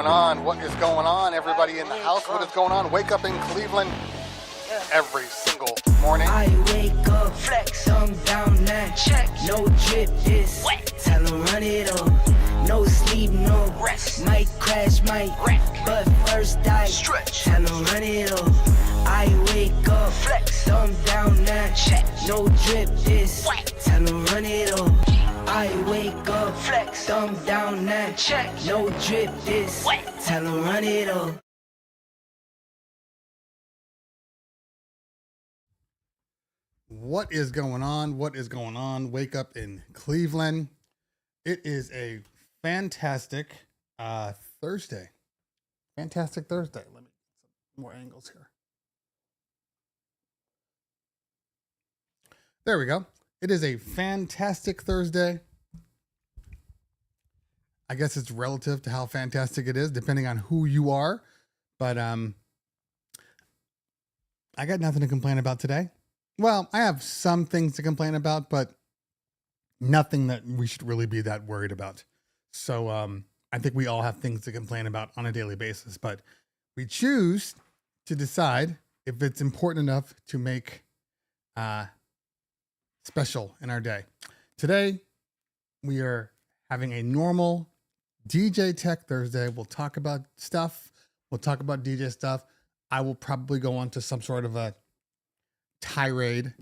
going on? What is going on? Everybody in the house, what is going on? Wake up in Cleveland every single morning. I wake up, flex, thumb down, now check. No drip, this wet. Tell 'em run it up. No sleep, no rest. Might crash, might wreck. But first I stretch. Tell 'em run it up. I wake up, flex, thumb down, now check. No drip, this wet. Tell 'em run it up. I wake up, flex, thumb down, now check. No drip, this wet. Tell 'em run it up. What is going on? What is going on? Wake up in Cleveland. It is a fantastic Thursday. Fantastic Thursday. Let me get some more angles here. There we go. It is a fantastic Thursday. I guess it's relative to how fantastic it is, depending on who you are. But I got nothing to complain about today. Well, I have some things to complain about, but nothing that we should really be that worried about. So I think we all have things to complain about on a daily basis, but we choose to decide if it's important enough to make special in our day. Today, we are having a normal DJ Tech Thursday. We'll talk about stuff. We'll talk about DJ stuff. I will probably go on to some sort of a tirade.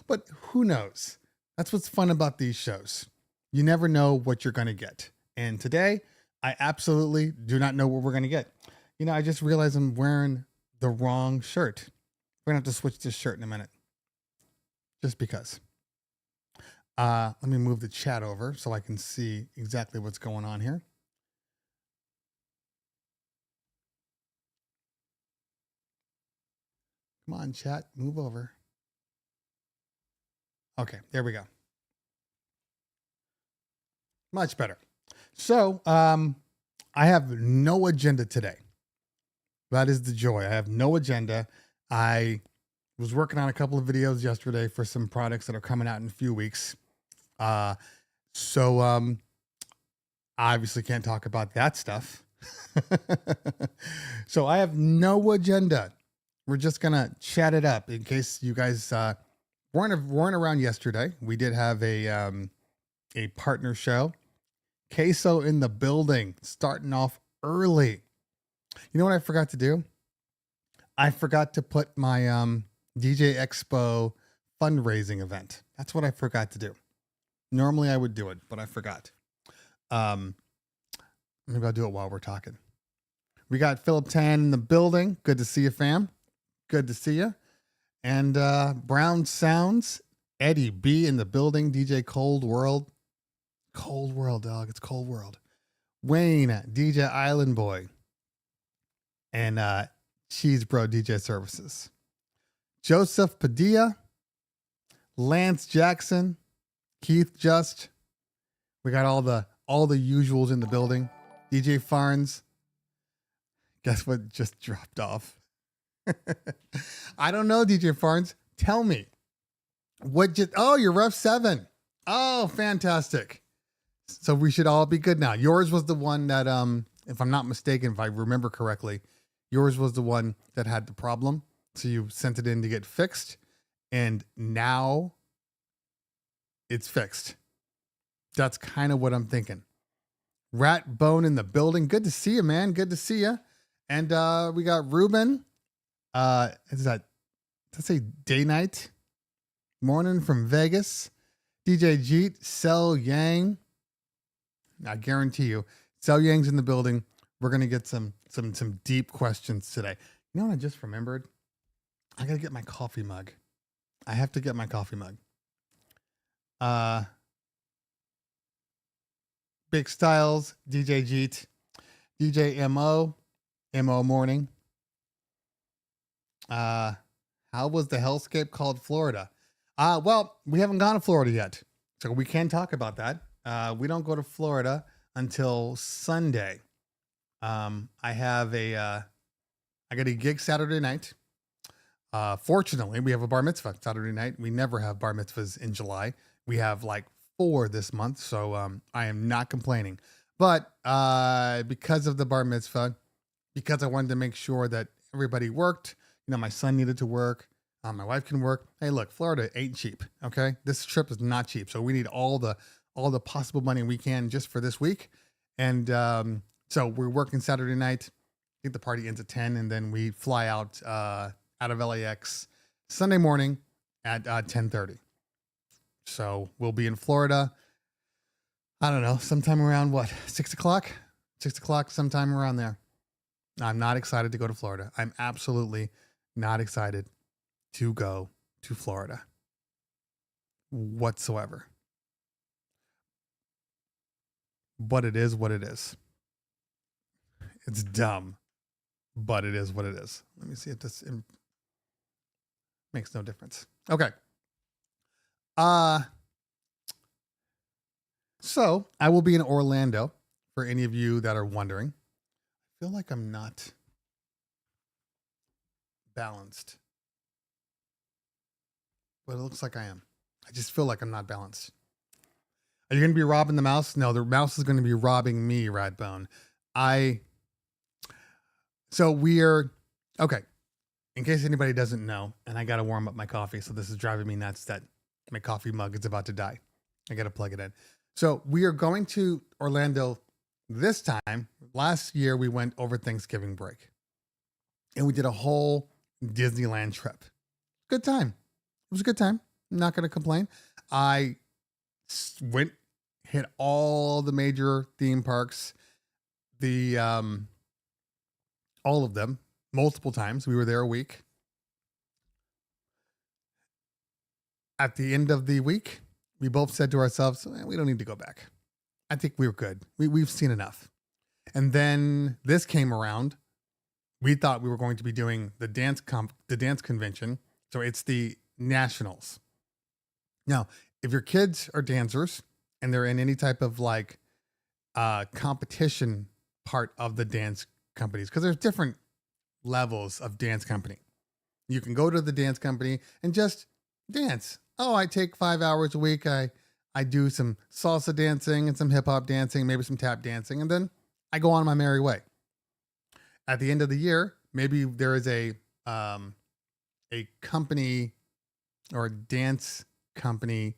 But who knows? That's what's fun about these shows. You never know what you're going to get. And today, I absolutely do not know what we're going to get. You know, I just realized I'm wearing the wrong shirt. We're going to have to switch this shirt in a minute. Just because. Let me move the chat over so I can see exactly what's going on here. Come on, chat, move over. Okay, there we go. Much better. So, I have no agenda today. That is the joy. I have no agenda. I was working on a couple of videos yesterday for some products that are coming out in a few weeks. So, I obviously can't talk about that stuff. So I have no agenda. We're just going to chat it up in case you guys weren't around yesterday. We did have a partner show. Queso in the building, starting off early. You know what I forgot to do? I forgot to put my DJ Expo fundraising event. That's what I forgot to do. Normally I would do it, but I forgot. Maybe I'll do it while we're talking. We got Philip Tan in the building. Good to see you, fam. Good to see you. And Brown Sounds, Eddie B in the building, DJ Cold World. Cold World, dog. It's Cold World. Wayne, DJ Island Boy. And Cheese Bro DJ Services. Joseph Padilla. Lance Jackson. Keith Just. We got all the usuals in the building. DJ Farns. Guess what just dropped off? I don't know, DJ Farns. Tell me. You're ref 7. Oh, fantastic. So we should all be good now. Yours was the one that, if I'm not mistaken, if I remember correctly, yours was the one that had the problem. So you sent it in to get fixed. And now it's fixed. That's kind of what I'm thinking. Rat Bone in the building. Good to see you, man. Good to see you. And we got Ruben. Is that, let's say day night? Morning from Vegas. DJ Jeet, Sel Yang. I guarantee you, Sel Yang's in the building. We're gonna get some deep questions today. You know what I just remembered? I gotta get my coffee mug. I have to get my coffee mug. Big Styles, DJ Jeet, DJ MO Morning. How was the hellscape called Florida? Well, we haven't gone to Florida yet, so we can talk about that. We don't go to Florida until Sunday. I got a gig Saturday night. Fortunately, we have a bar mitzvah Saturday night. We never have bar mitzvahs in July. We have like 4 this month, so I am not complaining. But because of the bar mitzvah, because I wanted to make sure that everybody worked, my son needed to work. My wife can work. Hey, look, Florida ain't cheap. Okay. This trip is not cheap. So we need all the possible money we can just for this week. And so we're working Saturday night. I think the party ends at 10, and then we fly out of LAX Sunday morning at 10:30. So we'll be in Florida. I don't know, sometime around 6 o'clock? 6 o'clock, sometime around there. I'm not excited to go to Florida. I'm absolutely not excited to go to Florida whatsoever. But it is what it is. It's dumb, but it is what it is. Let me see if this makes no difference. Okay. So I will be in Orlando for any of you that are wondering. I feel like I'm not balanced, but it looks like I am. I just feel like I'm not balanced. Are you going to be robbing the mouse? No, the mouse is going to be robbing me, Radbone. So we're, okay. In case anybody doesn't know, and I got to warm up my coffee, so this is driving me nuts that my coffee mug is about to die. I got to plug it in. So we are going to Orlando this time. Last year, we went over Thanksgiving break, and we did a whole Disneyland trip. Good time. It was a good time. I'm not going to complain. I hit all the major theme parks, all of them, multiple times. We were there a week. At the end of the week, we both said to ourselves, we don't need to go back. I think we were good. We've seen enough. And then this came around. We thought we were going to be doing the dance convention. So it's the nationals. Now, if your kids are dancers and they're in any type of competition part of the dance companies, because there's different levels of dance company. You can go to the dance company and just dance. Oh, I take 5 hours a week. I do some salsa dancing and some hip hop dancing, maybe some tap dancing, and then I go on my merry way. At the end of the year, maybe there is a company or a dance company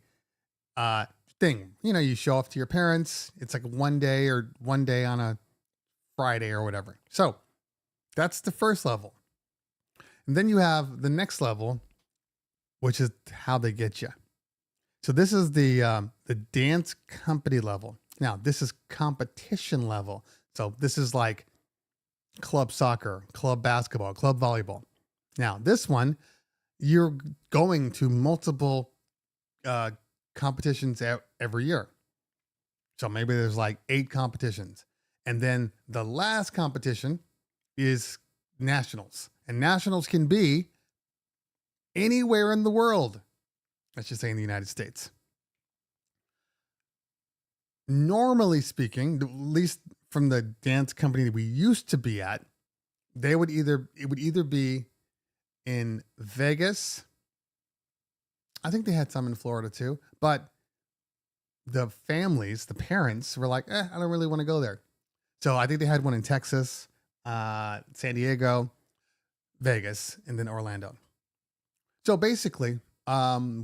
thing. You show off to your parents. It's like one day on a Friday or whatever. So that's the first level. And then you have the next level, which is how they get you. So this is the dance company level. Now, this is competition level. So this is like club soccer, club basketball, club volleyball. Now, this one, you're going to multiple competitions every year. So maybe there's like 8 competitions. And then the last competition is nationals. And nationals can be anywhere in the world. Let's just say in the United States. Normally speaking, at least from the dance company that we used to be at, it would either be in Vegas. I think they had some in Florida too, but the families, the parents were like, I don't really want to go there. So I think they had one in Texas, San Diego, Vegas, and then Orlando. So basically,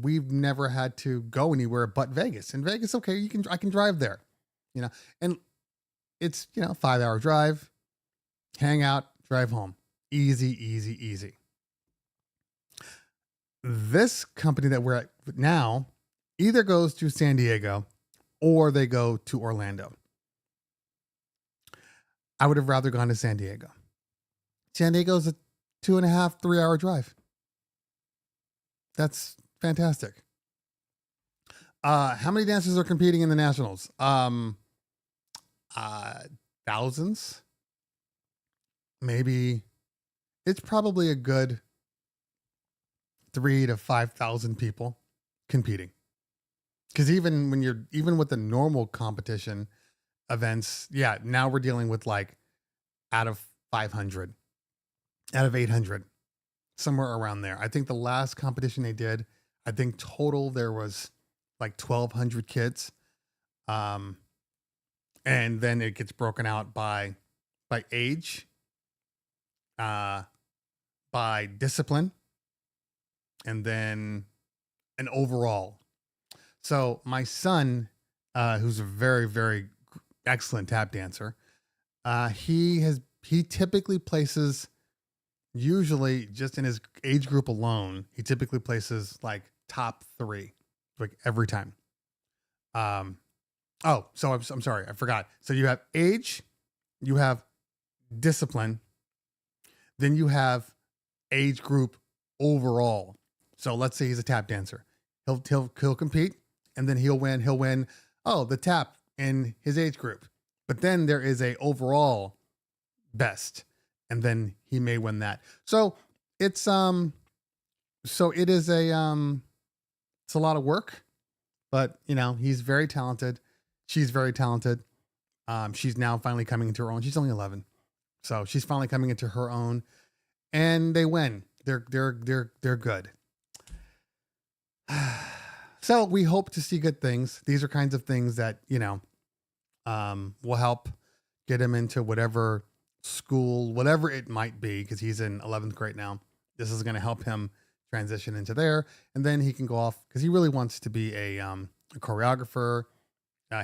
we've never had to go anywhere but Vegas. In Vegas, okay, I can drive there, and it's 5-hour drive, hang out, drive home, easy. This company that we're at now either goes to San Diego or they go to Orlando. I would have rather gone to San Diego. San Diego is a 2.5, 3-hour drive. That's fantastic. How many dancers are competing in the nationals? Thousands. Maybe it's probably a good 3,000 to 5,000 people competing. Because even with the normal competition events, now we're dealing with like out of 500, out of 800, somewhere around there. I think the last competition they did, I think total there was like 1,200 kids. And then it gets broken out by age, by discipline, and then an overall. So my son, who's a very, very excellent tap dancer, he typically places, usually just in his age group alone, he typically places like top 3, like every time. Oh, so I'm sorry, I forgot. So you have age, you have discipline, then you have age group overall. So let's say he's a tap dancer. He'll compete, and then he'll win. Oh, the tap in his age group. But then there is a overall best, and then he may win that. So it's so it is it's a lot of work, but he's very talented. She's very talented. She's now finally coming into her own. She's only 11. So she's finally coming into her own, and they win. They're good. So we hope to see good things. These are kinds of things that, will help get him into whatever school, whatever it might be, because he's in 11th grade now. This is going to help him transition into there. And then he can go off because he really wants to be a choreographer.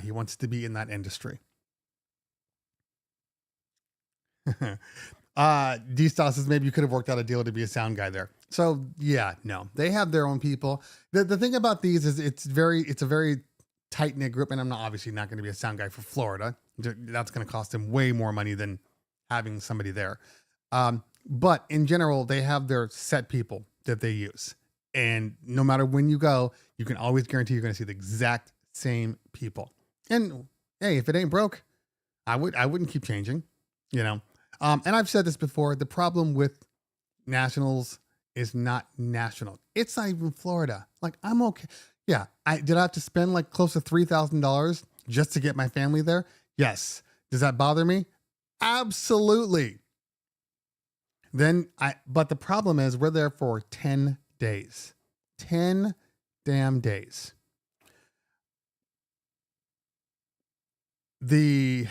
He wants to be in that industry. D-Star says maybe you could have worked out a deal to be a sound guy there. So yeah, no, they have their own people. The thing about these is it's a very tight knit group, and I'm obviously not going to be a sound guy for Florida. That's going to cost them way more money than having somebody there. But in general, they have their set people that they use, and no matter when you go, you can always guarantee you're going to see the exact same people. And hey, if it ain't broke, I wouldn't keep changing, And I've said this before, the problem with nationals is not national. It's not even Florida. Like, I'm okay. Yeah. Did I have to spend like close to $3,000 just to get my family there? Yes. Does that bother me? Absolutely. But the problem is we're there for 10 days, 10 damn days. The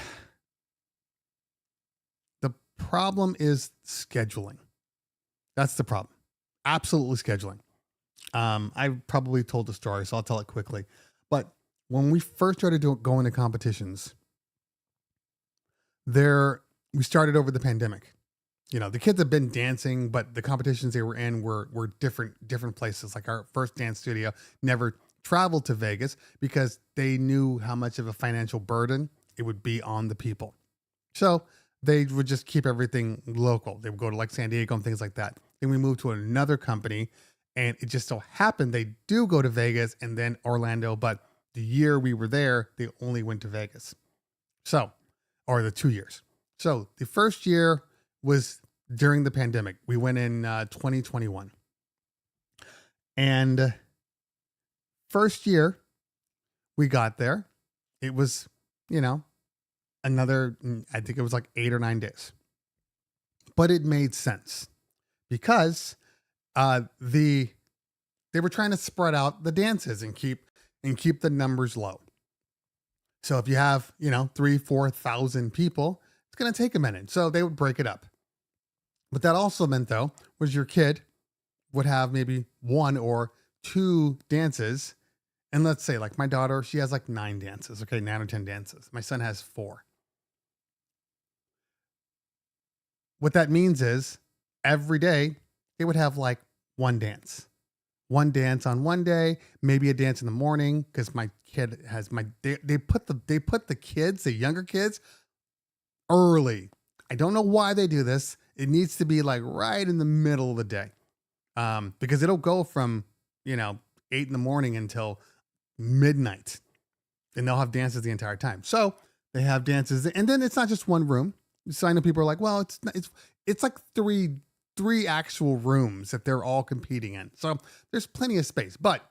problem is scheduling. That's the problem. Absolutely scheduling. I probably told the story, so I'll tell it quickly. But when we first started going to competitions, we started over the pandemic. The kids have been dancing, but the competitions they were in were different places. Like our first dance studio never traveled to Vegas because they knew how much of a financial burden it would be on the people. So they would just keep everything local. They would go to like San Diego and things like that. Then we moved to another company, and it just so happened they do go to Vegas and then Orlando. But the year we were there, they only went to Vegas. Or the 2 years. So the first year was during the pandemic. We went in 2021. And first year we got there, it was, another, I think it was like 8 or 9 days. But it made sense because they were trying to spread out the dances and keep the numbers low. So if you have, 3,000-4,000 people, it's going to take a minute. So they would break it up. But that also meant, though, was your kid would have maybe 1 or 2 dances. And let's say like my daughter, she has like 9 dances. Okay. 9 or 10 dances. My son has 4. What that means is every day they would have like 1 dance. 1 dance on one day, maybe a dance in the morning. Cause my kid has they put the kids, the younger kids early. I don't know why they do this. It needs to be like right in the middle of the day. Because it'll go from, 8 in the morning until midnight, and they'll have dances the entire time. So they have dances, and then it's not just one room. So I know people are like, well, it's like three actual rooms that they're all competing in. So there's plenty of space, but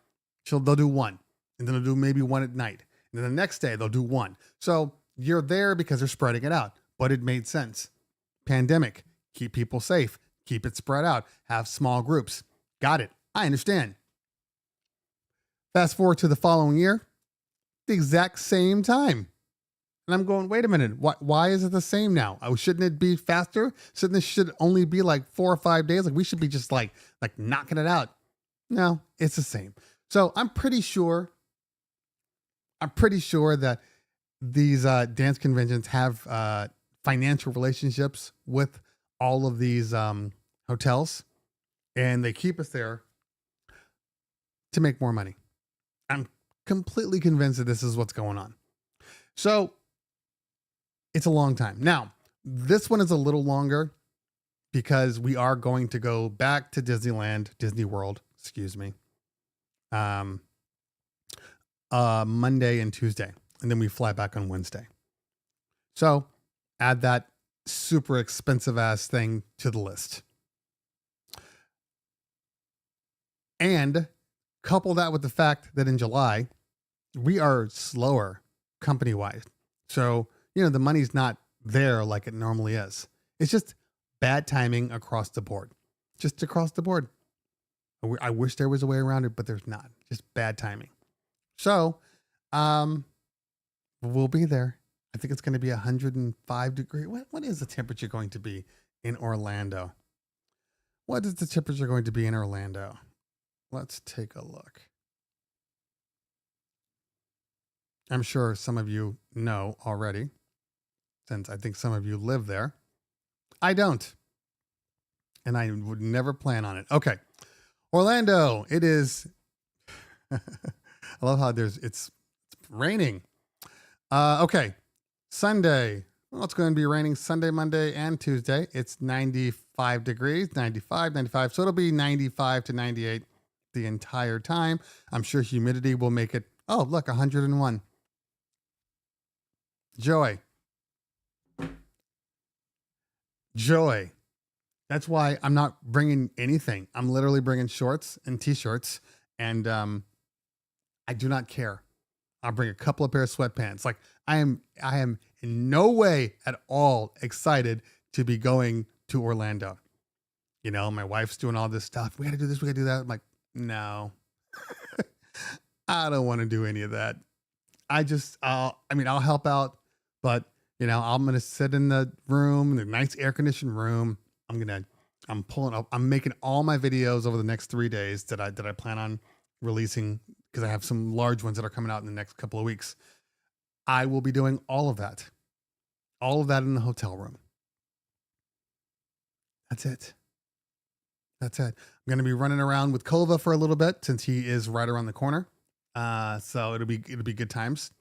they'll do 1, and then they'll do maybe 1 at night. And then the next day they'll do 1. So you're there because they're spreading it out, but it made sense. Pandemic, keep people safe, keep it spread out, have small groups. Got it. I understand. Fast forward to the following year, the exact same time. And I'm going, wait a minute, why is it the same now? Oh, shouldn't it be faster? Shouldn't this should only be like 4 or 5 days? Like we should be just like knocking it out. No, it's the same. So I'm pretty sure that these dance conventions have financial relationships with all of these hotels, and they keep us there to make more money. I'm completely convinced that this is what's going on. So it's a long time. Now, this one is a little longer because we are going to go back to Disney World, Monday and Tuesday, and then we fly back on Wednesday. So add that super expensive ass thing to the list. And couple that with the fact that in July, we are slower company-wide. So, the money's not there like it normally is. It's just bad timing across the board. Just across the board. I wish there was a way around it, but there's not. Just bad timing. So, we'll be there. I think it's going to be 105 degrees. What is the temperature going to be in Orlando? What is the temperature going to be in Orlando? Let's take a look. I'm sure some of you know already, since I think some of you live there. I don't. And I would never plan on it. Okay. Orlando. It is. I love how it's raining. Okay. Sunday. Well, it's going to be raining Sunday, Monday, and Tuesday. It's 95 degrees, 95. So it'll be 95 to 98 the entire time. I'm sure humidity will make it, oh, look, 101. Joy. That's why I'm not bringing anything. I'm literally bringing shorts and t-shirts, and I do not care. I'll bring a couple of pairs of sweatpants. Like I am in no way at all excited to be going to Orlando. My wife's doing all this stuff. We got to do this. We got to do that. I'm like, no, I don't want to do any of that. I'll help out, but I'm going to sit in the room, the nice air conditioned room. I'm pulling up, I'm making all my videos over the next 3 days that I plan on releasing, because I have some large ones that are coming out in the next couple of weeks. I will be doing all of that in the hotel room. That's it. I'm going to be running around with Kova for a little bit since he is right around the corner. So it'll be good times.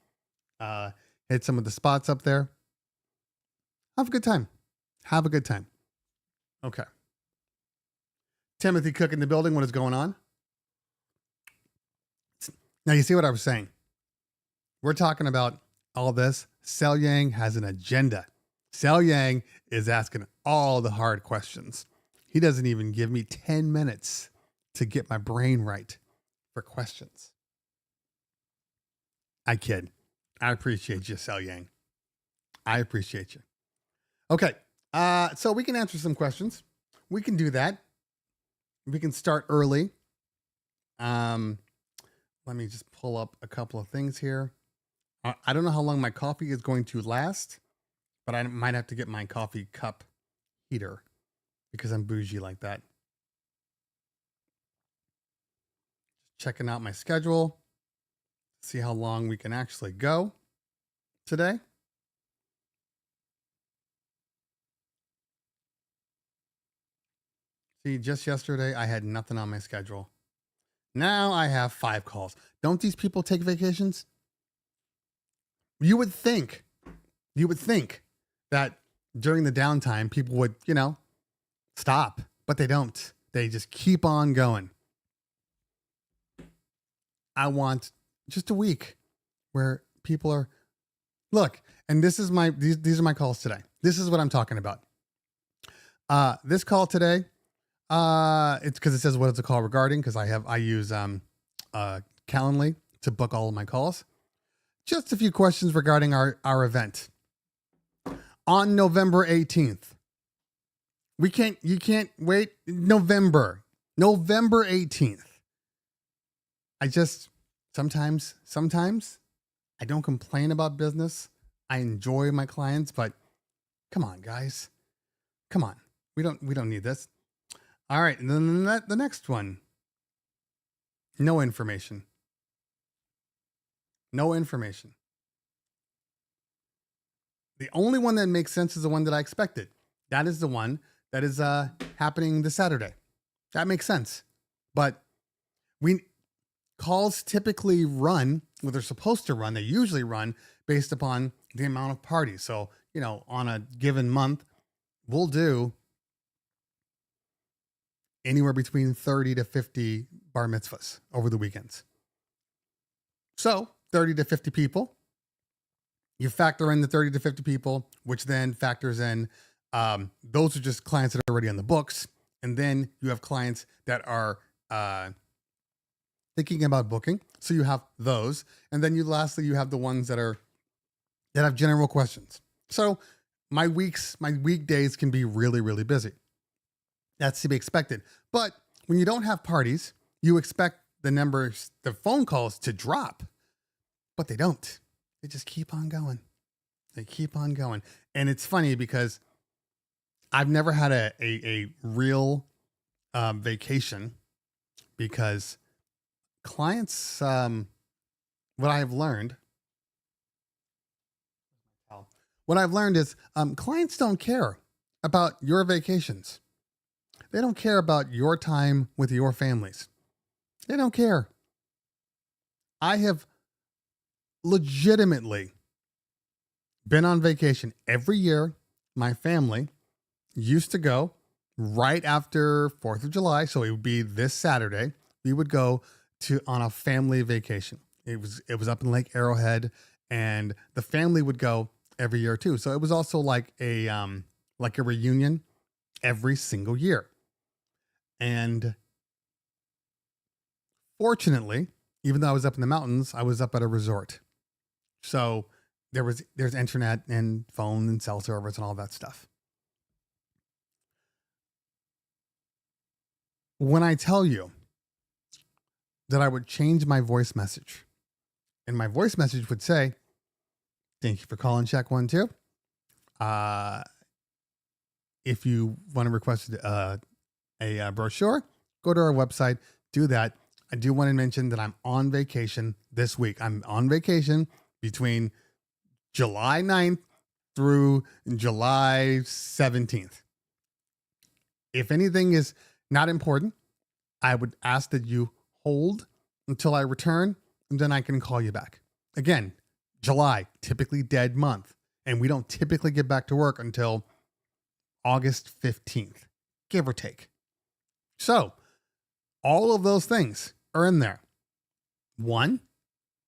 Hit some of the spots up there. Have a good time. Okay. Timothy Cook in the building. What is going on? Now you see what I was saying. We're talking about all this. Sel Yang has an agenda. Sel Yang is asking all the hard questions. He doesn't even give me 10 minutes to get my brain right for questions. I kid. I appreciate you, Sel Yang. I appreciate you. Okay. So we can answer some questions. We can do that. We can start early. Let me just pull up a couple of things here. I don't know how long my coffee is going to last, but I might have to get my coffee cup heater because I'm bougie like that. Checking out my schedule. See how long we can actually go today. See, just yesterday, I had nothing on my schedule. Now I have 5 calls. Don't these people take vacations? You would think that during the downtime, people would, stop, but they don't. They just keep on going. I want just a week where people are, look, and these are my calls today. This is what I'm talking about. This call today, it's because it says what is the call regarding, because I use Calendly to book all of my calls. Just a few questions regarding our event on November 18th. You can't wait. November 18th. I just sometimes I don't complain about business, I enjoy my clients, but come on, guys. Come on. We don't need this. All right. And then the next one. No information. No information. The only one that makes sense is the one that I expected. That is the one that is happening this Saturday. That makes sense. But calls typically run, well, they're supposed to run, they usually run based upon the amount of parties. So, on a given month, we'll do anywhere between 30 to 50 bar mitzvahs over the weekends. So 30 to 50 people. You factor in the 30 to 50 people, which then factors in, those are just clients that are already on the books. And then you have clients that are thinking about booking. So you have those. And then lastly, you have the ones that have general questions. So my weekdays can be really, really busy. That's to be expected. But when you don't have parties, you expect the phone calls to drop, but they don't. They just keep on going. They keep on going. And it's funny because I've never had a real vacation, because clients, what I've learned is clients don't care about your vacations. They don't care about your time with your families. They don't care. I have legitimately been on vacation every year. My family used to go right after 4th of July. So it would be this Saturday. We would go on a family vacation. It was up in Lake Arrowhead, and the family would go every year too. So it was also like a reunion every single year. And fortunately, even though I was up in the mountains, I was up at a resort. So there's internet and phone and cell service and all that stuff. When I tell you that I would change my voice message, and my voice message would say, "Thank you for calling check 1-2. If you want to request a brochure, go to our website, do that. I do want to mention that I'm on vacation this week. I'm on vacation between July 9th through July 17th. If anything is not important, I would ask that you hold until I return, and then I can call you back." Again, July, typically dead month, and we don't typically get back to work until August 15th, give or take. So all of those things are in there. One,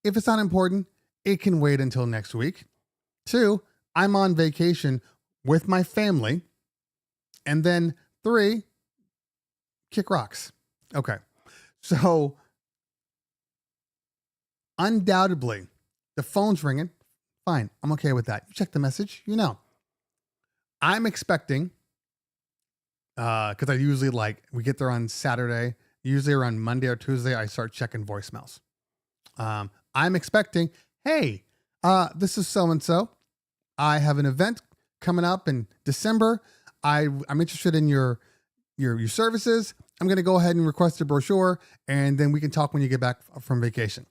if it's not important, it can wait until next week. Two, I'm on vacation with my family. And then 3, kick rocks. Okay. So undoubtedly, the phone's ringing. Fine. I'm okay with that. You check the message, I'm expecting, because I usually we get there on Saturday, usually around Monday or Tuesday, I start checking voicemails. I'm expecting, hey, this is so-and-so. I have an event coming up in December. I'm interested in your services. I'm going to go ahead and request a brochure, and then we can talk when you get back from vacation.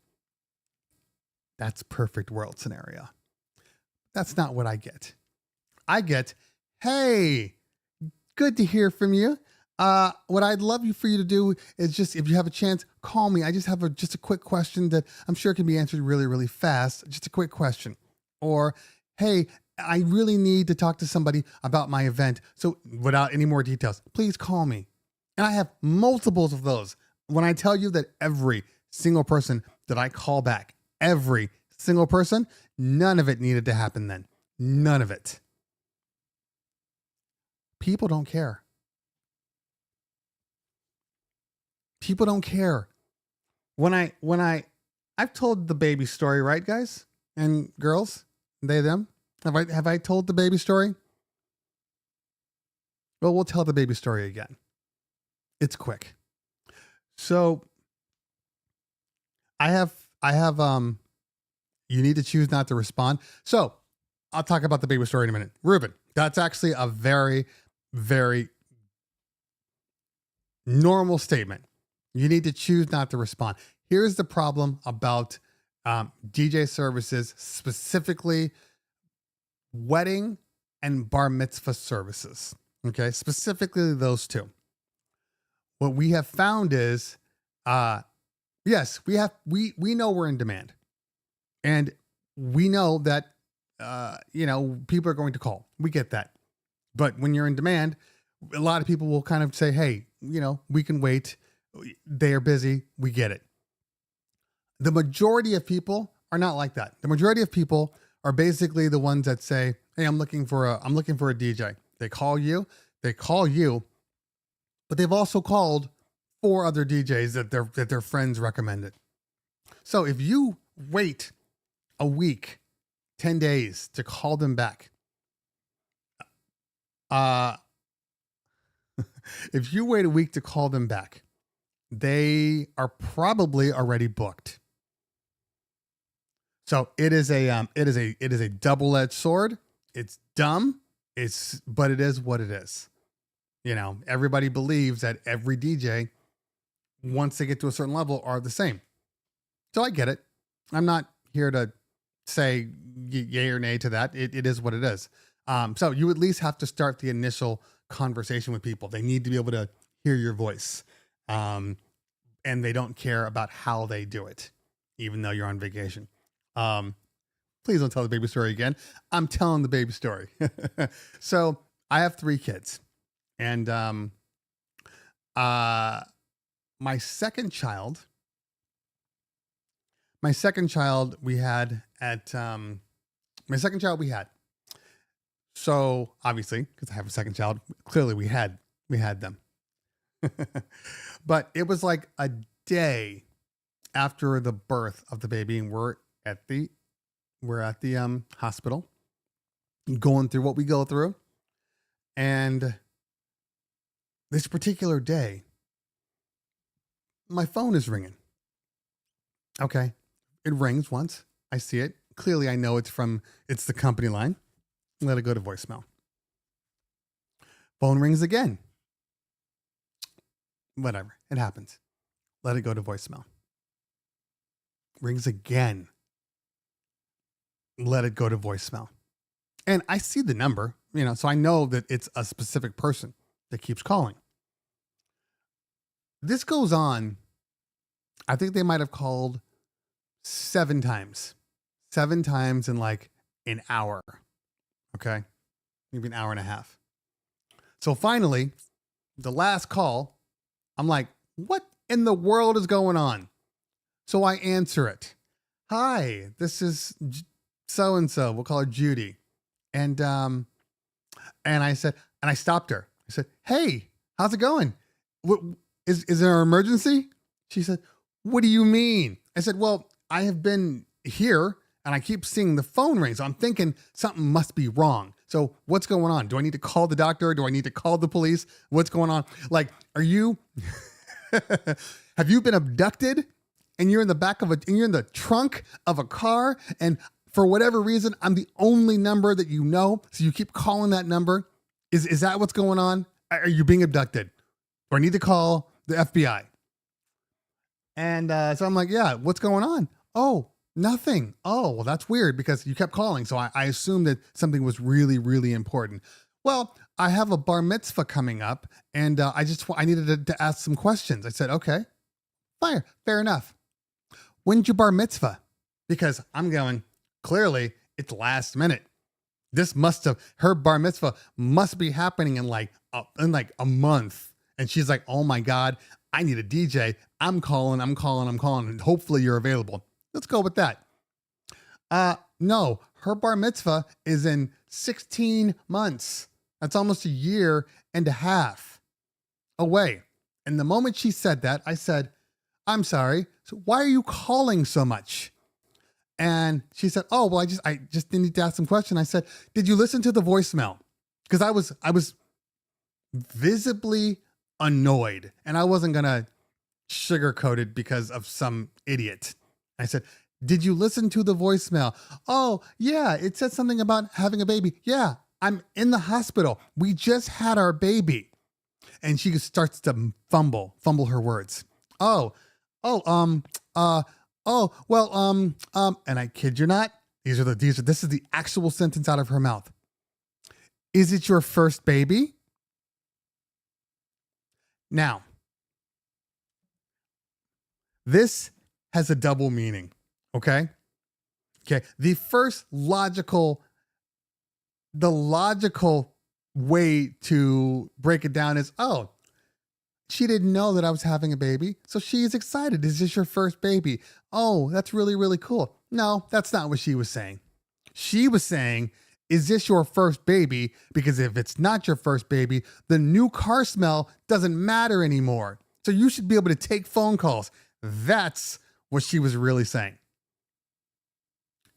That's perfect world scenario. That's not what I get. I get, hey, good to hear from you. What I'd love for you to do is just, if you have a chance, call me. I just have just a quick question that I'm sure can be answered really, really fast. Just a quick question. Or, hey, I really need to talk to somebody about my event. So without any more details, please call me. And I have multiples of those. When I tell you that every single person that I call back, every single person, none of it needed to happen then. None of it. People don't care. People don't care. I've told the baby story, right, guys and girls, they, them. Have I told the baby story? Well, we'll tell the baby story again. It's quick. So I have, you need to choose not to respond. So I'll talk about the baby story in a minute. Ruben, that's actually a very, very normal statement. You need to choose not to respond. Here's the problem about DJ services, specifically wedding and bar mitzvah services. Okay, specifically those two. What we have found is, yes, we know we're in demand, and we know that people are going to call. We get that, but when you're in demand, a lot of people will kind of say, "Hey, we can wait. They are busy. We get it." The majority of people are not like that. The majority of people are basically the ones that say, "Hey, I'm looking for a DJ." They call you, but they've also called 4 other DJs that their friends recommended. So if you wait a week, 10 days to call them back, if you wait a week to call them back, they are probably already booked. So it is a double-edged sword. It's dumb. But it is what it is. Everybody believes that every DJ, once they get to a certain level, are the same. So I get it. I'm not here to say yay or nay to that. It is what it is. So you at least have to start the initial conversation with people. They need to be able to hear your voice. And they don't care about how they do it, even though you're on vacation. Please don't tell the baby story again. I'm telling the baby story. So I have 3 kids, and my second child we had. So obviously, because I have a second child, clearly we had them. But it was like a day after the birth of the baby, and we're at the hospital going through what we go through. And this particular day, my phone is ringing. Okay. It rings once. I see it. Clearly I know it's the company line. Let it go to voicemail. Phone rings again. Whatever. It happens. Let it go to voicemail. Rings again. Let it go to voicemail. And I see the number, so I know that it's a specific person that keeps calling. This goes on. I think they might have called 7 times. 7 times in like an hour. Okay. Maybe an hour and a half. So finally, the last call, I'm like, what in the world is going on? So I answer it. Hi, this is so-and-so. We'll call her Judy. And I said, and I stopped her. I said, hey, how's it going? Is there an emergency? She said, what do you mean? I said, well, I have been here and I keep seeing the phone ring. So I'm thinking something must be wrong. So what's going on? Do I need to call the doctor? Do I need to call the police? What's going on? Like, have you been abducted and you're in the trunk of a car, and for whatever reason, I'm the only number that you know, so you keep calling that number? Is that what's going on? Are you being abducted? Or I need to call the FBI? And so I'm like, yeah, what's going on? Oh, nothing. Oh, well, that's weird because you kept calling. So I assumed that something was really, really important. Well, I have a bar mitzvah coming up, and I needed to ask some questions. I said, okay, fair enough. When's your bar mitzvah? Because I'm going, clearly it's last minute. Her bar mitzvah must be happening in like a month. And she's like, oh my God, I need a DJ. I'm calling. And hopefully you're available. Let's go with that. No, her bar mitzvah is in 16 months. That's almost a year and a half away. And the moment she said that, I said, I'm sorry. So why are you calling so much? And she said, oh, well, I just need to ask some questions. I said, did you listen to the voicemail? Because I was visibly annoyed, and I wasn't going to sugarcoat it because of some idiot. I said, Did you listen to the voicemail? Oh, yeah, it said something about having a baby. Yeah, I'm in the hospital. We just had our baby. And she starts to fumble her words. Oh, oh, well, and I kid you not, this is the actual sentence out of her mouth. Is it your first baby? Now, this has a double meaning, okay? Okay, the logical way to break it down is, oh, she didn't know that I was having a baby, so she's excited. Is this your first baby? Oh, that's really, really cool. No, that's not what she was saying. She was saying, is this your first baby? Because if it's not your first baby, the new car smell doesn't matter anymore. So you should be able to take phone calls. That's what she was really saying.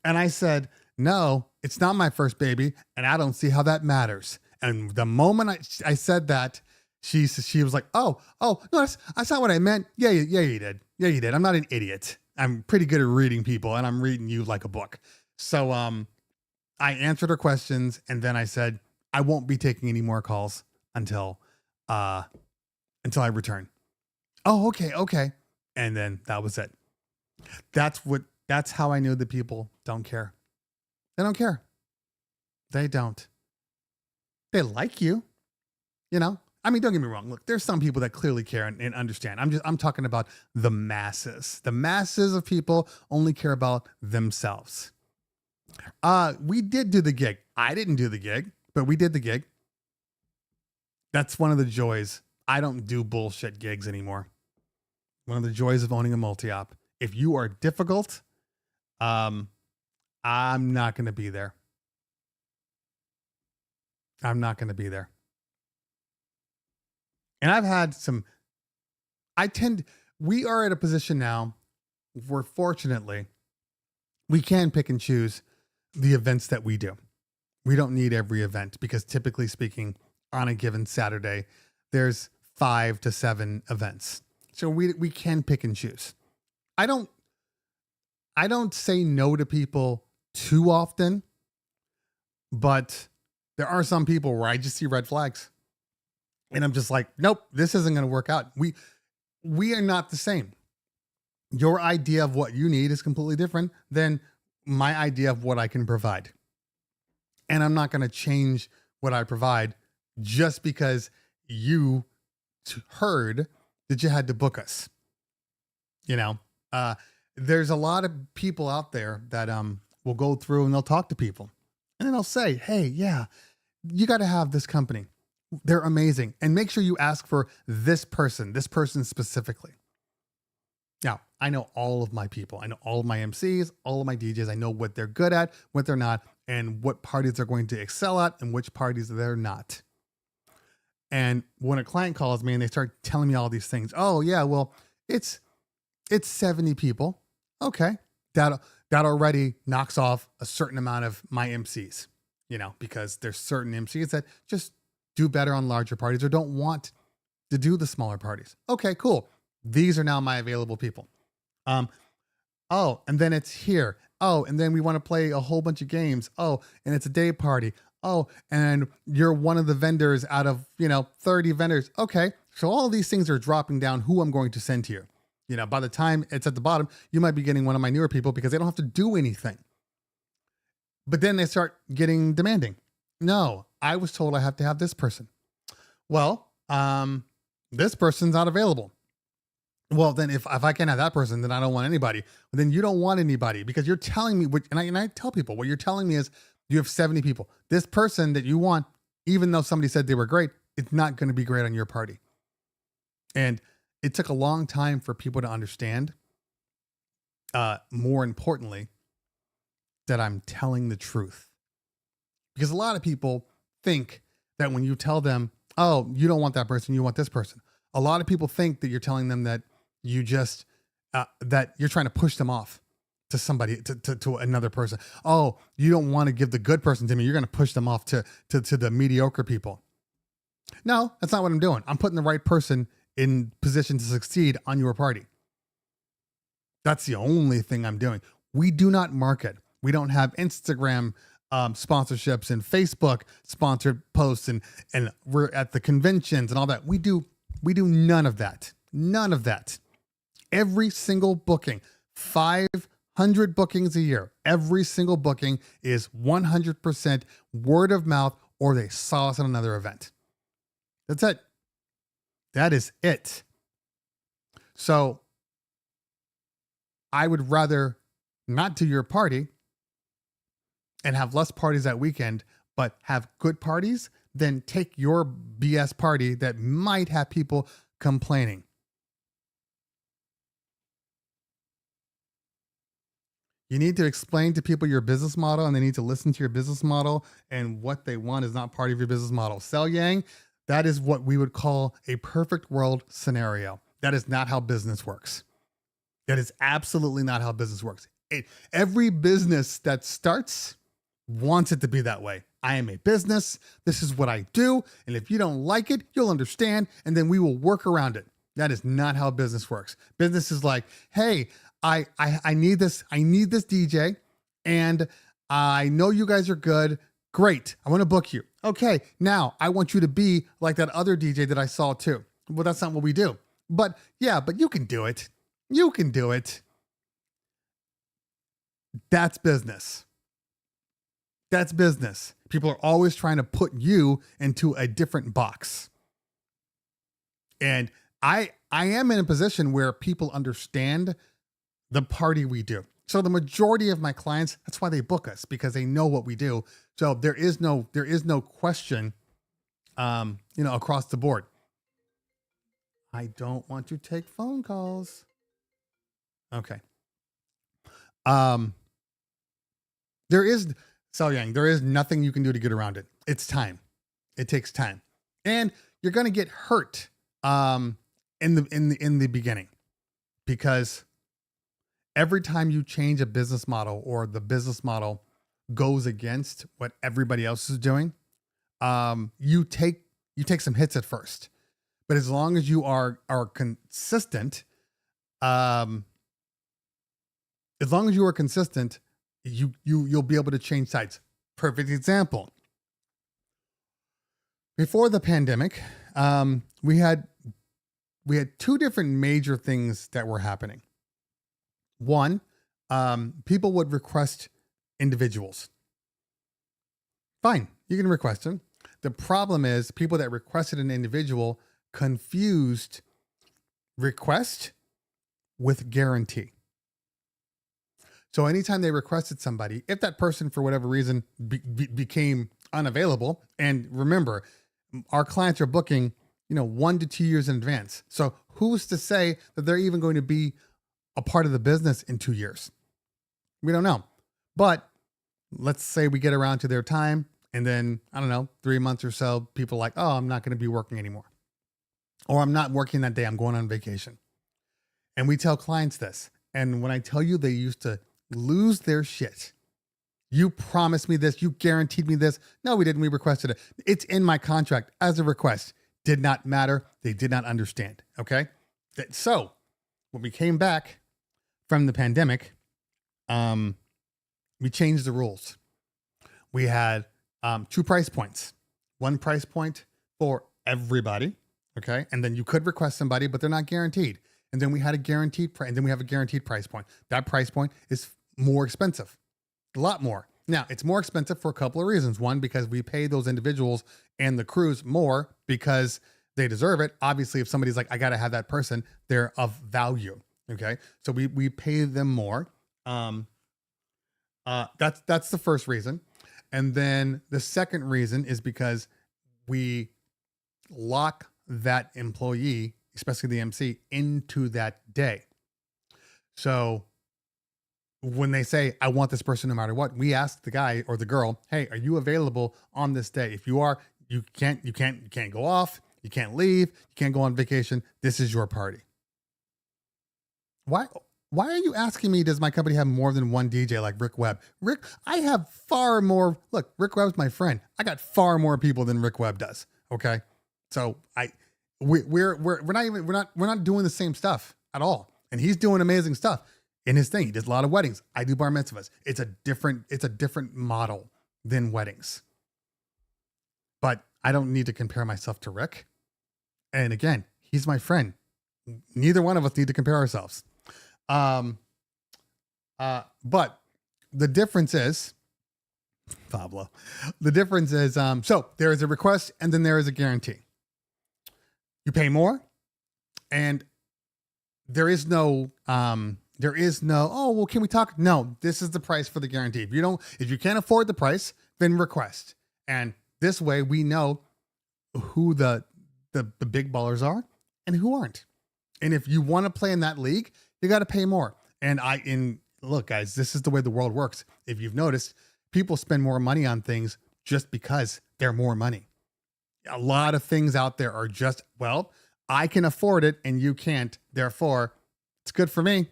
And I said, no, it's not my first baby, and I don't see how that matters. And the moment I said that, she was like, oh, no, that's not what I meant. Yeah, you did. Yeah, you did. I'm not an idiot. I'm pretty good at reading people, and I'm reading you like a book. So I answered her questions, and then I said, I won't be taking any more calls until I return. Oh, okay. And then that was it. That's how I knew that people don't care. They don't care. They don't. They like you, you know? I mean, don't get me wrong. Look, there's some people that clearly care and understand. I'm talking about the masses. The masses of people only care about themselves. We did do the gig. I didn't do the gig, but we did the gig. That's one of the joys. I don't do bullshit gigs anymore. One of the joys of owning a multi-op. If you are difficult, I'm not going to be there. I'm not going to be there. And I've had we are at a position now where fortunately we can pick and choose the events that we do. We don't need every event because typically speaking on a given Saturday, there's 5 to 7 events. So we can pick and choose. I don't say no to people too often, but there are some people where I just see red flags. And I'm just like, nope, this isn't going to work out. We are not the same. Your idea of what you need is completely different than my idea of what I can provide. And I'm not going to change what I provide just because you heard that you had to book us. You know, there's a lot of people out there that will go through and they'll talk to people. And then they'll say, hey, yeah, you got to have this company. They're amazing. And make sure you ask for this person specifically. Now, I know all of my people. I know all of my MCs, all of my DJs. I know what they're good at, what they're not, and what parties they're going to excel at and which parties they're not. And when a client calls me and they start telling me all these things, oh yeah, well, it's 70 people. Okay. That already knocks off a certain amount of my MCs, you know, because there's certain MCs that just do better on larger parties or don't want to do the smaller parties. Okay, cool. These are now my available people. Oh, and then it's here. Oh, and then we want to play a whole bunch of games. Oh, and it's a day party. Oh, and you're one of the vendors out of, 30 vendors. Okay. So all of these things are dropping down who I'm going to send to you. You know, by the time it's at the bottom, you might be getting one of my newer people because they don't have to do anything. But then they start getting demanding. No, I was told I have to have this person. Well, this person's not available. Well, then if I can't have that person, then I don't want anybody. Then you don't want anybody because you're telling me, and I tell people, what you're telling me is you have 70 people. This person that you want, even though somebody said they were great, it's not going to be great on your party. And it took a long time for people to understand, more importantly, that I'm telling the truth. Because a lot of people think that when you tell them, oh, you don't want that person, you want this person. A lot of people think that you're telling them that you just, that you're trying to push them off to somebody, to another person. Oh, you don't want to give the good person to me. You're going to push them off to the mediocre people. No, that's not what I'm doing. I'm putting the right person in position to succeed on your party. That's the only thing I'm doing. We do not market. We don't have Instagram sponsorships and Facebook sponsored posts and we're at the conventions and all that. We do none of that. None of that. Every single booking, 500 bookings a year, every single booking is 100% word of mouth or they saw us at another event. That's it. That is it. So I would rather not do your party and have less parties that weekend, but have good parties than take your BS party that might have people complaining. You need to explain to people your business model, and they need to listen to your business model, and what they want is not part of your business model. Sell Yang, that is what we would call a perfect world scenario. That is not how business works. That is absolutely not how business works. Every business that starts wants it to be that way. I am a business. This is what I do. And if you don't like it, you'll understand. And then we will work around it. That is not how business works. Business is like, hey, I need this. I need this DJ. And I know you guys are good. Great. I want to book you. Okay. Now I want you to be like that other DJ that I saw too. Well, that's not what we do. But yeah, but you can do it. You can do it. That's business. That's business. People are always trying to put you into a different box. And I am in a position where people understand the party we do. So the majority of my clients, that's why they book us, because they know what we do. So there is no question, across the board. I don't want to take phone calls. Okay. There is nothing you can do to get around it. It's time. It takes time. And you're going to get hurt in the beginning, because every time you change a business model or the business model goes against what everybody else is doing, you take some hits at first. But as long as you are consistent, you'll be able to change sides. Perfect example. Before the pandemic, we had two different major things that were happening. One, people would request individuals. Fine, you can request them. The problem is people that requested an individual confused request with guarantee. So anytime they requested somebody, if that person for whatever reason became unavailable, and remember, our clients are booking, 1 to 2 years in advance. So who's to say that they're even going to be a part of the business in 2 years? We don't know. But let's say we get around to their time, and then, 3 months or so, people are like, oh, I'm not going to be working anymore. Or I'm not working that day. I'm going on vacation. And we tell clients this. And when I tell you, they used to lose their shit. You promised me this. You guaranteed me this. No, we didn't. We requested it. It's in my contract as a request. Did not matter. They did not understand. Okay. So when we came back from the pandemic, we changed the rules. We had 2 price points. 1 price point for everybody. Okay. And then you could request somebody, but they're not guaranteed. And then we had a guaranteed price, and then we have a guaranteed price point. That price point is more expensive, a lot more. Now, it's more expensive for a couple of reasons. One, because we pay those individuals and the crews more because they deserve it. Obviously, if somebody's like, I got to have that person, they're of value. Okay. So we pay them more. That's the first reason. And then the second reason is because we lock that employee, especially the MC, into that day. So when they say, I want this person no matter what, we ask the guy or the girl, hey, are you available on this day? If you are, you can't go off, you can't leave, you can't go on vacation. This is your party. Why are you asking me, does my company have more than one DJ like Rick Webb? I have far more. Look, Rick Webb's my friend. I got far more people than Rick Webb does. Okay. So we're not doing the same stuff at all. And he's doing amazing stuff. in his thing. He does a lot of weddings. I do bar mitzvahs. It's a different model than weddings. But I don't need to compare myself to Rick. And again, he's my friend. Neither one of us need to compare ourselves. But the difference is, Pablo, so there is a request and then there is a guarantee. You pay more and there is no, oh, well, can we talk? No, this is the price for the guarantee. If you can't afford the price, then request. And this way we know who the big ballers are and who aren't. And if you want to play in that league, you got to pay more. And look, guys, this is the way the world works. If you've noticed, people spend more money on things just because they're more money. A lot of things out there are just, well, I can afford it and you can't. Therefore, it's good for me.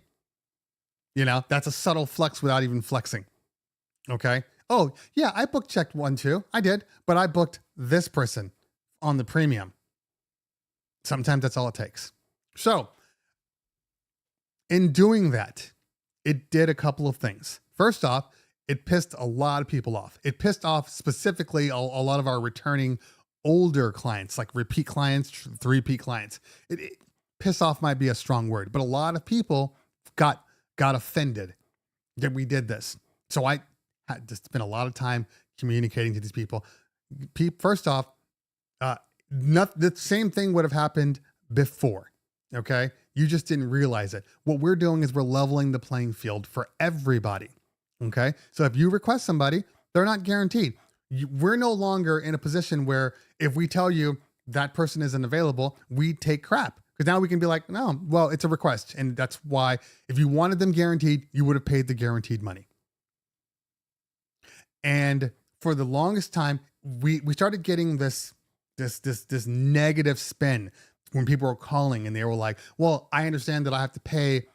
That's a subtle flex without even flexing. Okay. Oh, yeah, I booked checked 1, 2. I did, but I booked this person on the premium. Sometimes that's all it takes. So in doing that, it did a couple of things. First off, it pissed a lot of people off. It pissed off specifically a lot of our returning older clients, like repeat clients, 3P clients. It piss off might be a strong word, but a lot of people got offended that we did this. So I had to spend a lot of time communicating to these people. First off, the same thing would have happened before. Okay. You just didn't realize it. What we're doing is we're leveling the playing field for everybody. Okay. So if you request somebody, they're not guaranteed. We're no longer in a position where if we tell you that person isn't available, we take crap. Because now we can be like, no, well, it's a request. And that's why if you wanted them guaranteed, you would have paid the guaranteed money. And for the longest time, we started getting this negative spin when people were calling and they were like, well, I understand that I have to pay,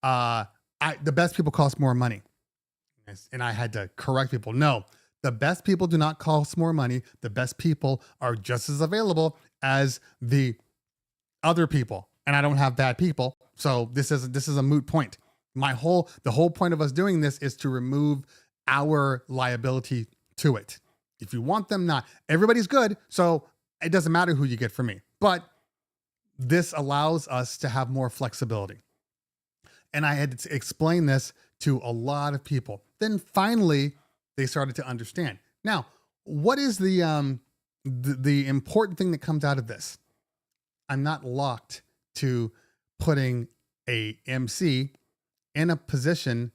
the best people cost more money. And I had to correct people. No, the best people do not cost more money. The best people are just as available as the other people. And I don't have bad people. So this is a moot point. The whole point of us doing this is to remove our liability to it. If you want them, not everybody's good. So it doesn't matter who you get from me, but this allows us to have more flexibility. And I had to explain this to a lot of people. Then finally, they started to understand. Now, what is the important thing that comes out of this? I'm not locked to putting a MC in a position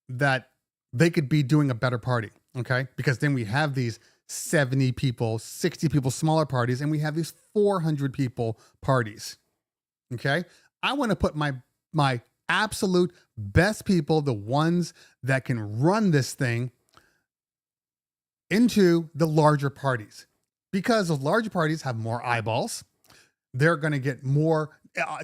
that they could be doing a better party. Okay. Because then we have these 70 people, 60 people, smaller parties, and we have these 400 people parties. Okay. I want to put my absolute best people, the ones that can run this thing, into the larger parties, because the larger parties have more eyeballs. They're going to get more.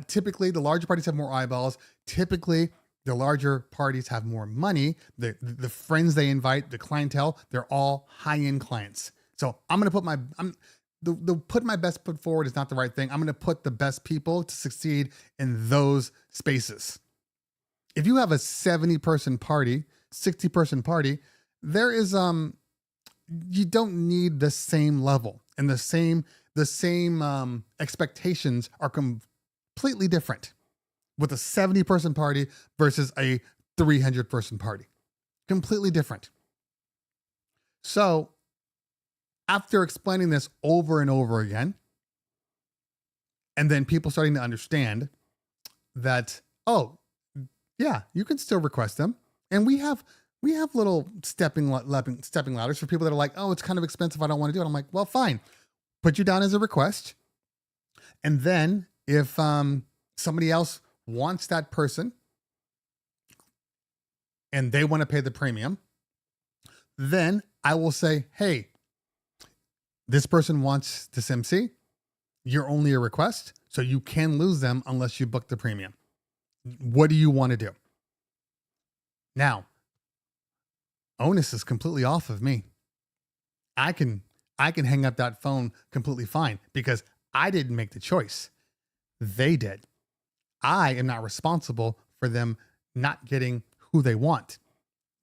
Typically, the larger parties have more eyeballs. Typically, the larger parties have more money. The friends they invite, the clientele, they're all high-end clients. So I'm going to put put my best foot forward is not the right thing. I'm going to put the best people to succeed in those spaces. If you have a 70-person party, 60-person party, there is you don't need the same level, and the same expectations are completely different with a 70-person party versus a 300-person party. Completely different. So after explaining this over and over again, and then people starting to understand that, oh, yeah, you can still request them. And we have little stepping ladders for people that are like, oh, it's kind of expensive, I don't want to do it. I'm like, well, fine. Put you down as a request. And then if somebody else wants that person and they want to pay the premium, then I will say, hey, this person wants this MC. You're only a request, so you can lose them unless you book the premium. What do you want to do? Now, onus is completely off of me. I can hang up that phone completely fine because I didn't make the choice. They did. I am not responsible for them not getting who they want.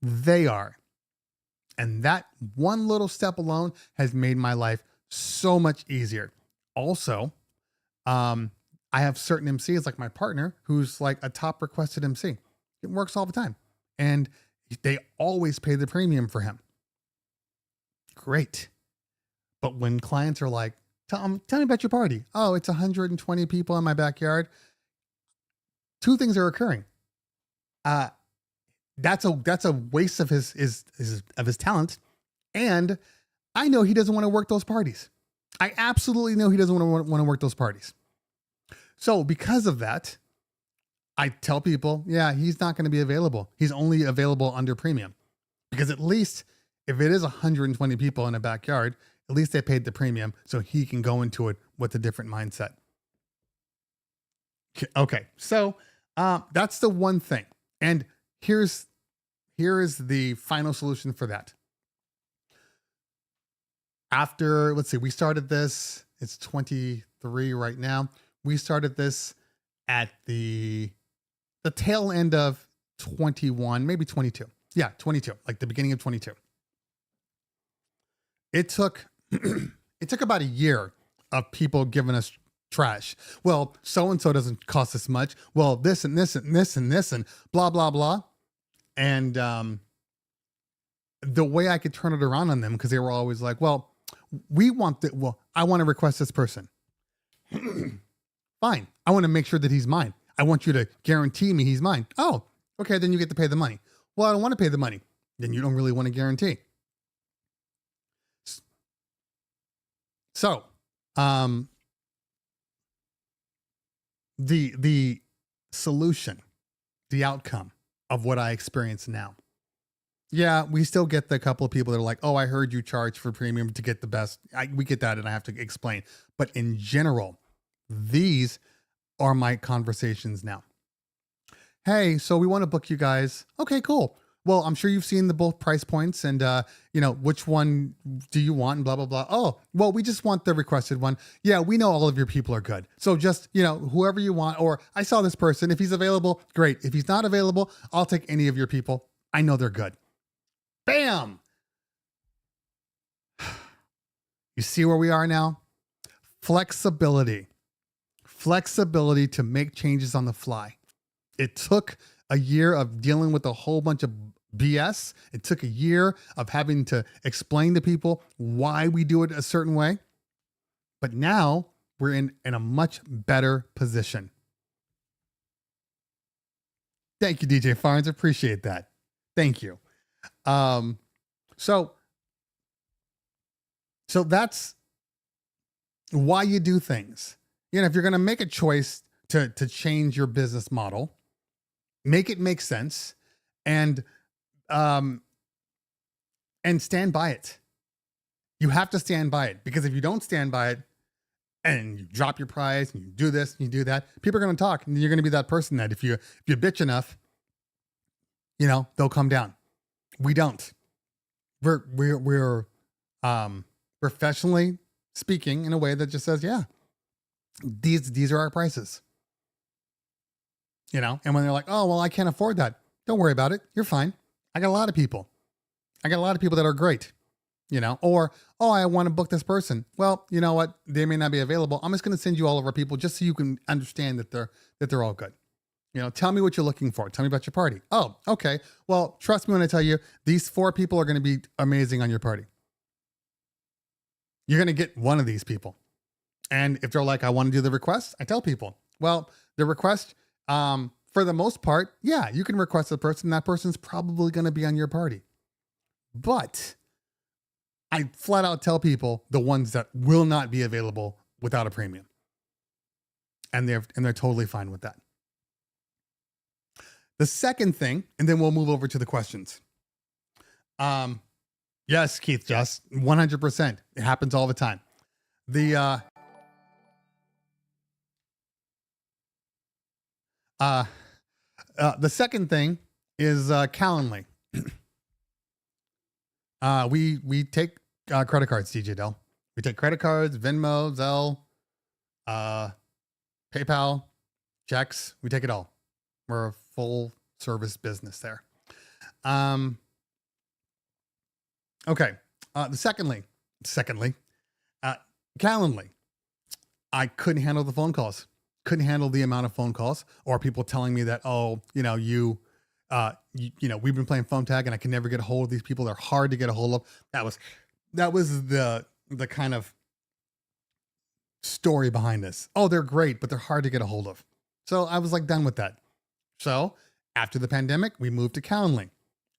They are. And that one little step alone has made my life so much easier. Also, I have certain MCs like my partner who's like a top requested MC. It works all the time. And they always pay the premium for him. Great. But when clients are like, tell me about your party. Oh, it's 120 people in my backyard. Two things are occurring. That's a waste of his talent. And I know he doesn't want to work those parties. I absolutely know he doesn't want to work those parties. So because of that, I tell people, yeah, he's not going to be available. He's only available under premium. Because at least if it is 120 people in a backyard, at least they paid the premium so he can go into it with a different mindset. Okay, so that's the one thing. And here is the final solution for that. After, let's see, we started this, it's 23 right now. We started this at the tail end of 21, maybe 22. Yeah, 22, like the beginning of 22. It took about a year of people giving us trash. Well, so-and-so doesn't cost us much. Well, this and this and this and this and blah, blah, blah. And the way I could turn it around on them, because they were always like, well, I want to request this person. Fine. I want to make sure that he's mine. I want you to guarantee me he's mine. Oh, okay. Then you get to pay the money. Well, I don't want to pay the money. Then you don't really want to guarantee. So, the solution, the outcome of what I experience now. Yeah, we still get the couple of people that are like, oh, I heard you charge for premium to get the best. We get that, and I have to explain. But in general, these are my conversations now. Hey, so we want to book you guys. Okay, cool. Well, I'm sure you've seen the both price points and, which one do you want and blah, blah, blah. Oh, well, we just want the requested one. Yeah, we know all of your people are good. So just, whoever you want, or I saw this person. If he's available, great. If he's not available, I'll take any of your people. I know they're good. Bam. You see where we are now? Flexibility to make changes on the fly. It took a year of dealing with a whole bunch of BS. It took a year of having to explain to people why we do it a certain way. But now we're in a much better position. Thank you, DJ Farns. Appreciate that. Thank you. So that's why you do things. If you're going to make a choice to change your business model, make it make sense and stand by it. You have to stand by it, because if you don't stand by it and you drop your price and you do this and you do that, people are going to talk, and you're going to be that person that if you bitch enough, they'll come down. We don't. We're professionally speaking in a way that just says, yeah, these are our prices. And when they're like, oh, well, I can't afford that. Don't worry about it. You're fine. I got a lot of people. that are great, or, oh, I want to book this person. Well, you know what? They may not be available. I'm just going to send you all of our people just so you can understand that they're all good. Tell me what you're looking for. Tell me about your party. Oh, okay. Well, trust me when I tell you, these 4 people are going to be amazing on your party. You're going to get one of these people. And if they're like, I want to do the request, I tell people, well, the request, for the most part, yeah, you can request a person. That person's probably going to be on your party. But I flat out tell people the ones that will not be available without a premium. And they're totally fine with that. The second thing, and then we'll move over to the questions. Yes, Keith, just 100%. It happens all the time. The second thing is Calendly. We take credit cards, DJ Dell. We take credit cards, Venmo, Zelle, PayPal, checks. We take it all. We're a full service business there. Okay. Secondly, Calendly. I couldn't handle the phone calls. Couldn't handle the amount of phone calls or people telling me that, oh, we've been playing phone tag and I can never get a hold of these people. They're hard to get a hold of. That was the kind of story behind this. Oh, they're great, but they're hard to get a hold of. So I was like done with that. So after the pandemic, we moved to Calendly,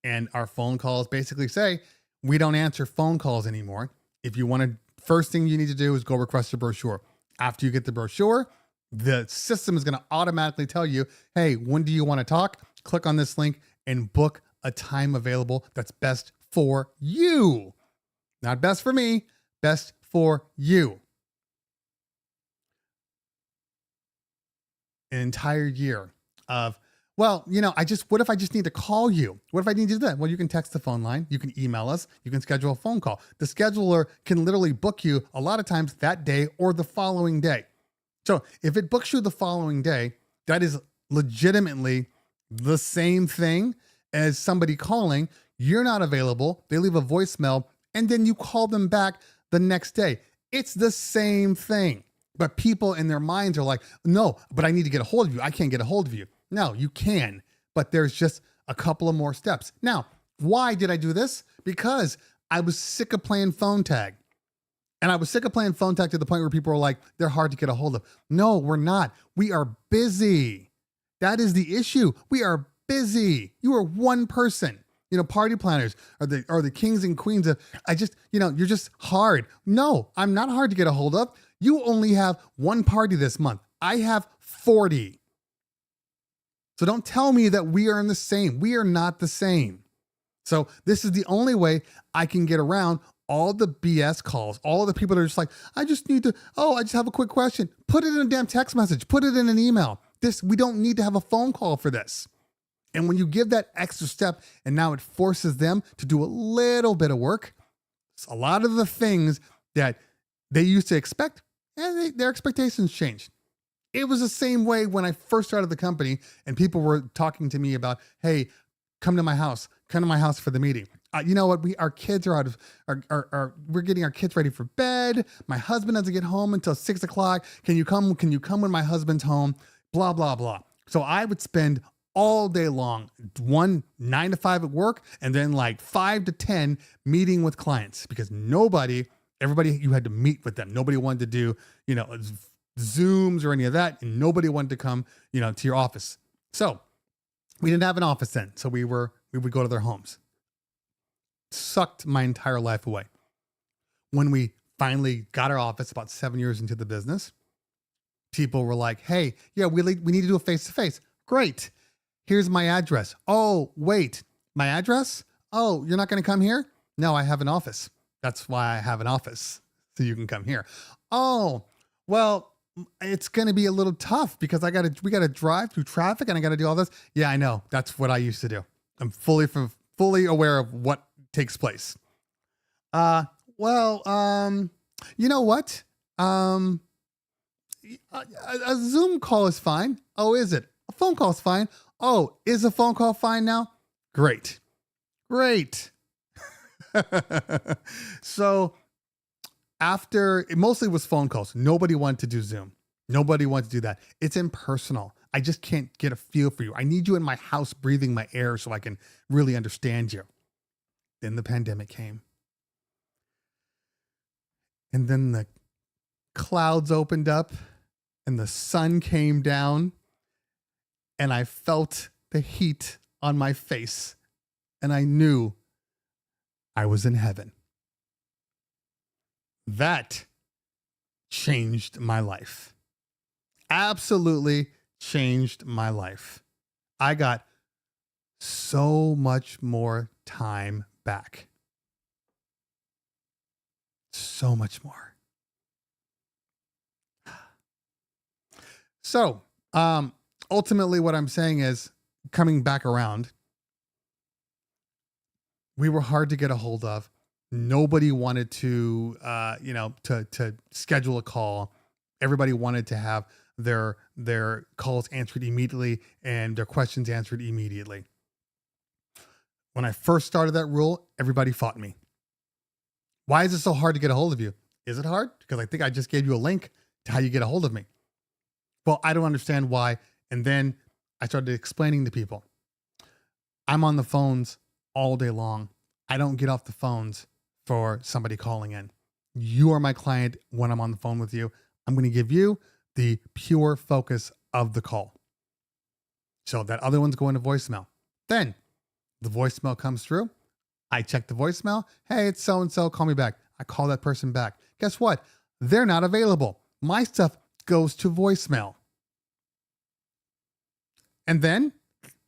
and our phone calls basically say, we don't answer phone calls anymore. If you want to, first thing you need to do is go request a brochure. After you get the brochure, the system is going to automatically tell you, hey, when do you want to talk? Click on this link and book a time available that's best for you. Not best for me, best for you. An entire year of, what if I just need to call you? What if I need to do that? Well, you can text the phone line. You can email us. You can schedule a phone call. The scheduler can literally book you a lot of times that day or the following day. So if it books you the following day, that is legitimately the same thing as somebody calling. You're not available. They leave a voicemail and then you call them back the next day. It's the same thing. But people in their minds are like, no, but I need to get a hold of you. I can't get a hold of you. No, you can, but there's just a couple of more steps. Now, why did I do this? Because I was sick of playing phone tag. And I was sick of playing phone tag to the point where people were like, they're hard to get a hold of. No, we're not. We are busy. That is the issue. We are busy. You are one person. Party planners are the kings and queens of, you're just hard. No, I'm not hard to get a hold of. You only have one party this month. I have 40. So don't tell me that we are the same. We are not the same. So this is the only way I can get around all the BS calls, all the people that are just like, I just have a quick question. Put it in a damn text message. Put it in an email. We don't need to have a phone call for this. And when you give that extra step and now it forces them to do a little bit of work, a lot of the things that they used to expect, and their expectations changed. It was the same way when I first started the company and people were talking to me about, hey, come to my house for the meeting. You know what? Our kids are we're getting our kids ready for bed. My husband doesn't get home until 6 o'clock. Can you come when my husband's home? Blah, blah, blah. So I would spend all day long, 9 to 5 at work, and then like 5 to 10 meeting with clients because everybody, you had to meet with them. Nobody wanted to do, Zooms or any of that. And nobody wanted to come, to your office. So we didn't have an office then. So we would go to their homes. Sucked my entire life away. When we finally got our office about 7 years into the business, people were like, hey, yeah, we need to do a face-to-face. Great. Here's my address. Oh, wait, my address? Oh, you're not going to come here? No, I have an office. That's why I have an office. So you can come here. Oh, well, it's going to be a little tough because we got to drive through traffic and I got to do all this. Yeah, I know. That's what I used to do. I'm fully aware of what takes place. You know what? A Zoom call is fine. Oh, is it? A phone call is fine. Oh, is a phone call fine now? Great. So after, it mostly was phone calls. Nobody wanted to do Zoom. Nobody wanted to do that. It's impersonal. I just can't get a feel for you. I need you in my house breathing my air so I can really understand you. Then the pandemic came. And then the clouds opened up and the sun came down and I felt the heat on my face and I knew I was in heaven. That changed my life. Absolutely changed my life. I got so much more time back. So much more. So, ultimately what I'm saying is, coming back around, we were hard to get a hold of. Nobody wanted to, to schedule a call. Everybody wanted to have their calls answered immediately and their questions answered immediately. When I first started that rule, everybody fought me. Why is it so hard to get a hold of you? Is it hard? Because I think I just gave you a link to how you get a hold of me. Well, I don't understand why. And then I started explaining to people, I'm on the phones all day long. I don't get off the phones for somebody calling in. You are my client when I'm on the phone with you. I'm going to give you the pure focus of the call. So that other one's going to voicemail. Then the voicemail comes through. I check the voicemail. Hey, it's so-and-so. Call me back. I call that person back. Guess what? They're not available. My stuff goes to voicemail. And then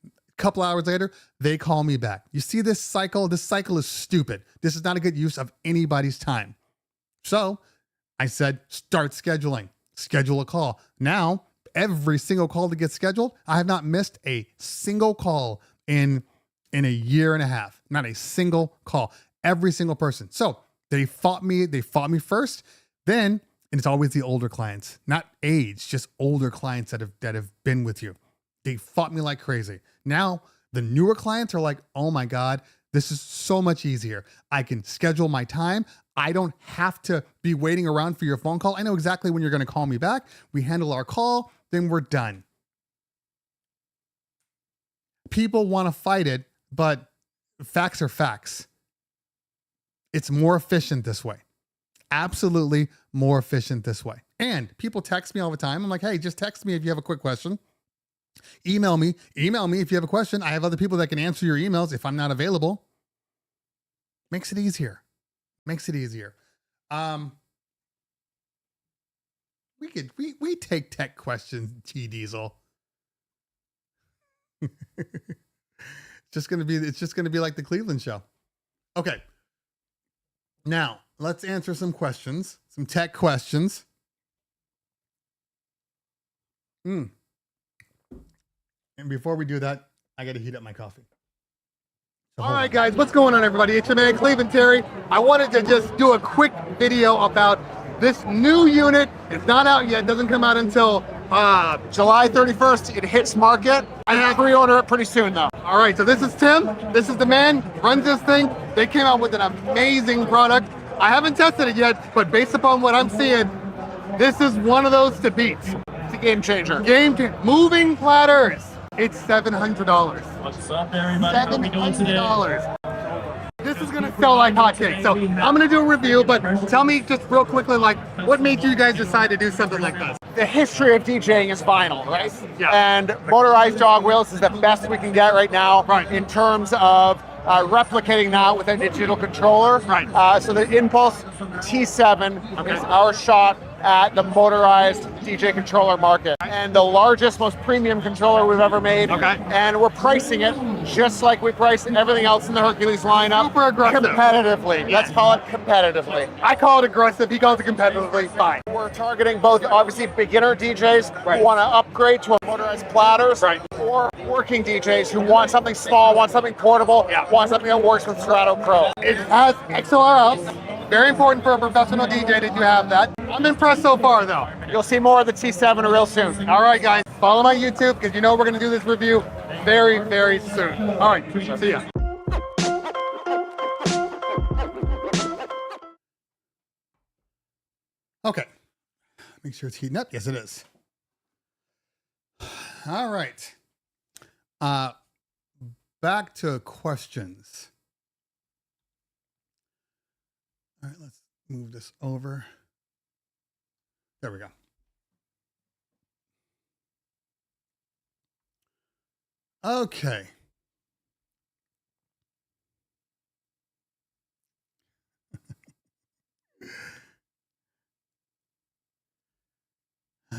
a couple hours later, they call me back. You see this cycle? This cycle is stupid. This is not a good use of anybody's time. So I said, start scheduling. Schedule a call. Now, every single call that gets scheduled, I have not missed a single call in a year and a half. Not a single call. Every single person. So they fought me first. Then, and it's always the older clients, not age, just older clients that have been with you. They fought me like crazy. Now, the newer clients are like, oh my God, this is so much easier. I can schedule my time. I don't have to be waiting around for your phone call. I know exactly when you're going to call me back. We handle our call, then we're done. People want to fight it, but facts are facts. It's more efficient this way. Absolutely more efficient this way. And people text me all the time. I'm like, hey, just text me if you have a quick question. Email me if you have a question. I have other people that can answer your emails if I'm not available. Makes it easier. We take tech questions, T Diesel. It's just gonna be like the Cleveland show. Okay. Now let's answer some questions, some tech questions. And before we do that, I got to heat up my coffee. So all right, guys, what's going on, everybody? It's your man, Cleveland Terry. I wanted to just do a quick video about this new unit. It's not out yet. It doesn't come out until July 31st, it hits market. I have to pre-order it pretty soon, though. All right, so this is Tim. This is the man, runs this thing. They came out with an amazing product. I haven't tested it yet, but based upon what I'm seeing, this is one of those to beat. It's a game changer. Moving platters. It's $700. What's up, everybody? How are we doing today? This is gonna sell like hotcakes. So I'm gonna do a review, but tell me just real quickly, like, what made you guys decide to do something like this? The history of DJing is vinyl, right? Yeah. And motorized jog wheels is the best we can get right now, right, in terms of replicating that with a digital controller. Right. So the Impulse T7 is our shot at the motorized DJ controller market, and the largest, most premium controller we've ever made. Okay. And we're pricing it just like we price everything else in the Hercules lineup. Super aggressive. Competitively. Let's call it competitively. I call it aggressive. He calls it competitively. Fine. We're targeting both, obviously, beginner DJs who want to upgrade to a motorized platters, right, or working DJs who want something small, want something portable, want something that works with Strato Pro. It has XLR out. Very important for a professional DJ that you have that. I'm impressed so far, though. You'll see more of the T7 real soon. All right, guys, follow my YouTube because you know we're going to do this review very, very soon. All right, see ya. Okay, make sure it's heating up. Yes, it is. All right. Back to questions. All right, let's move this over. There we go. Okay.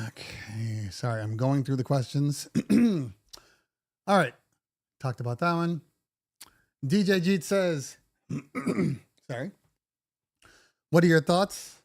Okay, sorry, I'm going through the questions. All right, talked about that one. DJ Jeet says, sorry. What are your thoughts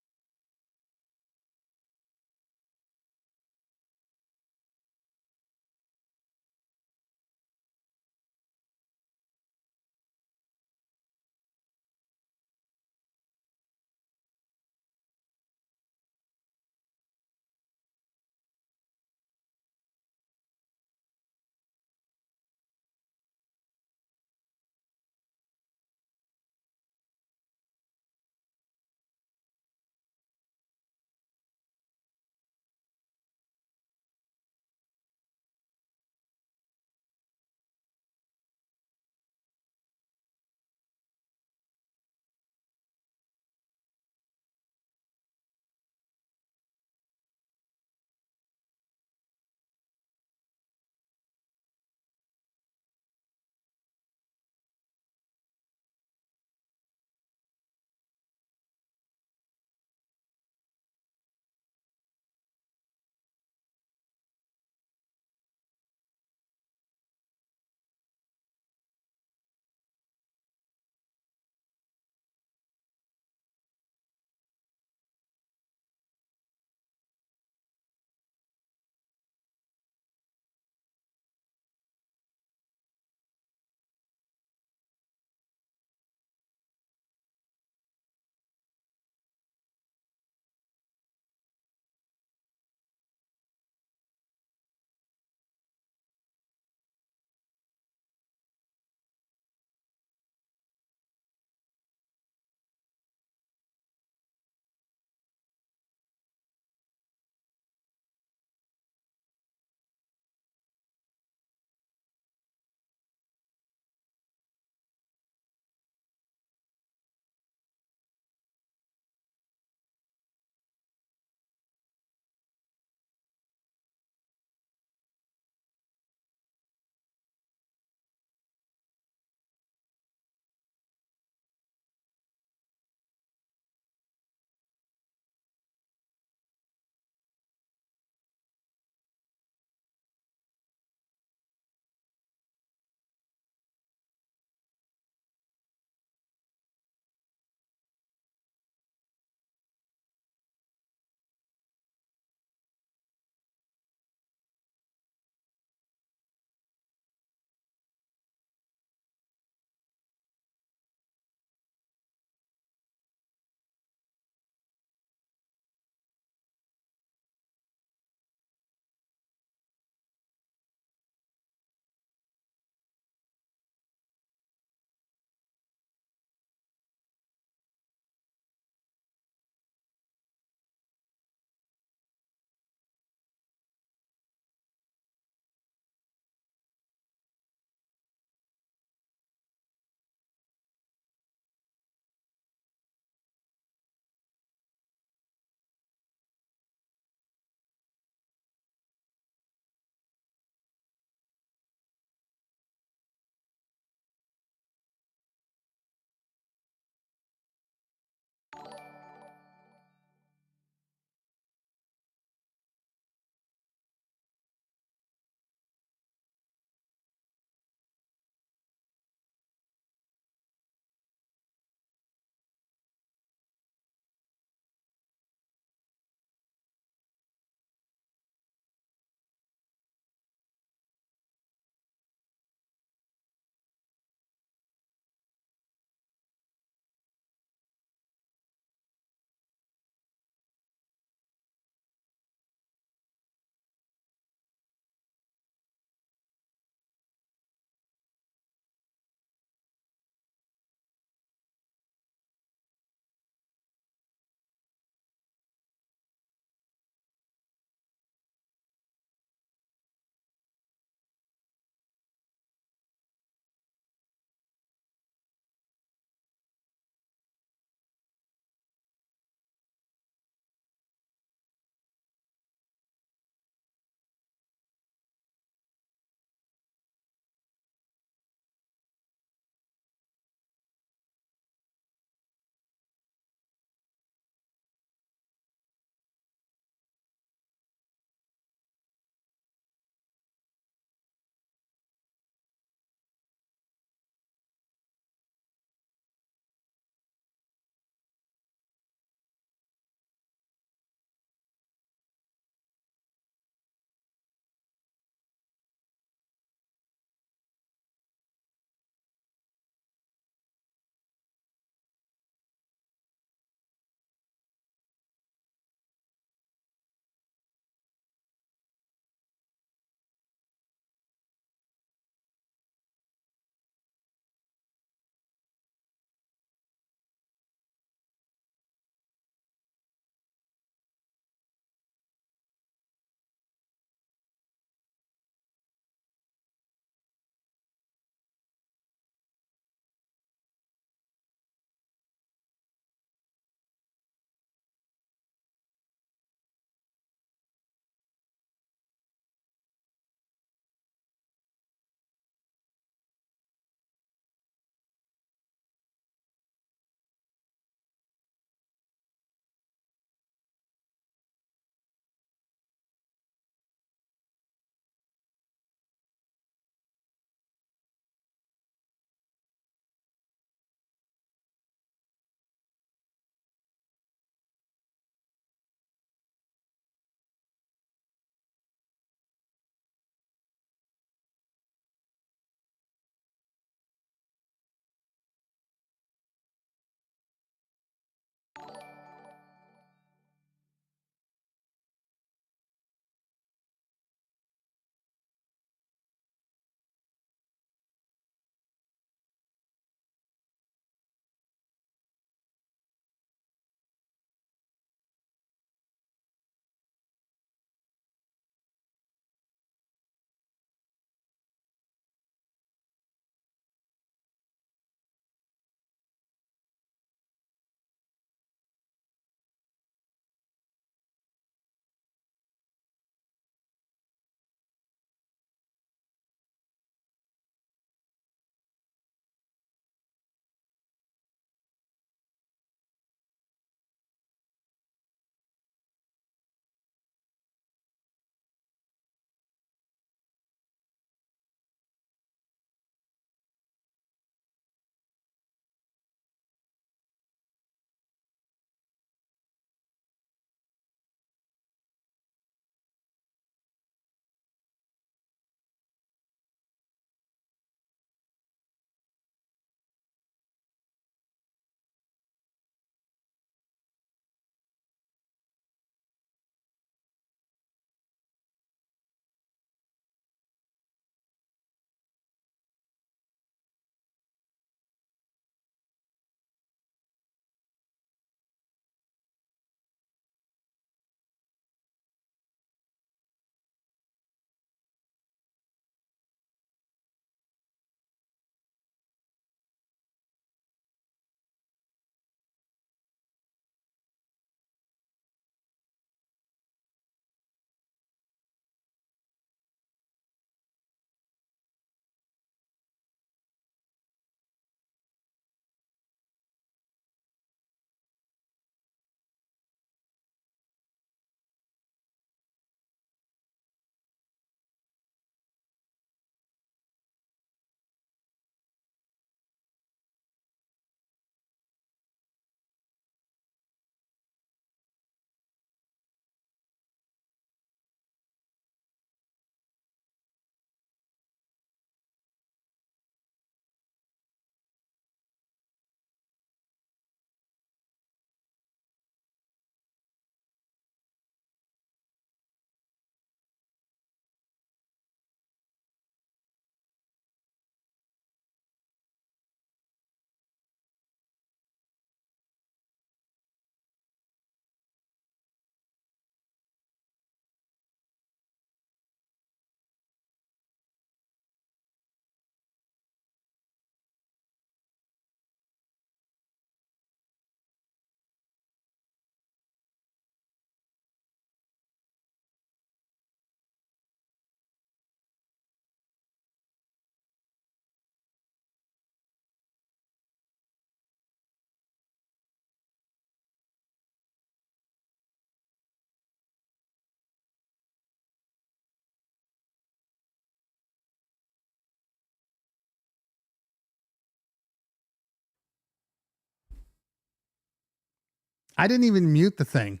I didn't even mute the thing.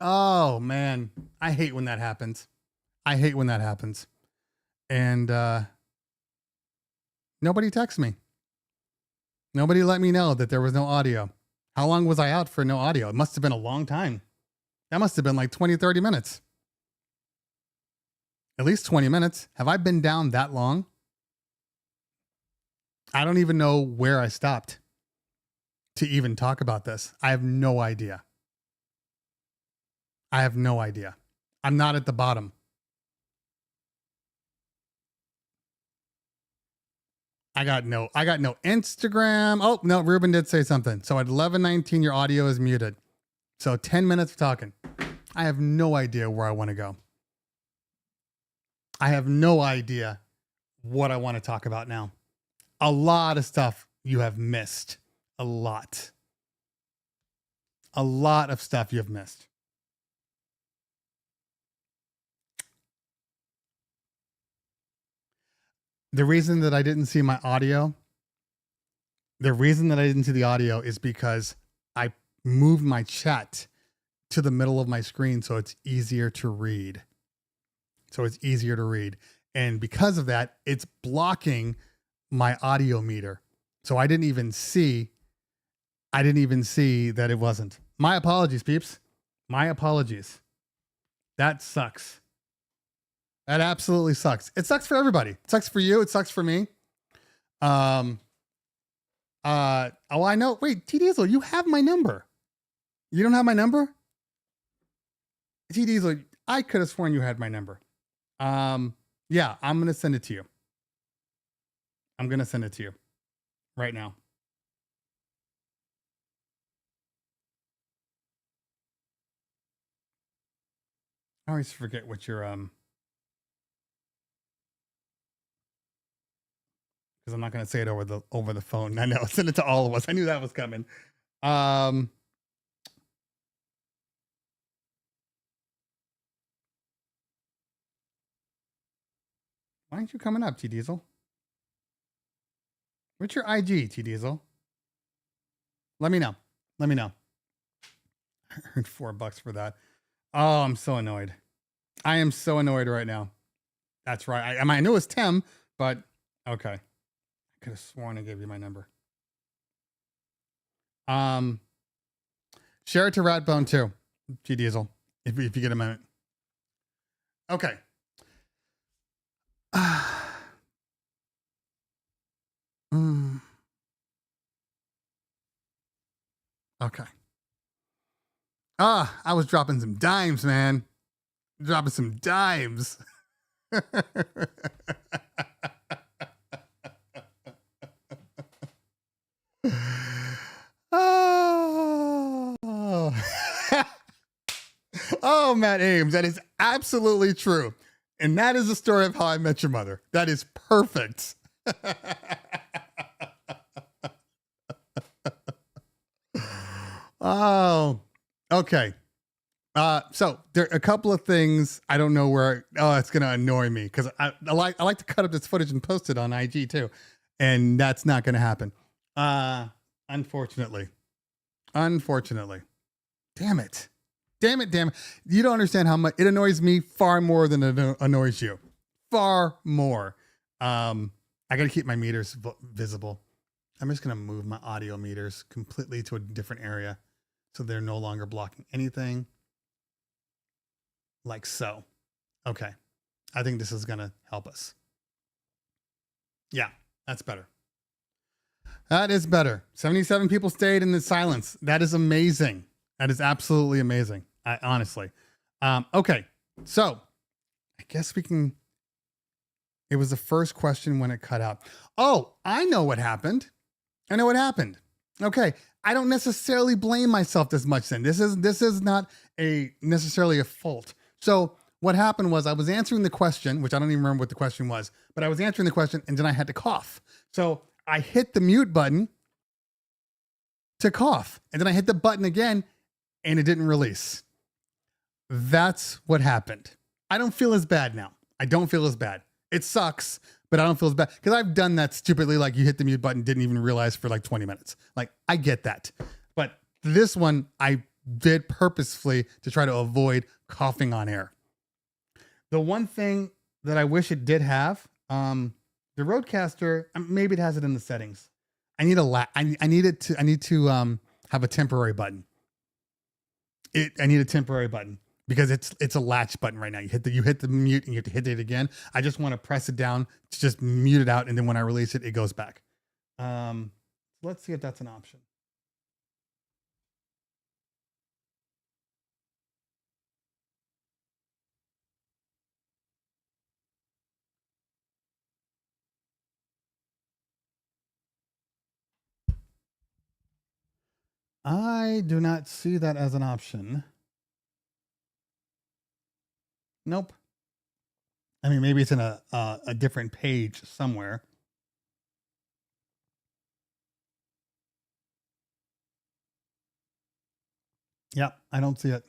Oh man, I hate when that happens. I hate when that happens. And nobody texted me. Nobody let me know that there was no audio. How long was I out for no audio? It must have been a long time. That must have been like 20, 30 minutes. At least 20 minutes. Have I been down that long? I don't even know where I stopped to even talk about this. I have no idea. I have no idea. I'm not at the bottom. I got no Instagram. Oh, no, Ruben did say something. So at 11:19, your audio is muted. So 10 minutes of talking. I have no idea where I want to go. I have no idea what I want to talk about now. A lot of stuff you have missed. A lot. A lot of stuff you have missed. The reason that I didn't see my audio, is because I moved my chat to the middle of my screen so it's easier to read. And because of that, it's blocking my audio meter. So I didn't even see that it wasn't. My apologies, peeps. My apologies. That sucks. That absolutely sucks. It sucks for everybody. It sucks for you. It sucks for me. Oh, I know. Wait, T Diesel, you have my number. You don't have my number? T Diesel, I could have sworn you had my number. Yeah, I'm going to send it to you. I'm going to send it to you right now. I always forget what your, because I'm not going to say it over the phone. I know. Send it to all of us. I knew that was coming. Why aren't you coming up, T Diesel? What's your IG, T Diesel? Let me know. Let me know. I heard $4 for that. Oh, I'm so annoyed. I am so annoyed right now. That's right. I knew it was Tim, but okay. Could have sworn I gave you my number. Share it to Ratbone too, G Diesel, if you get a minute. Okay. Okay. I was dropping some dimes, man. Dropping some dimes. Oh, Matt Ames, that is absolutely true. And that is the story of how I met your mother. That is perfect. Oh, okay. So there are a couple of things I don't know where. Oh, it's going to annoy me because I like to cut up this footage and post it on IG too. And that's not going to happen. Unfortunately. Damn it. You don't understand how much it annoys me far more than it annoys you. Far more. I got to keep my meters visible. I'm just going to move my audio meters completely to a different area so they're no longer blocking anything. Like so. Okay. I think this is going to help us. Yeah, that's better. That is better. 77 people stayed in the silence. That is amazing. That is absolutely amazing. Honestly. Okay. So I guess we can. It was the first question when it cut out. Oh, I know what happened. Okay. I don't necessarily blame myself this much then. This is not necessarily a fault. So what happened was I was answering the question, which I don't even remember what the question was, but I was answering the question and then I had to cough. So I hit the mute button to cough and then I hit the button again and it didn't release. That's what happened. I don't feel as bad now. I don't feel as bad. It sucks, but I don't feel as bad because I've done that stupidly. Like you hit the mute button, didn't even realize for like 20 minutes. Like I get that, but This one I did purposefully to try to avoid coughing on air. The one thing that I wish it did have, the Rodecaster, maybe it has it in the settings. I need to have a temporary button. I need a temporary button because it's a latch button right now. You hit the mute and you have to hit it again. I just want to press it down to just mute it out, and then when I release it, it goes back. Let's see if that's an option. I do not see that as an option. Nope. I mean, maybe it's in a different page somewhere. Yep, I don't see it.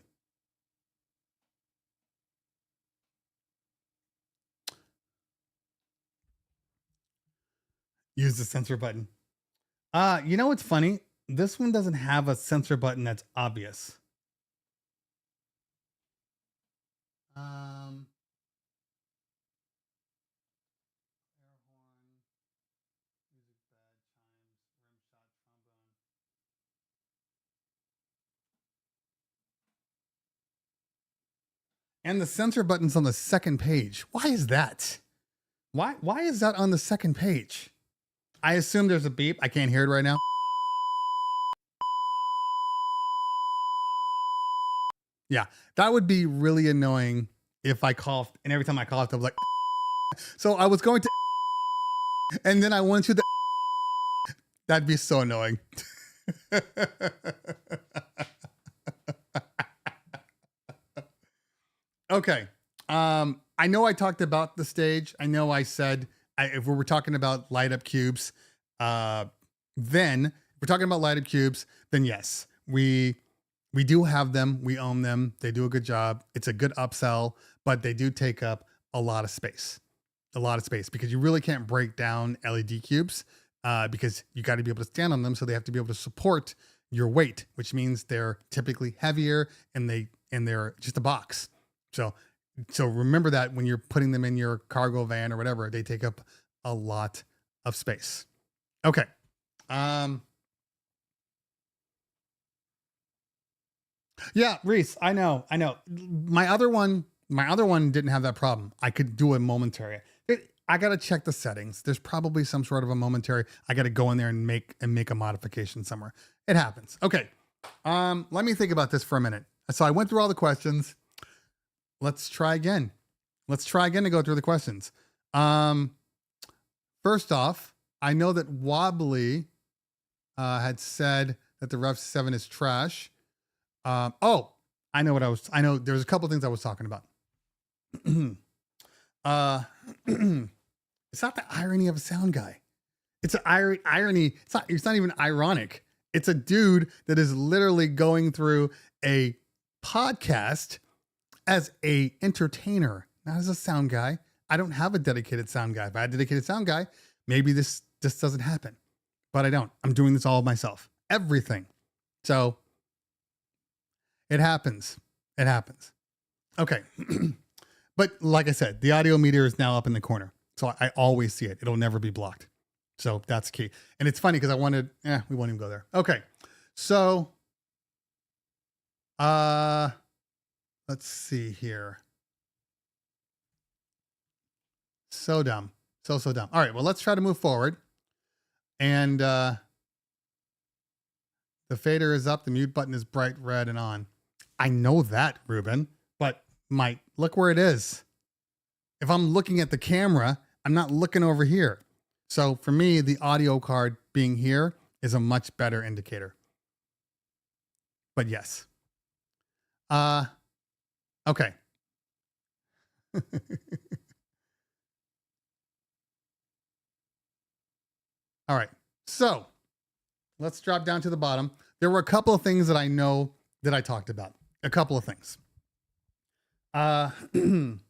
Use the sensor button. You know what's funny? This one doesn't have a sensor button that's obvious. And the sensor button's on the second page. Why is that? Why is that on the second page? I assume there's a beep. I can't hear it right now. Yeah, that would be really annoying if I coughed, and every time I coughed, I was like, so I was going to, and then I went to the, that'd be so annoying. Okay. I know I talked about the stage. I know I said, if we were talking about light up cubes, then if we're talking about light up cubes, then yes, we do have them. We own them. They do a good job. It's a good upsell, but they do take up a lot of space, because you really can't break down LED cubes, because you got to be able to stand on them. So they have to be able to support your weight, which means they're typically heavier and they're just a box. So remember that when you're putting them in your cargo van or whatever, they take up a lot of space. Okay. Yeah, Reese, I know. My other one didn't have that problem. I could do a momentary. I got to check the settings. There's probably some sort of a momentary. I got to go in there and make a modification somewhere. It happens. Okay. Let me think about this for a minute. So I went through all the questions. Let's try again. To go through the questions. First off, I know that Wobbly had said that the Rev 7 is trash. I know there's a couple things I was talking about. It's not the irony of a sound guy. It's an irony. It's not even ironic. It's a dude that is literally going through a podcast as a entertainer, not as a sound guy. I don't have a dedicated sound guy. If I had a dedicated sound guy, maybe this just doesn't happen, but I don't. I'm doing this all myself, everything. So it happens. Okay. But like I said, the audio meter is now up in the corner. So I always see it. It'll never be blocked. So that's key. And it's funny because we won't even go there. Okay. So, let's see here. So dumb. So dumb. All right. Well, let's try to move forward. And the fader is up. The mute button is bright red and on. I know that, Ruben, but look where it is. If I'm looking at the camera, I'm not looking over here. So for me, the audio card being here is a much better indicator. But yes. Okay. All right. So let's drop down to the bottom. There were a couple of things that I know that I talked about. A couple of things. One,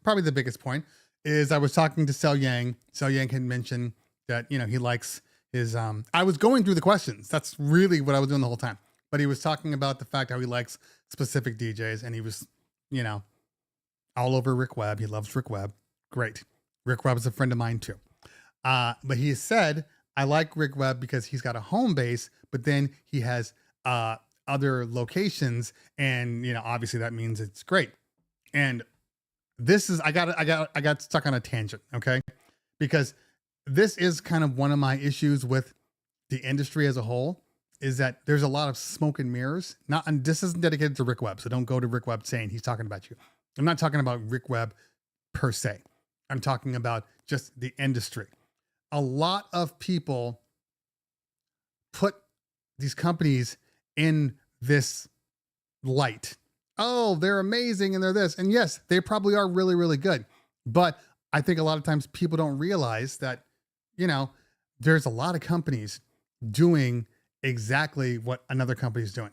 probably the biggest point is I was talking to Sel Yang. Sel Yang had mentioned that, he likes I was going through the questions. That's really what I was doing the whole time. But he was talking about the fact how he likes specific DJs, and he was, all over Rick Webb. He loves Rick Webb. Great. Rick Webb is a friend of mine too. But he said, I like Rick Webb because he's got a home base, but then he has other locations, and obviously that means it's great. And this is I got stuck on a tangent, okay? Because this is kind of one of my issues with the industry as a whole, is that there's a lot of smoke and mirrors. And this isn't dedicated to Rick Webb, so don't go to Rick Webb saying he's talking about you. I'm not talking about Rick Webb per se. I'm talking about just the industry. A lot of people put these companies in this light. Oh, they're amazing and they're this. And yes, they probably are really, really good. But I think a lot of times people don't realize that, there's a lot of companies doing exactly what another company is doing.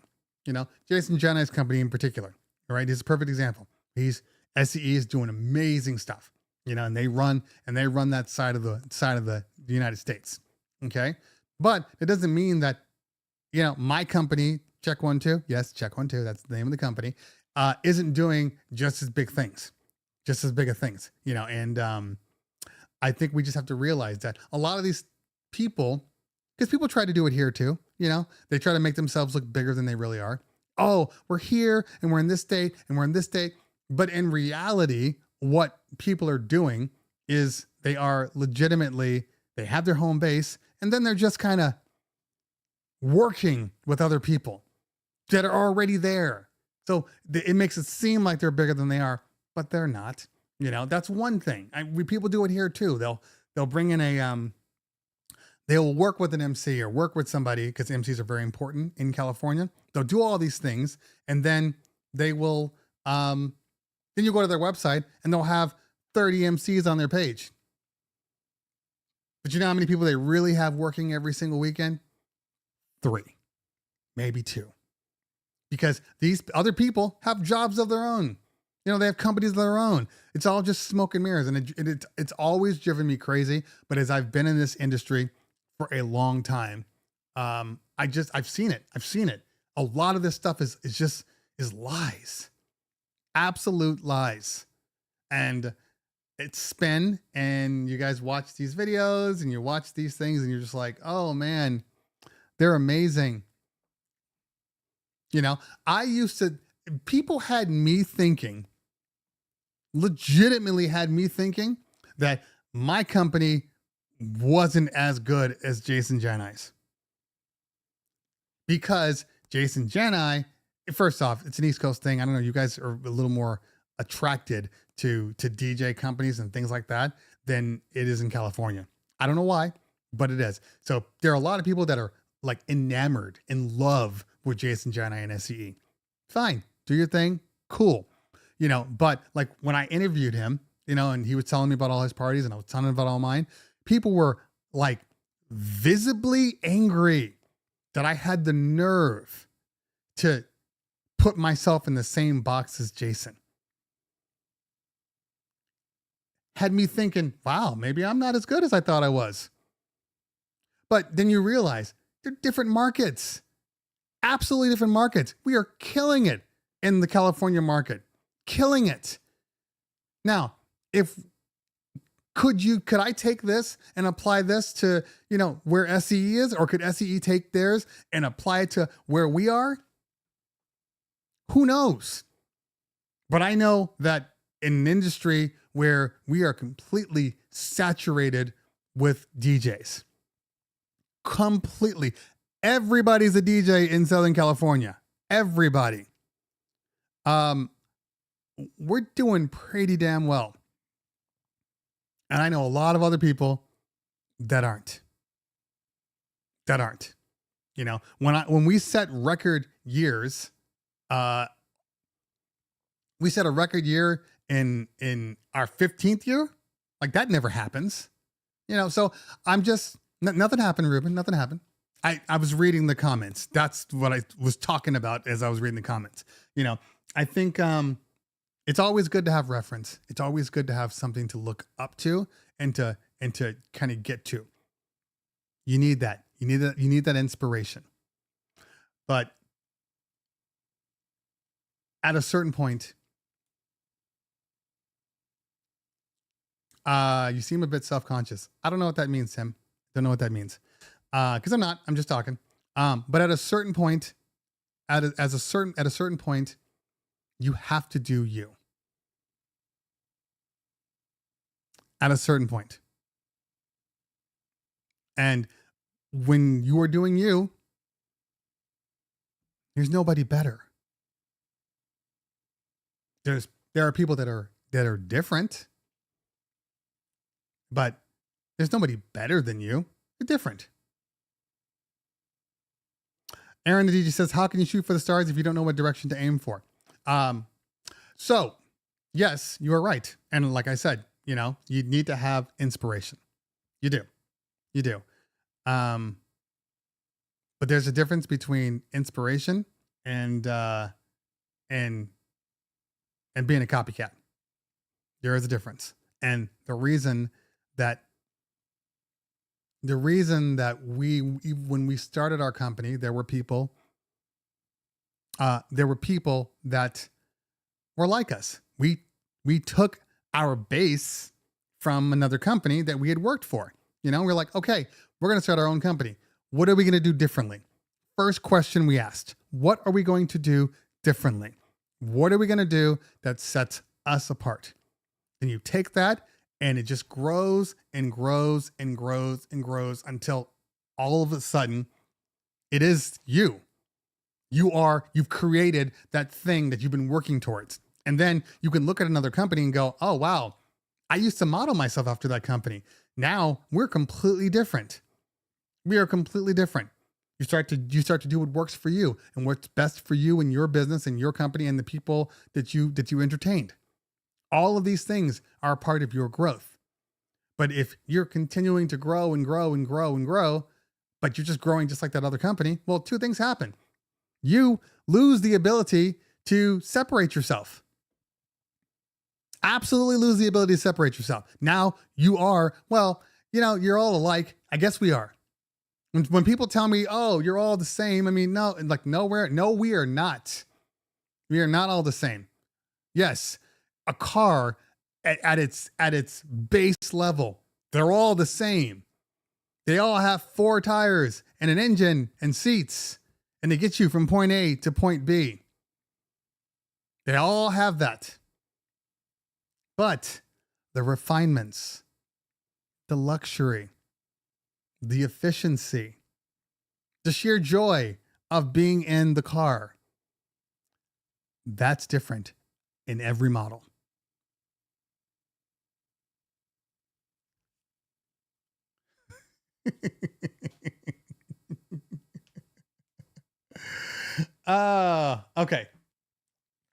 Jason Jenai's company in particular, right? He's a perfect example. SCE is doing amazing stuff, and they run that side of the United States. Okay. But it doesn't mean that, my company, Check 1 2, yes, Check 1 2, that's the name of the company, isn't doing just as big of things, and I think we just have to realize that a lot of these people, because people try to do it here too, they try to make themselves look bigger than they really are. Oh, we're here and we're in this state and we're in this state. But in reality, what people are doing is they are legitimately, they have their home base, and then they're just kind of working with other people that are already there. So it makes it seem like they're bigger than they are, but they're not. That's one thing. People do it here too. They'll bring in they'll work with an MC or work with somebody, because MCs are very important in California. They'll do all these things, and then they will, then you go to their website and they'll have 30 MCs on their page. But you know how many people they really have working every single weekend? 3, maybe 2. Because these other people have jobs of their own. They have companies of their own. It's all just smoke and mirrors. And it's always driven me crazy. But as I've been in this industry for a long time, I've seen it. A lot of this stuff is lies. Absolute lies. And it's spin, and you guys watch these videos and you watch these things and you're just like, oh man, they're amazing. People had me thinking, legitimately had me thinking that my company wasn't as good as Jason Jenai's. Because Jason Jenai, first off, it's an East Coast thing. I don't know. You guys are a little more attracted to DJ companies and things like that than it is in California. I don't know why, but it is. So there are a lot of people that are like enamored, in love with Jason Jenai and SCE. Fine. Do your thing. Cool. But like when I interviewed him, and he was telling me about all his parties and I was telling him about all mine, people were like visibly angry that I had the nerve to put myself in the same box as Jason. Had me thinking, wow, maybe I'm not as good as I thought I was. But then you realize they're different markets, absolutely different markets. We are killing it in the California market, killing it. Now, could I take this and apply this to, where SCE is, or could SCE take theirs and apply it to where we are? Who knows? But I know that in an industry where we are completely saturated with DJs, completely, everybody's a DJ in Southern California. Everybody. We're doing pretty damn well. And I know a lot of other people that aren't. When we set record years, we set a record year in our 15th year. Like that never happens. So I'm just, nothing happened, Ruben. Nothing happened. I was reading the comments. That's what I was talking about as I was reading the comments. I think it's always good to have reference. It's always good to have something to look up to and to kind of get to. You need that. You need that inspiration. But at a certain point, you seem a bit self-conscious. I don't know what that means, Tim. Don't know what that means. Because I'm not. I'm just talking. But at a certain point, at a certain point, you have to do you. At a certain point. And when you are doing you, there's nobody better. There are people that are different, but there's nobody better than you. You're different. Aaron the DJ says, how can you shoot for the stars if you don't know what direction to aim for? So yes, you are right. And like I said, you need to have inspiration. You do. But there's a difference between inspiration and being a copycat. There is a difference. And the reason that when we started our company, there were people that were like us. We took our base from another company that we had worked for. We're like, okay, we're going to start our own company. What are we going to do differently? First question we asked, what are we going to do differently? What are we going to do that sets us apart? And you take that and it just grows and grows and grows and grows until all of a sudden it is you. You've created that thing that you've been working towards. And then you can look at another company and go, oh, wow, I used to model myself after that company. Now we're completely different. We are completely different. You start to do what works for you and what's best for you and your business and your company and the people that you entertained. All of these things are a part of your growth. But if you're continuing to grow and grow and grow and grow, but you're just growing just like that other company, well, two things happen. You lose the ability to separate yourself. Absolutely lose the ability to separate yourself. Now you are, you're all alike. I guess we are. When people tell me, oh, you're all the same. I mean, no, like nowhere. No, we are not. We are not all the same. Yes, a car at its base level, they're all the same. They all have 4 tires and an engine and seats, and they get you from point A to point B. They all have that. But the refinements, the luxury, the efficiency, the sheer joy of being in the car, that's different in every model. Okay.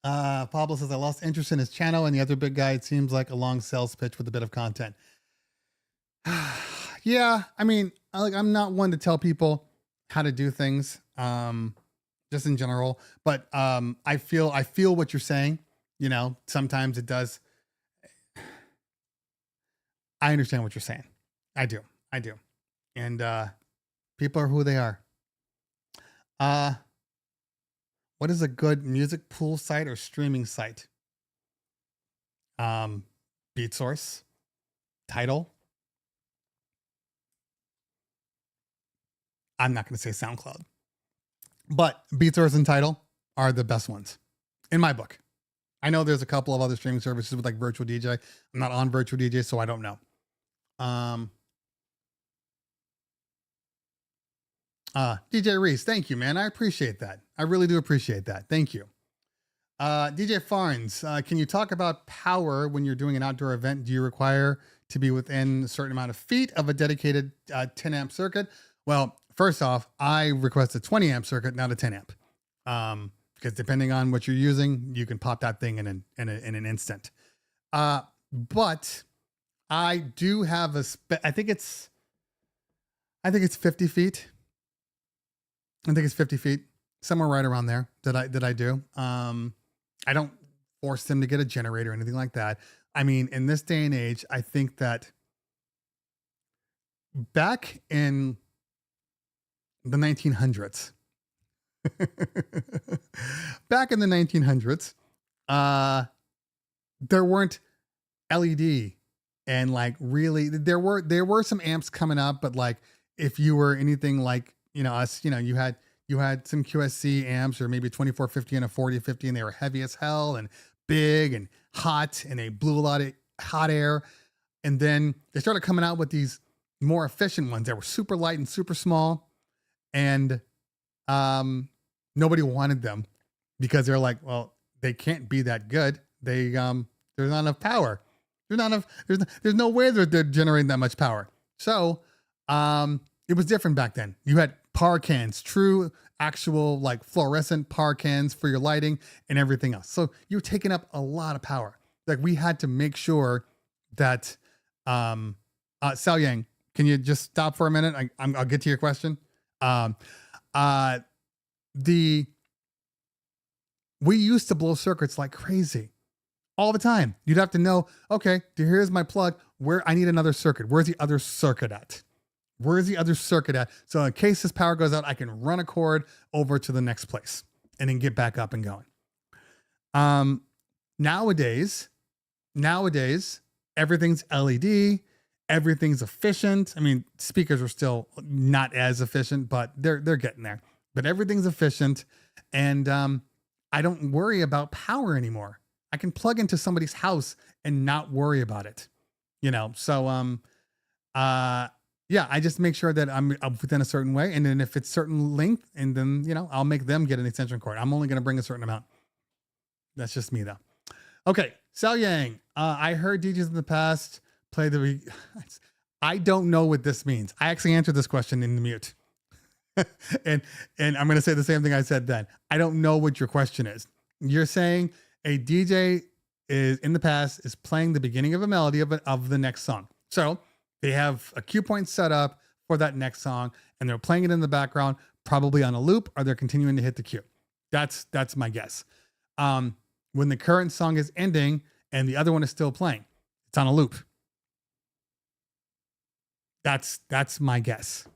Pablo says, I lost interest in his channel and the other big guy. It seems like a long sales pitch with a bit of content. Yeah, I mean, I'm not one to tell people how to do things, just in general, but I feel what you're saying. Sometimes it does. I understand what you're saying. I do. And people are who they are. What is a good music pool site or streaming site? Beat Source, Tidal. I'm not going to say SoundCloud, but Beat Source and Tidal are the best ones in my book. I know there's a couple of other streaming services with like Virtual DJ. I'm not on Virtual DJ, so I don't know. DJ Reese, thank you, man. I appreciate that. I really do appreciate that. Thank you. DJ Farns, can you talk about power when you're doing an outdoor event? Do you require to be within a certain amount of feet of a dedicated 10 amp circuit? Well, first off, I request a 20 amp circuit, not a 10 amp. Because depending on what you're using, you can pop that thing in an instant. But I do have I think it's 50 feet. I think it's 50 feet, somewhere right around there that I do. I don't force them to get a generator or anything like that. I mean, in this day and age, I think that back in the 1900s. Back in the 1900s, there weren't LED and like really there were some amps coming up, but like if you were anything like, us, you had some QSC amps or maybe 2450 and a 4050, and they were heavy as hell and big and hot, and they blew a lot of hot air. And then they started coming out with these more efficient ones that were super light and super small. And nobody wanted them because they're like, well, they can't be that good. There's not enough power. There's no way that they're generating that much power. So it was different back then. You had power cans, true, actual, like fluorescent power cans for your lighting and everything else. So you're taking up a lot of power. Like we had to make sure that, Xiao Yang, can you just stop for a minute? I'll get to your question. We used to blow circuits like crazy all the time. You'd have to know, okay, here's my plug. Where I need another circuit. Where's the other circuit at? So in case this power goes out, I can run a cord over to the next place and then get back up and going. Nowadays, everything's LED, everything's efficient. I mean, speakers are still not as efficient, but they're getting there. But everything's efficient, and I don't worry about power anymore. I can plug into somebody's house and not worry about it. So yeah, I just make sure that I'm within a certain way, and then if it's certain length, and then I'll make them get an extension cord. I'm only going to bring a certain amount. That's just me though. Okay, Xiao Yang. I heard DJs in the past play the. I don't know what this means. I actually answered this question in the mute, and I'm going to say the same thing I said then. I don't know what your question is. You're saying a DJ is in the past is playing the beginning of a melody of the next song. So they have a cue point set up for that next song, and they're playing it in the background, probably on a loop, or they're continuing to hit the cue. That's my guess. When the current song is ending and the other one is still playing, it's on a loop. That's my guess.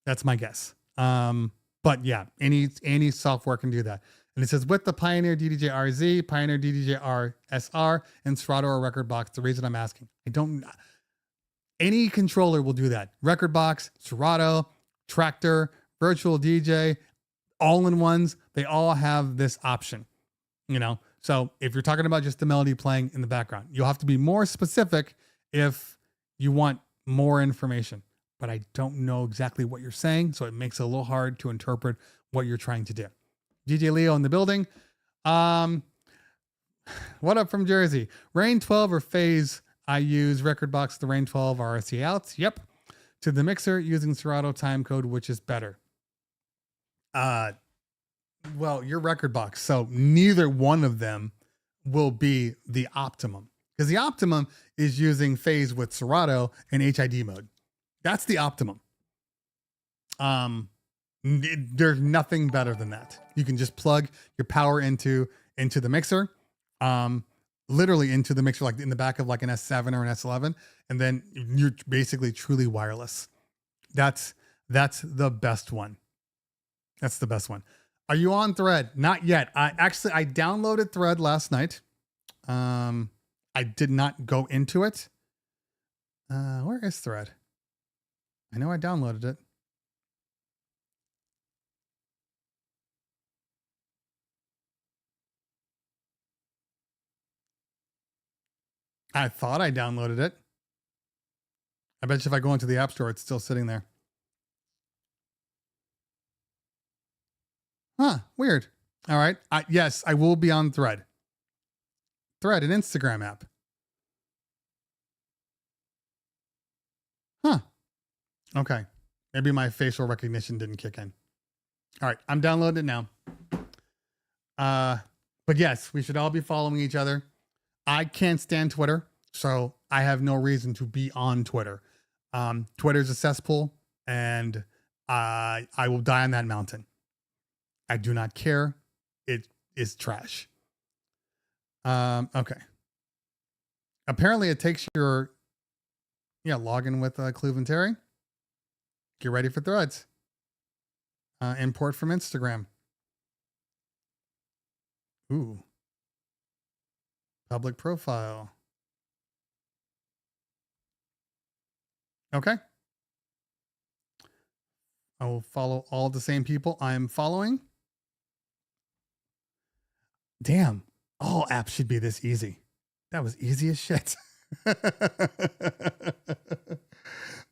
But yeah, any software can do that. And it says with the Pioneer DDJ-RZ, Pioneer DDJ-RSR, and Serato or Record Box. The reason I'm asking, any controller will do that. Record Box, Serato, Tractor, Virtual DJ, all-in-ones, they all have this option, So if you're talking about just the melody playing in the background, you'll have to be more specific if you want more information. But I don't know exactly what you're saying, so it makes it a little hard to interpret what you're trying to do. DJ Leo in the building. What up from Jersey? Rain 12 or Phase? I use Record Box, the Rain 12 RSC outs. Yep. To the mixer using Serato timecode, which is better. Well, your Record Box. So neither one of them will be the optimum, because the optimum is using Phase with Serato and HID mode. That's the optimum. There's nothing better than that. You can just plug your power into the mixer. Literally into the mixer, like in the back of like an S7 or an S11, and then you're basically truly wireless. That's the best one. That's the best one. Are you on Thread? Not yet. I downloaded Thread last night. I did not go into it. Where is Thread? I know I downloaded it. I thought I downloaded it. I bet you if I go into the App Store, it's still sitting there. Huh, weird. All right. Yes, I will be on Thread. Thread, an Instagram app. Huh. Okay. Maybe my facial recognition didn't kick in. All right, I'm downloading it now. But yes, we should all be following each other. I can't stand Twitter, so I have no reason to be on Twitter. Twitter's a cesspool, and I will die on that mountain. I do not care. It is trash. Okay. Apparently it takes your login with Cleveland Terry. Get ready for Threads. Import from Instagram. Ooh. Public profile. Okay. I will follow all the same people I'm following. Damn. All apps should be this easy. That was easy as shit.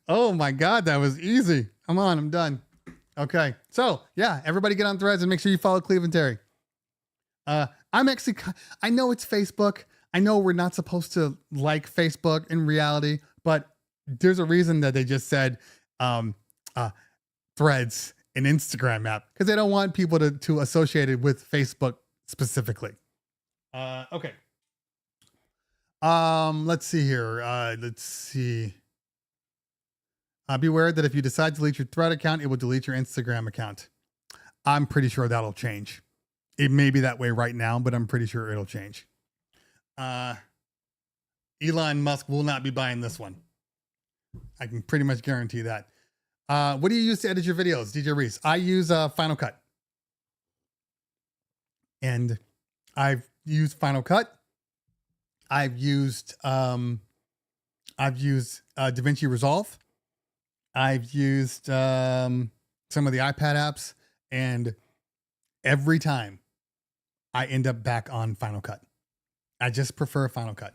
Oh my God, that was easy. Come on, I'm done. Okay. So yeah, everybody get on Threads and make sure you follow Cleveland Terry. I'm actually, I know it's Facebook. I know we're not supposed to like Facebook in reality, but there's a reason that they just said Threads an Instagram app, because they don't want people to associate it with Facebook specifically. Okay. Let's see here. Let's see. Beware that if you decide to delete your Thread account, it will delete your Instagram account. I'm pretty sure that'll change. It may be that way right now, but I'm pretty sure it'll change. Elon Musk will not be buying this one. I can pretty much guarantee that. What do you use to edit your videos, DJ Reese? I use Final Cut. And I've used Final Cut. I've used DaVinci Resolve. I've used some of the iPad apps, and every time I end up back on Final Cut. I just prefer Final Cut.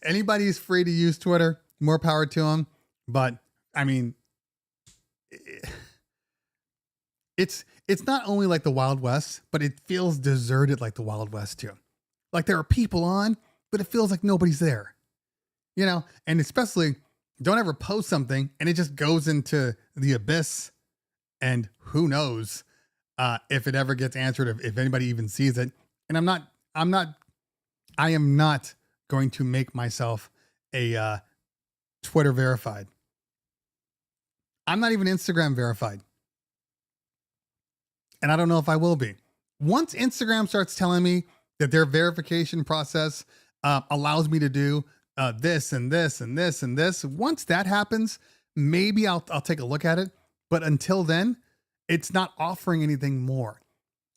Anybody's free to use Twitter. More power to them. But I mean, it's not only like the Wild West, but it feels deserted like the Wild West too. Like there are people on, but it feels like nobody's there. You know, and especially don't ever post something and it just goes into the abyss, and who knows if it ever gets answered, if anybody even sees it. And I am not going to make myself a Twitter verified. I'm not even Instagram verified. And I don't know if I will be. Once Instagram starts telling me that their verification process allows me to do this and this and this and this, once that happens, maybe I'll take a look at it. But until then, it's not offering anything more.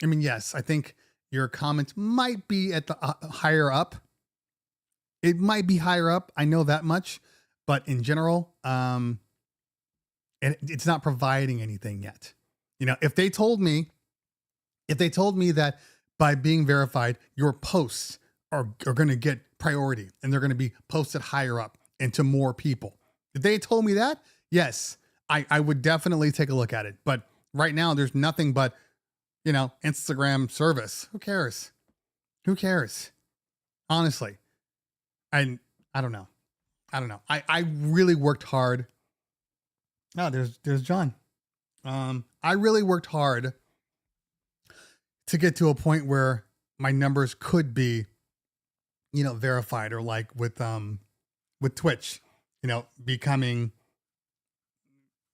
I mean, yes, I think your comments might be at the higher up. It might be higher up. I know that much. But in general, it's not providing anything yet. You know, if they told me that by being verified, your posts are going to get priority and they're going to be posted higher up and to more people. If they told me that, yes, I would definitely take a look at it. But right now there's nothing but, you know, Instagram service. Who cares? Who cares? Honestly. I don't know. I really worked hard. Oh, there's John. I really worked hard to get to a point where my numbers could be, you know, verified, or like with Twitch, you know, getting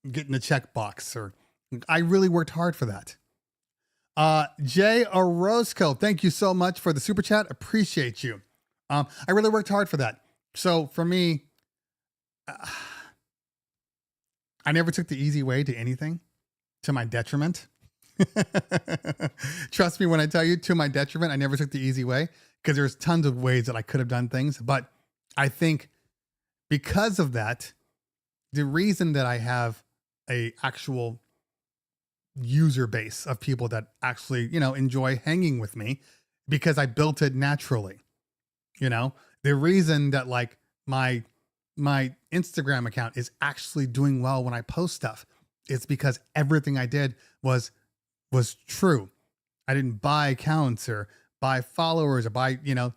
a checkbox, or I really worked hard for that. Jay Orozco, thank you so much for the super chat. Appreciate you. I really worked hard for that. So for me, I never took the easy way to anything, to my detriment. Trust me when I tell you, to my detriment, I never took the easy way, because there's tons of ways that I could have done things. But I think because of that, the reason that I have a actual user base of people that actually, you know, enjoy hanging with me, because I built it naturally. You know, the reason that like my Instagram account is actually doing well when I post stuff, it's because everything I did was true. I didn't buy accounts or buy followers or buy, you know,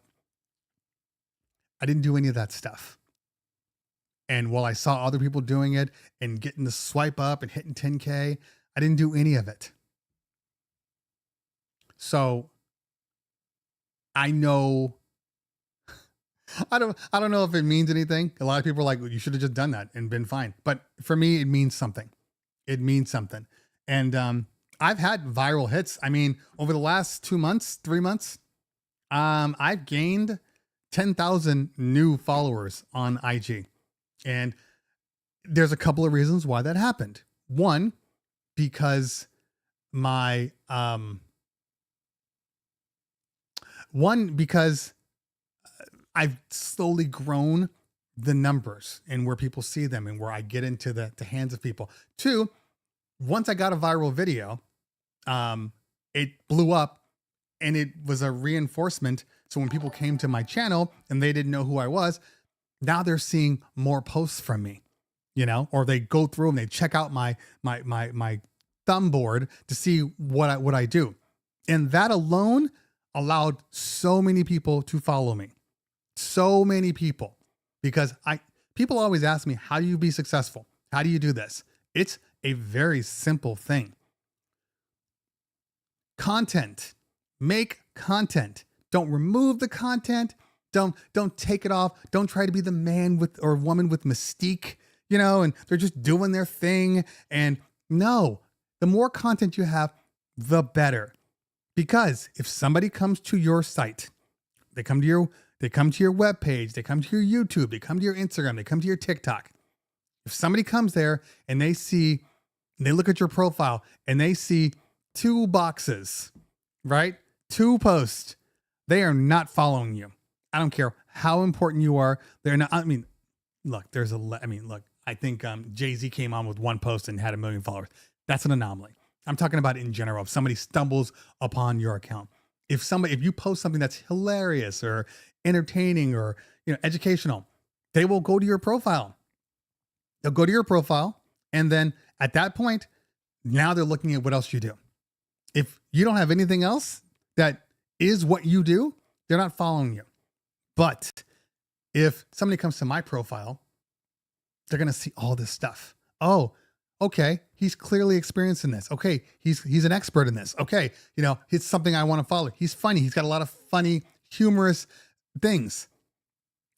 I didn't do any of that stuff. And while I saw other people doing it and getting the swipe up and hitting 10K, I didn't do any of it. So I know, I don't know if it means anything. A lot of people are like, well, you should have just done that and been fine. But for me, it means something. It means something. And I've had viral hits. I mean, over the last 2 months, 3 months, I've gained 10,000 new followers on IG. And there's a couple of reasons why that happened. One, because my I've slowly grown the numbers and where people see them and where I get into the hands of people. Two, once I got a viral video, it blew up and it was a reinforcement. So when people came to my channel and they didn't know who I was, now they're seeing more posts from me, you know, or they go through and they check out my thumb board to see what I do. And that alone allowed so many people to follow me. So many people, because people always ask me, how do you be successful? How do you do this? It's a very simple thing. Content. Make content. Don't remove the content. Don't take it off. Don't try to be the man with or woman with mystique, you know, and they're just doing their thing. And no, the more content you have, the better. Because if somebody comes to your site, they come to your webpage, they come to your YouTube, they come to your Instagram, they come to your TikTok. If somebody comes there and they look at your profile and they see 2 boxes, right? 2 posts, they are not following you. I don't care how important you are. They're not. I mean, look, I think Jay-Z came on with 1 post and had 1 million followers. That's an anomaly. I'm talking about in general. If somebody stumbles upon your account, if you post something that's hilarious or entertaining or, you know, educational, they will go to your profile. They'll go to your profile. And then at that point, now they're looking at what else you do. If you don't have anything else that is what you do, they're not following you. But if somebody comes to my profile, they're going to see all this stuff. Oh, okay. He's clearly experienced in this. Okay. He's an expert in this. Okay. You know, it's something I want to follow. He's funny. He's got a lot of funny, humorous things.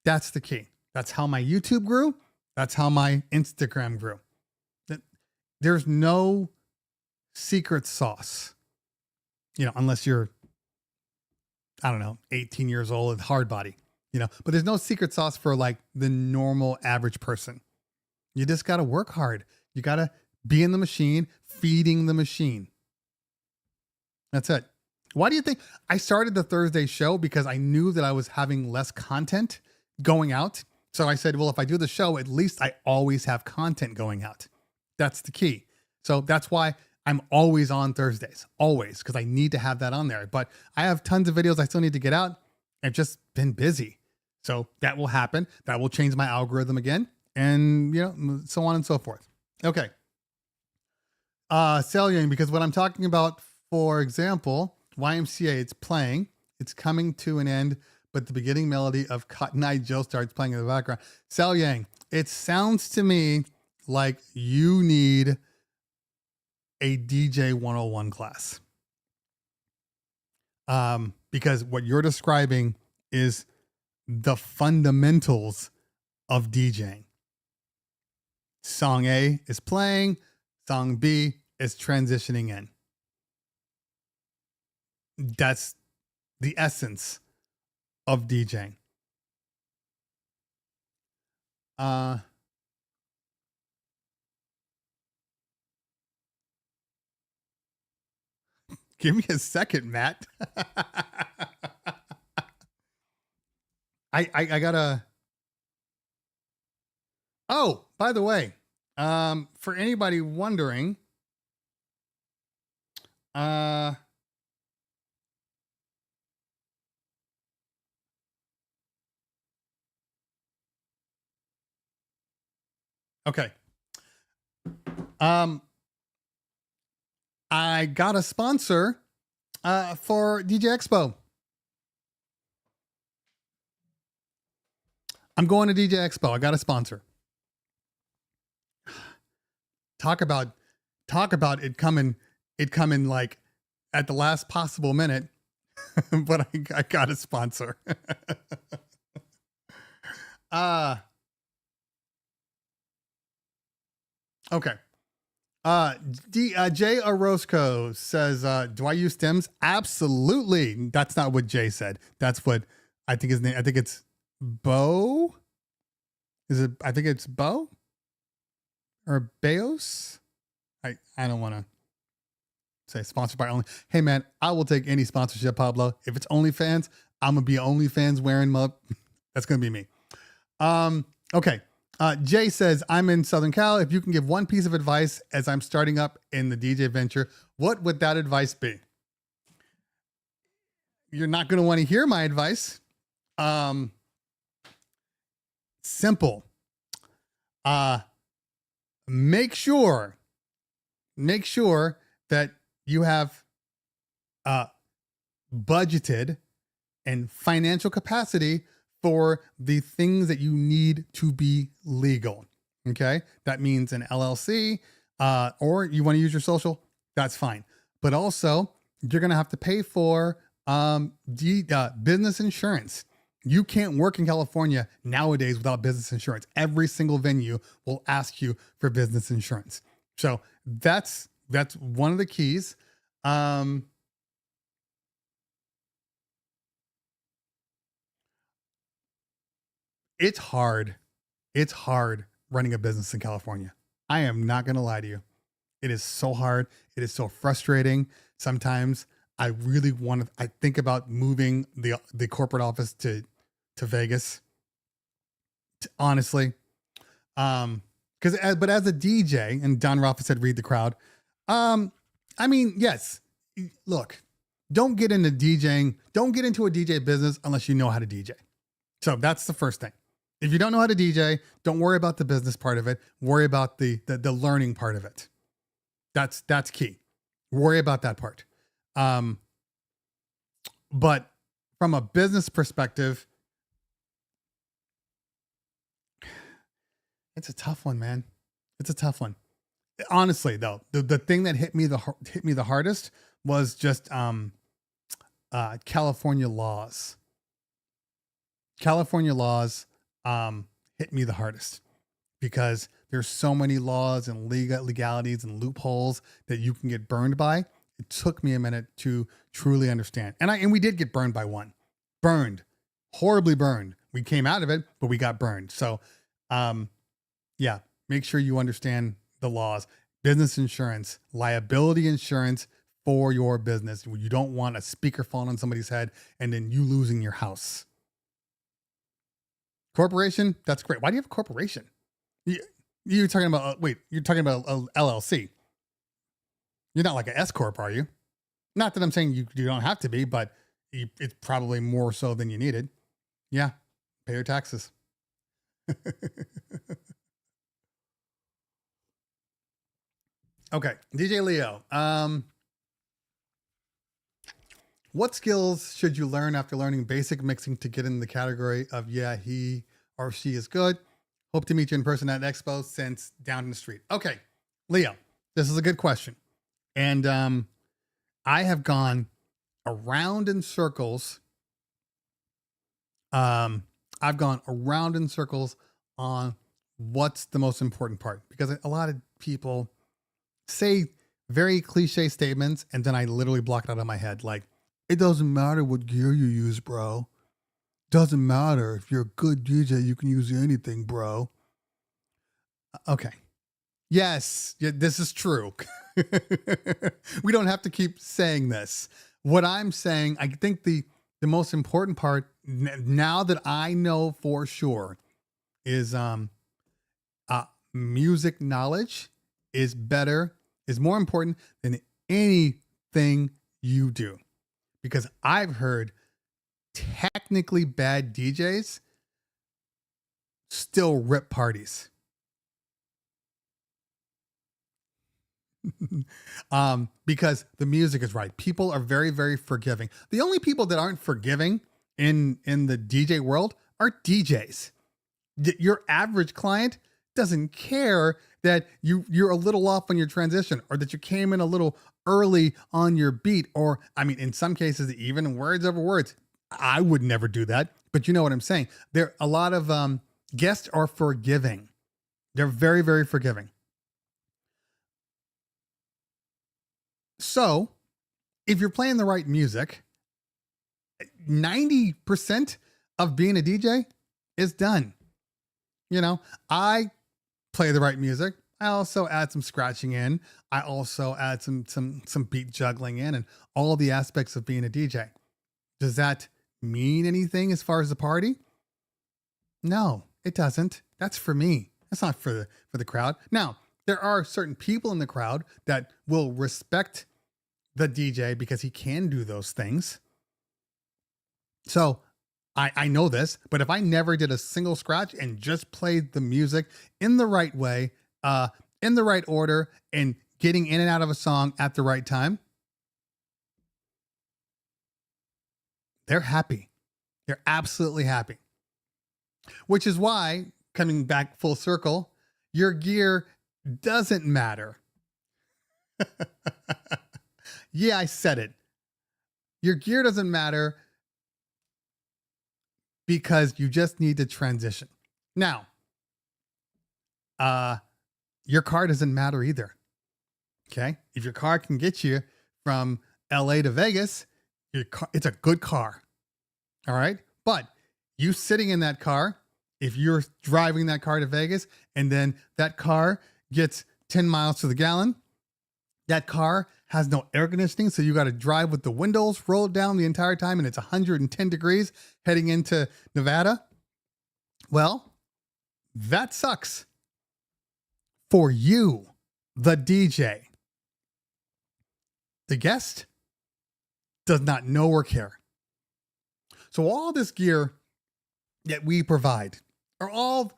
That's the key. That's how my YouTube grew. That's how my Instagram grew. There's no secret sauce, you know, unless you're, I don't know, 18 years old and hard body, you know, but there's no secret sauce for like the normal average person. You just got to work hard. You got to be in the machine, feeding the machine. That's it. Why do you think I started the Thursday show? Because I knew that I was having less content going out. So I said, well, if I do the show, at least I always have content going out. That's the key. So that's why I'm always on Thursdays, always, because I need to have that on there. But I have tons of videos I still need to get out. I've just been busy. So that will happen. That will change my algorithm again. And, you know, so on and so forth. Okay. Selling, because what I'm talking about, for example, YMCA, it's playing, it's coming to an end, but the beginning melody of Cotton Eye Joe starts playing in the background. Sal Yang, it sounds to me like you need a DJ 101 class. Because what you're describing is the fundamentals of DJing. Song A is playing, song B is transitioning in. That's the essence of DJing. Give me a second, Matt. I gotta. Oh, by the way, for anybody wondering, okay. I got a sponsor for DJ Expo. I'm going to DJ Expo. I got a sponsor. Talk about it coming like at the last possible minute, but I got a sponsor. Okay. Jay Orozco says, do I use stems? Absolutely. That's not what Jay said. That's what I think his name. I think it's Bo. Is it? I think it's Bo or Beos. I don't want to say sponsored by only. Hey man, I will take any sponsorship, Pablo. If it's OnlyFans, I'm gonna be OnlyFans wearing up. That's gonna be me. Okay. Jay says, I'm in Southern Cal. If you can give one piece of advice as I'm starting up in the DJ venture, what would that advice be? You're not going to want to hear my advice. Simple. Make sure that you have budgeted and financial capacity for the things that you need to be legal. Okay. That means an LLC, or you want to use your social, that's fine. But also you're going to have to pay for, business insurance. You can't work in California nowadays without business insurance. Every single venue will ask you for business insurance. So that's one of the keys. It's hard. It's hard running a business in California. I am not going to lie to you. It is so hard. It is so frustrating. Sometimes I really I think about moving the corporate office to Vegas. Honestly. But as a DJ, and Don Rafa said, read the crowd. I mean, yes, look, don't get into DJing. Don't get into a DJ business unless you know how to DJ. So that's the first thing. If you don't know how to DJ, don't worry about the business part of it. Worry about the learning part of it. That's key. Worry about that part. But from a business perspective, it's a tough one, man. It's a tough one. Honestly, though, the thing that hit me the hardest was just California laws. California laws hit me the hardest because there's so many laws and legalities and loopholes that you can get burned by. It took me a minute to truly understand. And we did get burned by one. Horribly burned. We came out of it, but we got burned. So, yeah, make sure you understand the laws. Business insurance, liability insurance for your business. You don't want a speaker falling on somebody's head and then you losing your house. Corporation, that's great. Why do you have a corporation? You're talking about, you're talking about a LLC. You're not like an S Corp, are you? Not that I'm saying you don't have to be, but it's probably more so than you needed. Yeah, pay your taxes. Okay, DJ Leo. What skills should you learn after learning basic mixing to get in the category of, yeah, he or she is good? Hope to meet you in person at Expo since down the street. Okay, Leo, this is a good question. And I have gone around in circles. I've gone around in circles on what's the most important part, because a lot of people say very cliche statements and then I literally block it out of my head. Like, it doesn't matter what gear you use, bro. Doesn't matter. If you're a good DJ, you can use anything, bro. Okay. Yes, this is true. We don't have to keep saying this. What I'm saying, I think the most important part now that I know for sure is music knowledge is more important than anything you do. Because I've heard technically bad DJs still rip parties. Because the music is right. People are very, very forgiving. The only people that aren't forgiving in the DJ world are DJs. Your average client doesn't care that you're a little off on your transition, or that you came in a little early on your beat, or I mean, in some cases, even words over words. I would never do that, but you know what I'm saying. There, a lot of guests are forgiving. They're very, very forgiving. So if you're playing the right music, 90% of being a DJ is done. You know, I play the right music. I also add some scratching in. I also add some beat juggling in, and all the aspects of being a DJ. Does that mean anything as far as the party? No, it doesn't. That's for me. That's not for the crowd. Now, there are certain people in the crowd that will respect the DJ because he can do those things. So I know this, but if I never did a single scratch and just played the music in the right way, in the right order, and getting in and out of a song at the right time, they're happy. They're absolutely happy. Which is why, coming back full circle, your gear doesn't matter. Yeah, I said it. Your gear doesn't matter because you just need to transition. Now, your car doesn't matter either. Okay? If your car can get you from LA to Vegas, it's a good car. All right? But you sitting in that car, if you're driving that car to Vegas and then that car gets 10 miles to the gallon, that car has no air conditioning, so you got to drive with the windows rolled down the entire time and it's 110 degrees heading into Nevada. Well, that sucks for you, the DJ. The guest does not know or care. So all this gear that we provide are all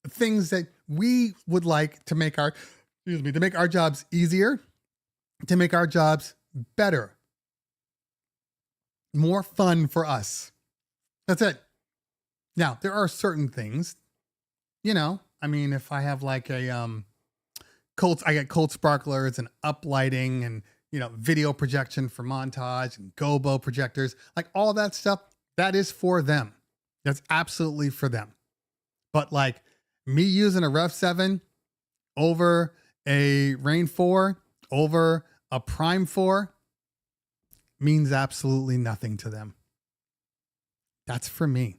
things that we would like to make our jobs easier, to make our jobs better, more fun for us. That's it. Now, there are certain things, if I have like I get cold sparklers and uplighting and, video projection for montage and gobo projectors, like all that stuff, that is for them. That's absolutely for them. But like me using a Rev 7 over a Rain 4 over a Prime 4 means absolutely nothing to them. That's for me.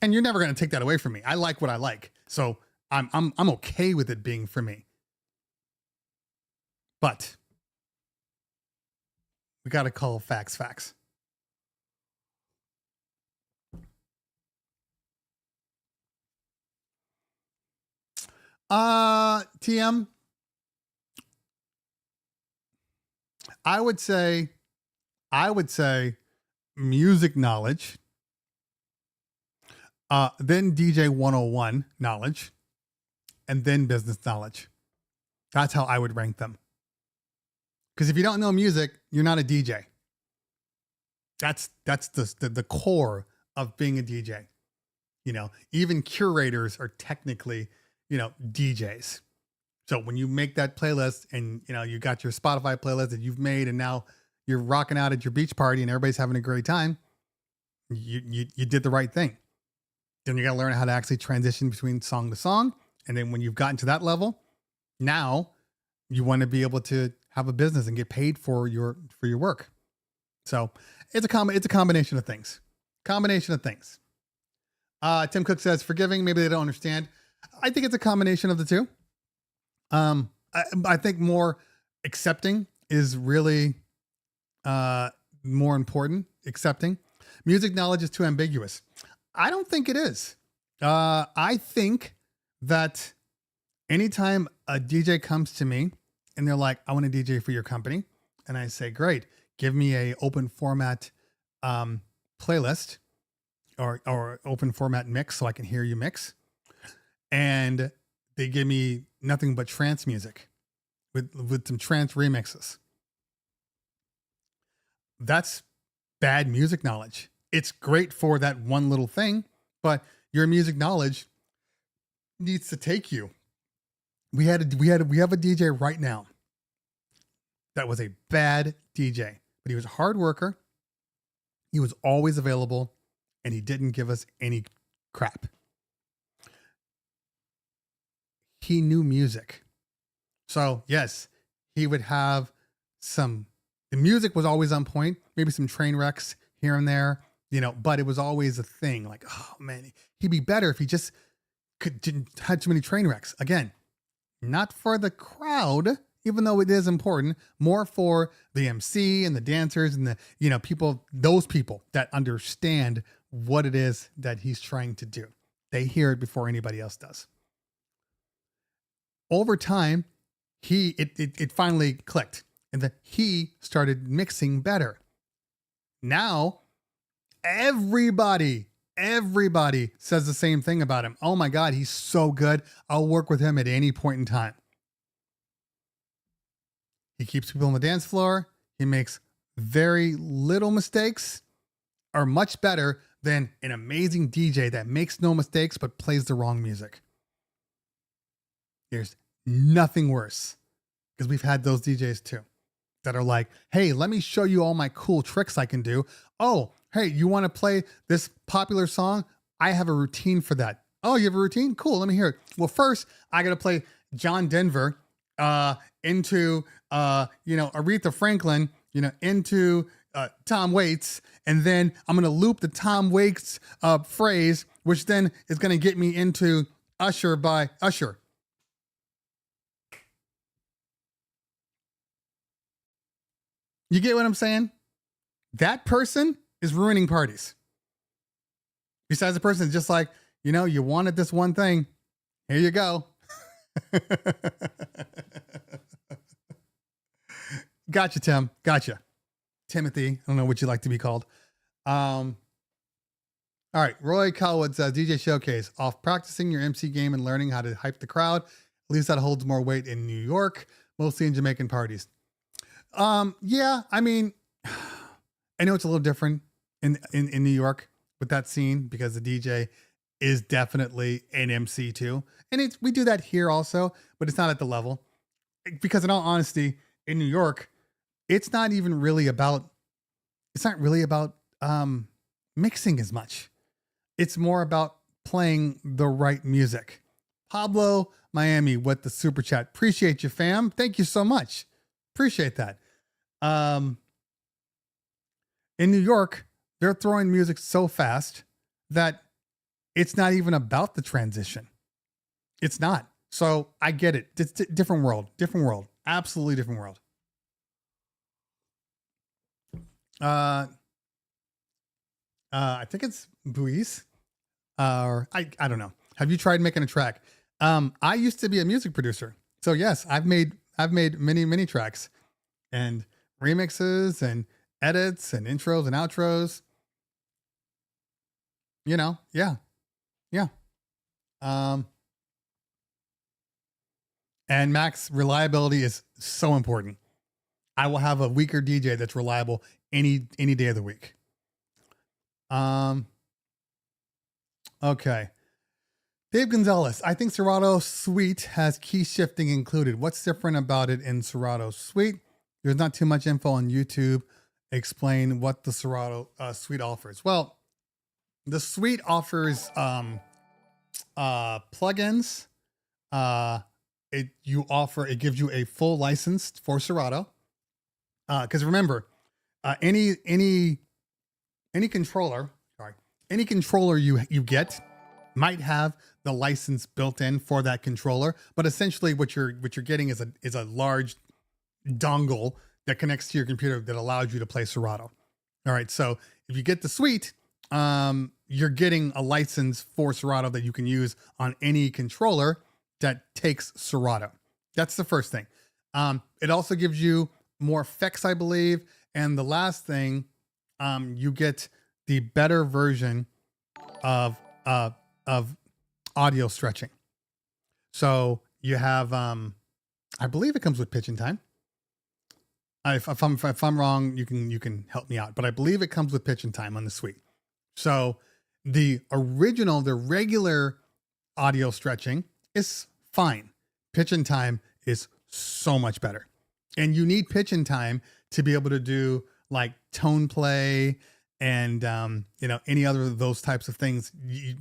And you're never going to take that away from me. I like what I like. So I'm okay with it being for me. But we got to call facts. TM, I would say music knowledge, then DJ 101 knowledge, and then business knowledge. That's how I would rank them. Because if you don't know music, you're not a DJ. That's the core of being a DJ. Even curators are technically, DJs. So when you make that playlist and, you got your Spotify playlist that you've made and now you're rocking out at your beach party and everybody's having a great time, you did the right thing. Then you got to learn how to actually transition between song to song. And then when you've gotten to that level, now you want to be able to have a business and get paid for your work. So it's a combination of things. Tim Cook says forgiving. Maybe they don't understand. I think it's a combination of the two. I think more accepting is really more important. Accepting. Music knowledge is too ambiguous. I don't think it is. I think that anytime a DJ comes to me and they're like, I want to DJ for your company. And I say, great, give me a open format playlist or open format mix so I can hear you mix. And they give me nothing but trance music with some trance remixes. That's bad music knowledge. It's great for that one little thing, but your music knowledge needs to take you. We have a DJ right now that was a bad DJ, but he was a hard worker. He was always available and he didn't give us any crap. He knew music. So yes, he would have some The music was always on point, maybe some train wrecks here and there, but it was always a thing. Like, oh man, he'd be better if he just didn't had too many train wrecks. Again, not for the crowd, even though it is important, more for the MC and the dancers and the, those people that understand what it is that he's trying to do. They hear it before anybody else does. Over time, it finally clicked, and that he started mixing better. Now, everybody says the same thing about him. Oh my God, he's so good. I'll work with him at any point in time. He keeps people on the dance floor. He makes very little mistakes, are much better than an amazing DJ that makes no mistakes but plays the wrong music. There's nothing worse, because we've had those DJs too that are like, hey, let me show you all my cool tricks I can do. Oh, hey, you want to play this popular song? I have a routine for that. Oh, you have a routine? Cool, let me hear it. Well, first, I got to play John Denver into, Aretha Franklin, into Tom Waits. And then I'm going to loop the Tom Waits phrase, which then is going to get me into Usher by Usher. You get what I'm saying? That person is ruining parties. Besides the person just like, you wanted this one thing. Here you go. Gotcha, Tim. Gotcha. Timothy. I don't know what you like to be called. All right. Roy Calwood says, DJ Showcase, off practicing your MC game and learning how to hype the crowd. At least that holds more weight in New York, mostly in Jamaican parties. Yeah, I mean, I know it's a little different in New York with that scene, because the DJ is definitely an MC too. And we do that here also, but it's not at the level, because in all honesty, in New York, it's not really about mixing as much. It's more about playing the right music. Pablo Miami with the super chat. Appreciate you, fam. Thank you so much. Appreciate that. In New York, they're throwing music so fast that it's not even about the transition. It's not. So I get it. It's different world, absolutely different world. I think it's Buis, or I don't know. Have you tried making a track? I used to be a music producer. So yes, I've made many tracks and remixes and edits and intros and outros. Yeah. And Max, reliability is so important. I will have a weaker DJ that's reliable any day of the week. Okay. Dave Gonzalez, I think Serato Suite has key shifting included. What's different about it in Serato Suite? There's not too much info on YouTube. Explain what the Serato Suite offers. Well, the Suite offers plugins. It gives you a full license for Serato. Because remember, any controller you get might have the license built in for that controller, but essentially what you're getting is a large dongle that connects to your computer that allows you to play Serato. All right, so if you get the Suite, you're getting a license for Serato that you can use on any controller that takes Serato. That's the first thing. It also gives you more effects, I believe. And the last thing, you get the better version of audio stretching. So you have, I believe it comes with pitch and time. If I'm wrong, you can help me out, but I believe it comes with pitch and time on the Suite. So the regular audio stretching is fine. Pitch and time is so much better. And you need pitch and time to be able to do like tone play and, any other of those types of things.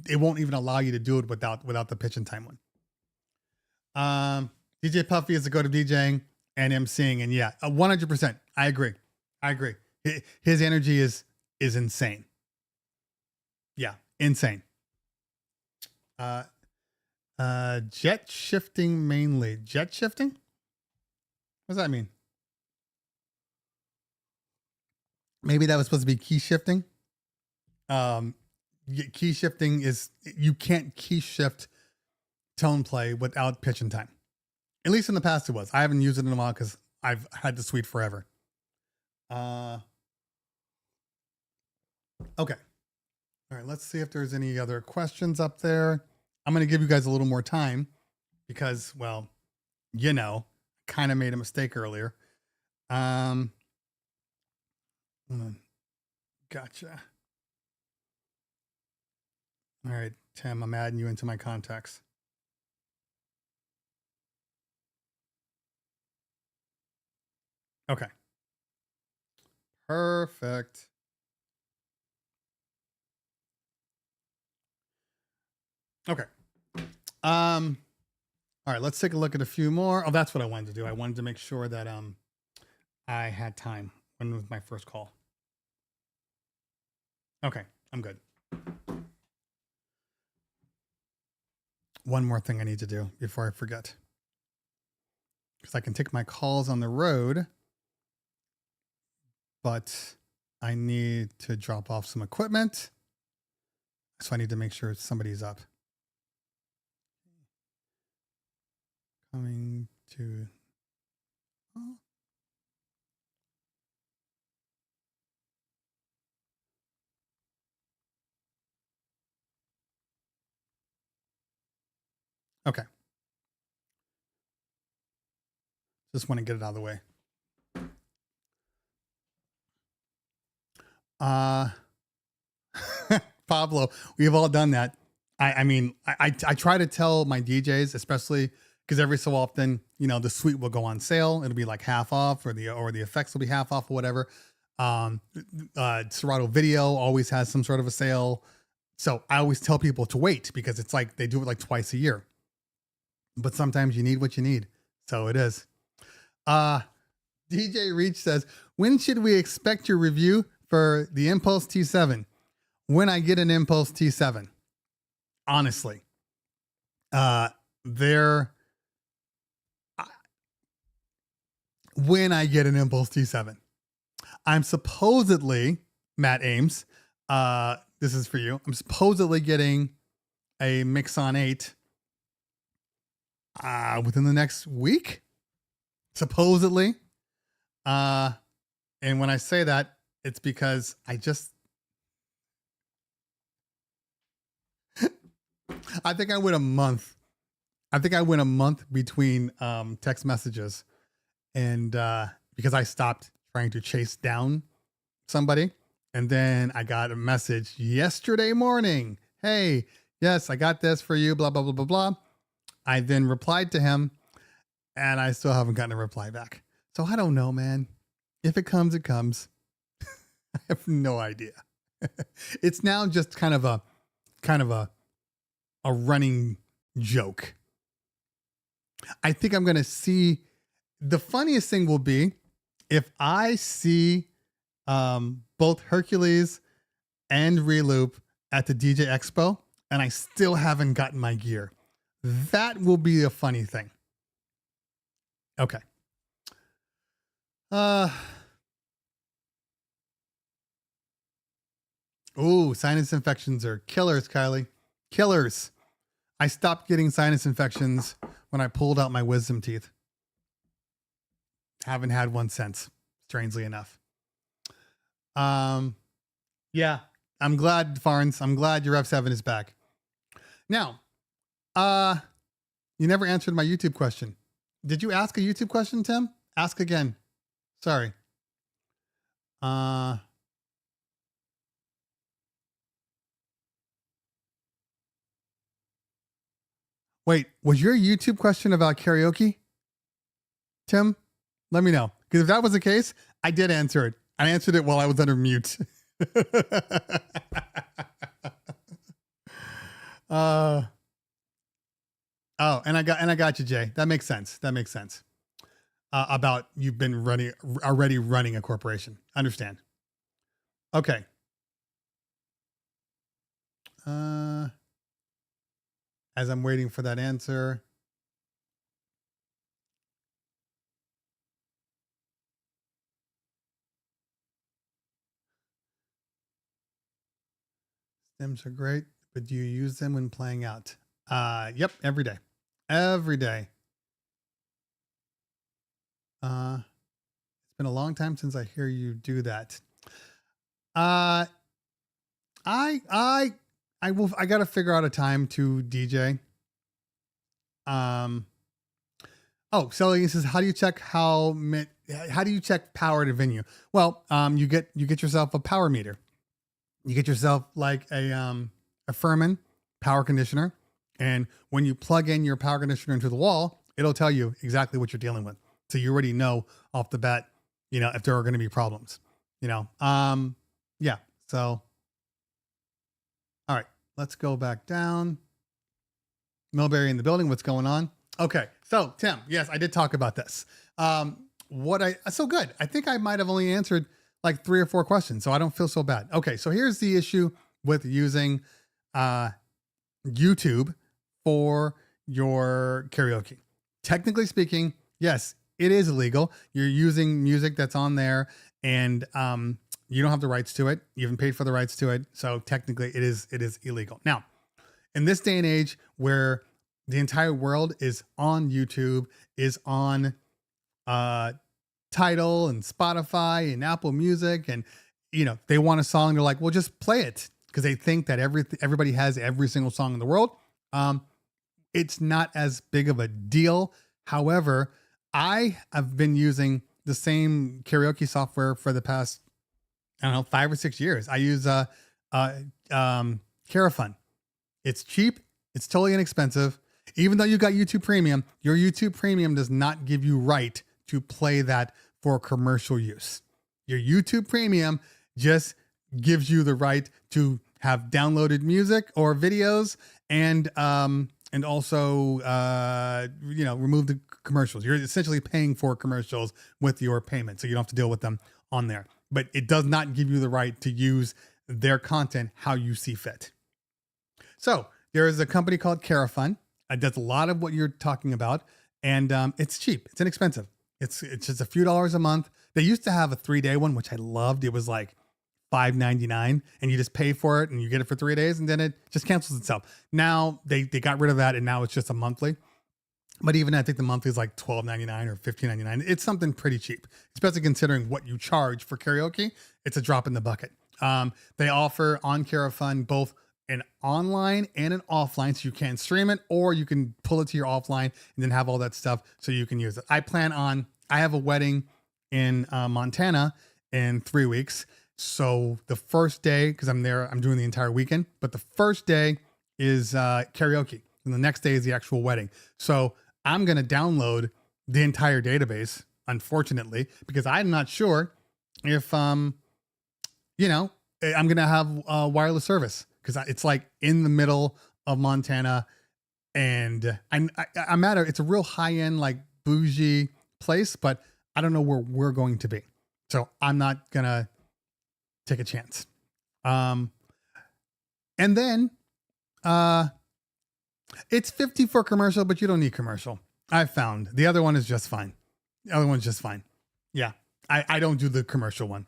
It won't even allow you to do it without the pitch and time one. DJ Puffy is the go-to DJing and emceeing. And yeah, 100%. I agree. I agree. His energy is insane. Yeah, insane. Jet shifting mainly. Jet shifting? What does that mean? Maybe that was supposed to be key shifting. Key shifting is, you can't key shift tone play without pitch and time. At least in the past it was. I haven't used it in a while because I've had the suite forever. Okay. All right, let's see if there's any other questions up there. I'm going to give you guys a little more time because, well, you know, kind of made a mistake earlier. Gotcha. All right, Tim, I'm adding you into my contacts. Okay. Perfect. Okay. All right, let's take a look at a few more. Oh, that's what I wanted to do. I wanted to make sure that I had time when it was my first call. Okay, I'm good. One more thing I need to do before I forget. Because I can take my calls on the road, but I need to drop off some equipment. So I need to make sure somebody's up. Coming to... Oh. Okay. Just want to get it out of the way. Pablo, we've all done that. I mean, I try to tell my DJs, especially because every so often, you know, the suite will go on sale. It'll be like half off, or the effects will be half off, or whatever. Serato Video always has some sort of a sale. So I always tell people to wait because it's like they do it like twice a year. But sometimes you need what you need. So it is. DJ Reach says, when should we expect your review for the Impulse T7? When I get an Impulse T7, honestly, when I get an Impulse T7, I'm supposedly, Matt Ames, this is for you. I'm supposedly getting a Mixon 8 within the next week, supposedly. And when I say that, it's because I think I went a month. I think I went a month between text messages, and because I stopped trying to chase down somebody, and then I got a message yesterday morning. Hey, yes, I got this for you. Blah blah blah blah blah. I then replied to him, and I still haven't gotten a reply back. So I don't know, man. If it comes, it comes. I have no idea. It's now just kind of a running joke. I think I'm going to see, the funniest thing will be if I see both Hercules and Reloop at the DJ Expo and I still haven't gotten my gear. That will be a funny thing. Okay. Ooh, sinus infections are killers, Kylie. Killers. I stopped getting sinus infections when I pulled out my wisdom teeth. Haven't had one since, strangely enough. Yeah, I'm glad, Farns. I'm glad your F7 is back. Now, you never answered my YouTube question. Did you ask a YouTube question, Tim? Ask again. Sorry. Wait, was your YouTube question about karaoke? Tim, let me know. Because if that was the case, I did answer it. I answered it while I was under mute. Oh, and I got you, Jay. That makes sense. That makes sense. about you've been already running a corporation. Understand? Okay. As I'm waiting for that answer. Stems are great, but do you use them when playing out? Yep, every day. Every day. It's been a long time since I hear you do that. Uh I gotta figure out a time to DJ. Oh, Celine says, how do you check how do you check power at a venue? Well, you get yourself a power meter. You get yourself like a Furman power conditioner, and when you plug in your power conditioner into the wall, it'll tell you exactly what you're dealing with. So you already know off the bat, if there are going to be problems. Yeah. So, all right, let's go back down. Millberry in the building. What's going on? Okay. So Tim, yes, I did talk about this. So good. I think I might have only answered like 3 or 4 questions, so I don't feel so bad. Okay. So here's the issue with using, YouTube for your karaoke. Technically speaking, yes, it is illegal. You're using music that's on there, and, you don't have the rights to it. You haven't paid for the rights to it. So technically it is illegal. Now, in this day and age where the entire world is on YouTube, is on Tidal and Spotify and Apple Music, and they want a song, they're like, well, just play it, because they think that everybody has every single song in the world. It's not as big of a deal. However, I have been using the same karaoke software for the past, 5 or 6 years. I use Carafun. It's cheap. It's totally inexpensive. Even though you got YouTube Premium, your YouTube Premium does not give you right to play that for commercial use. Your YouTube Premium just gives you the right to have downloaded music or videos, and also remove the commercials. You're essentially paying for commercials with your payment, so you don't have to deal with them on there. But it does not give you the right to use their content how you see fit. So there is a company called Carafun. It does a lot of what you're talking about, and it's cheap. It's inexpensive. It's just a few dollars a month. They used to have a 3-day one, which I loved. It was like $5.99, and you just pay for it and you get it for 3 days, and then it just cancels itself. Now they got rid of that, and now it's just a monthly. But even I think the monthly is like $12.99 or $15.99. It's something pretty cheap, especially considering what you charge for karaoke. It's a drop in the bucket. They offer on Carafun both an online and an offline, so you can stream it, or you can pull it to your offline and then have all that stuff so you can use it. I have a wedding in Montana in 3 weeks. So the first day, because I'm there, I'm doing the entire weekend, but the first day is karaoke, and the next day is the actual wedding. So I'm going to download the entire database, unfortunately, because I'm not sure if, I'm going to have wireless service, because it's like in the middle of Montana, and I'm at it's a real high end, like bougie place, but I don't know where we're going to be. So I'm not going to take a chance. And then, it's 50 for commercial, but you don't need commercial. I've found the other one is just fine. The other one's just fine. Yeah. I don't do the commercial one,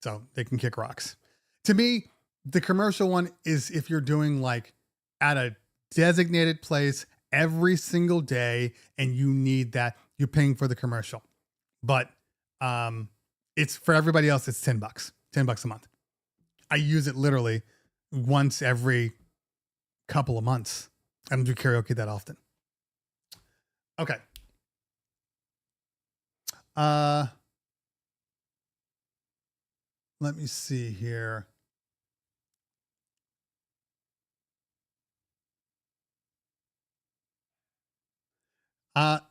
so they can kick rocks. To me, the commercial one is if you're doing like at a designated place every single day and you need that, you're paying for the commercial. But, it's for everybody else. It's $10 a month. I use it literally once every couple of months. I don't do karaoke that often. Okay. Let me see here.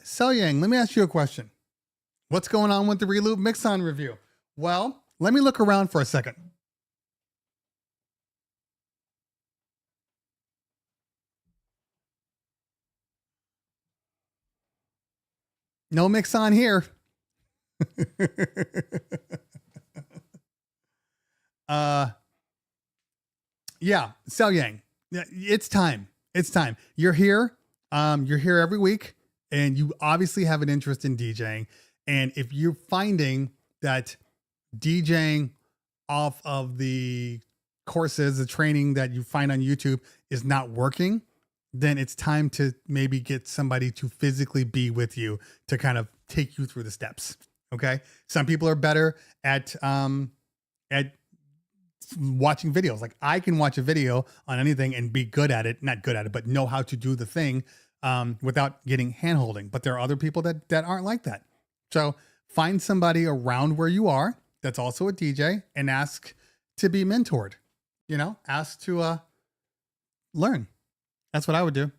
Sel Yang, let me ask you a question. What's going on with the Reloop Mixon review? Well, let me look around for a second. No mix on here. Yeah, Xiao Yang. It's time. It's time. You're here. You're here every week, and you obviously have an interest in DJing. And if you're finding that DJing off of the courses, the training that you find on YouTube is not working, then it's time to maybe get somebody to physically be with you to kind of take you through the steps. Okay. Some people are better at watching videos. Like I can watch a video on anything and be good at it, not good at it, but know how to do the thing without getting hand holding. But there are other people that aren't like that. So find somebody around where you are that's also a DJ and ask to be mentored, ask to learn. That's what I would do.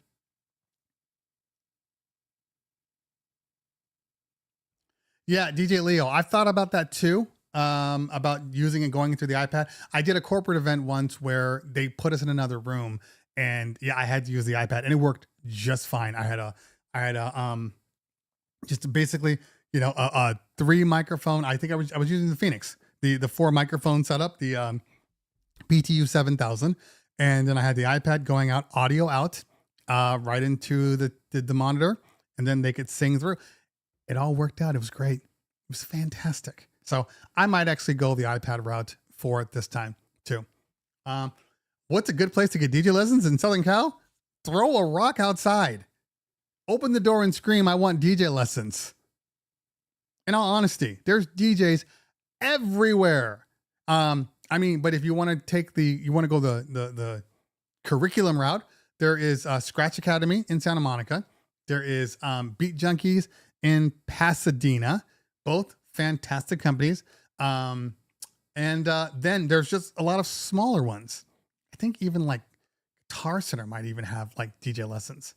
Yeah, DJ Leo. I've thought about that too, about using and going through the iPad. I did a corporate event once where they put us in another room, and yeah, I had to use the iPad, and it worked just fine. I had a just basically, a 3 microphone. I think I was using the Phoenix, the 4 microphone setup, the PTU 7000, and then I had the iPad going out, audio out, right into the monitor, and then they could sing through. It all worked out. It was great. It was fantastic. So I might actually go the iPad route for it this time too. What's a good place to get DJ lessons in Southern Cal? Throw a rock outside. Open the door and scream, "I want DJ lessons." In all honesty, there's DJs everywhere. But if you want to go the curriculum route, there is Scratch Academy in Santa Monica. There is Beat Junkies in Pasadena, both fantastic companies. And then there's just a lot of smaller ones. I think even like Guitar Center might even have like DJ lessons.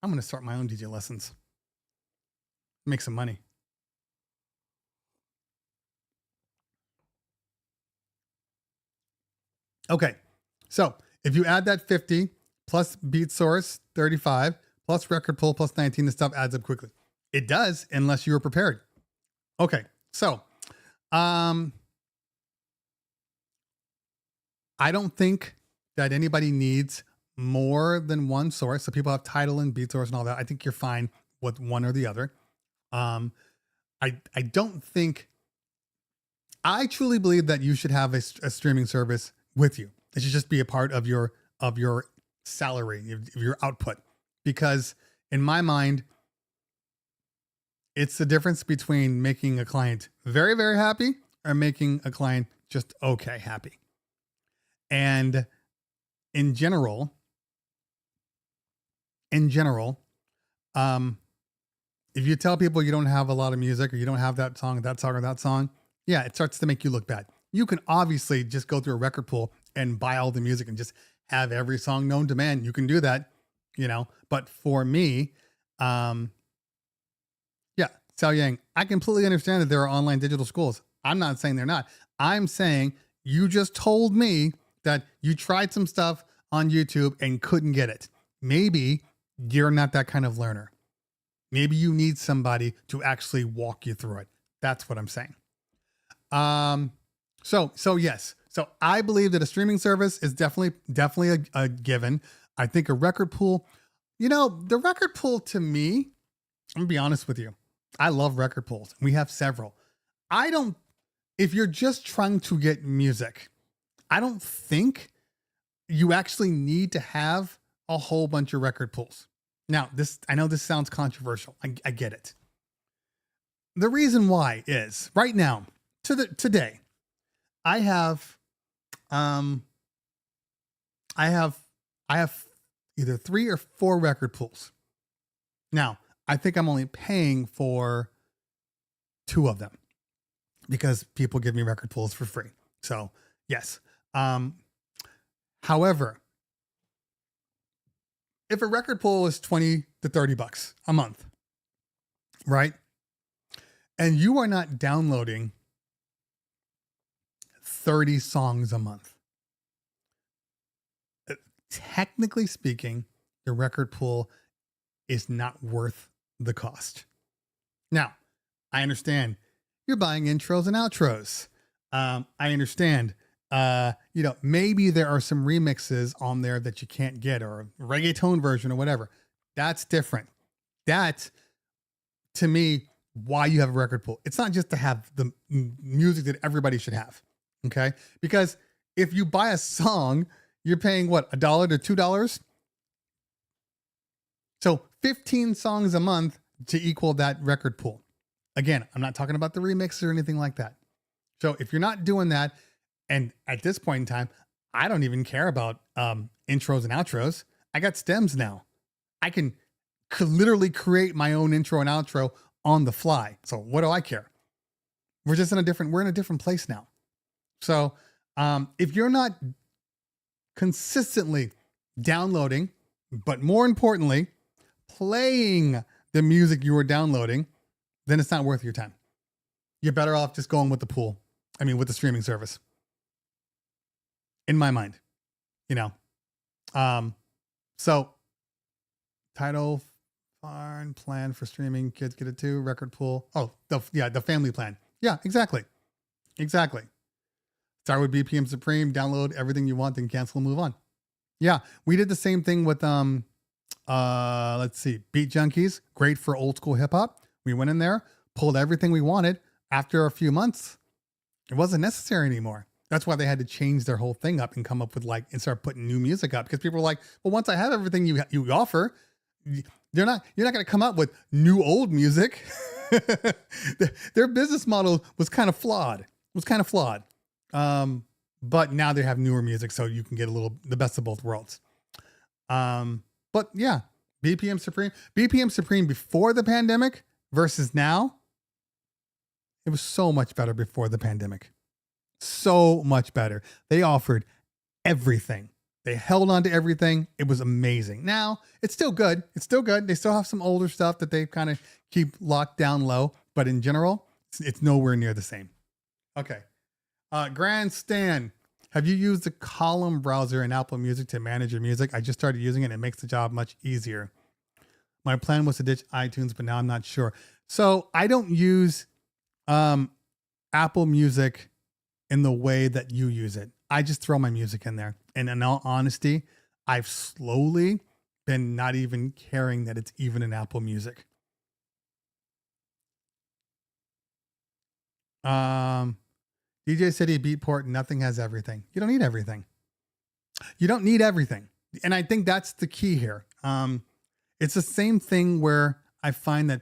I'm going to start my own DJ lessons. Make some money. Okay. So if you add that 50 plus Beat Source 35 plus Record Pool plus 19, the stuff adds up quickly. It does, unless you were prepared. Okay. So, I don't think that anybody needs more than one source. So people have Tidal and Beat Source and all that. I think you're fine with one or the other. I don't think, I truly believe that you should have a streaming service with you. It should just be a part of your salary, of your output, because in my mind, it's the difference between making a client very, very happy or making a client just okay happy. And in general, if you tell people you don't have a lot of music or you don't have that song, or that song, yeah, it starts to make you look bad. You can obviously just go through a record pool and buy all the music and just have every song known to man. You can do that, but for me, Xiao Yang, I completely understand that there are online digital schools. I'm not saying they're not. I'm saying you just told me that you tried some stuff on YouTube and couldn't get it. Maybe you're not that kind of learner. Maybe you need somebody to actually walk you through it. That's what I'm saying. So yes. So I believe that a streaming service is definitely a given. I think a record pool, the record pool to me, I'm gonna be honest with you. I love record pools. We have several. If you're just trying to get music, I don't think you actually need to have a whole bunch of record pools. Now, I know this sounds controversial. I get it. The reason why is right now, today, I have either 3 or 4 record pools. Now, I think I'm only paying for 2 of them because people give me record pools for free. So yes. However, if a record pool is $20 to $30 a month, right? And you are not downloading 30 songs a month, technically speaking, the record pool is not worth the cost. Now, I understand you're buying intros and outros. I understand, maybe there are some remixes on there that you can't get, or a reggaeton version or whatever. That's different. That's, to me, why you have a record pool. It's not just to have the music that everybody should have. Okay. Because if you buy a song, you're paying what, $1 to $2? So 15 songs a month to equal that record pool. Again, I'm not talking about the remixes or anything like that. So if you're not doing that, and at this point in time, I don't even care about intros and outros. I got stems now. I could literally create my own intro and outro on the fly. So what do I care? We're in a different place now. So if you're not consistently downloading, but more importantly, playing the music you are downloading, then it's not worth your time. You're better off just going with with the streaming service. In my mind, so title, foreign plan for streaming, kids get it too, record pool. Oh, the family plan. Yeah, exactly. Start with BPM Supreme, download everything you want, then cancel and move on. Yeah, we did the same thing with let's see, Beat Junkies, great for old school hip hop. We went in there, pulled everything we wanted. After a few months, it wasn't necessary anymore. That's why they had to change their whole thing up and come up with and start putting new music up, because people were like, well, once I have everything you offer, you're not going to come up with new old music. Their business model was kind of flawed. But now they have newer music, so you can get the best of both worlds. But yeah, BPM Supreme before the pandemic versus now, it was so much better before the pandemic. So much better. They offered everything. They held on to everything. It was amazing. Now, it's still good. They still have some older stuff that they kind of keep locked down low. But in general, it's nowhere near the same. Okay. Grandstand. Have you used the column browser in Apple Music to manage your music? I just started using it and it makes the job much easier. My plan was to ditch iTunes, but now I'm not sure. So I don't use Apple Music in the way that you use it. I just throw my music in there. And in all honesty, I've slowly been not even caring that it's even in Apple Music. DJ City Beatport, nothing has everything. You don't need everything. And I think that's the key here. It's the same thing where I find that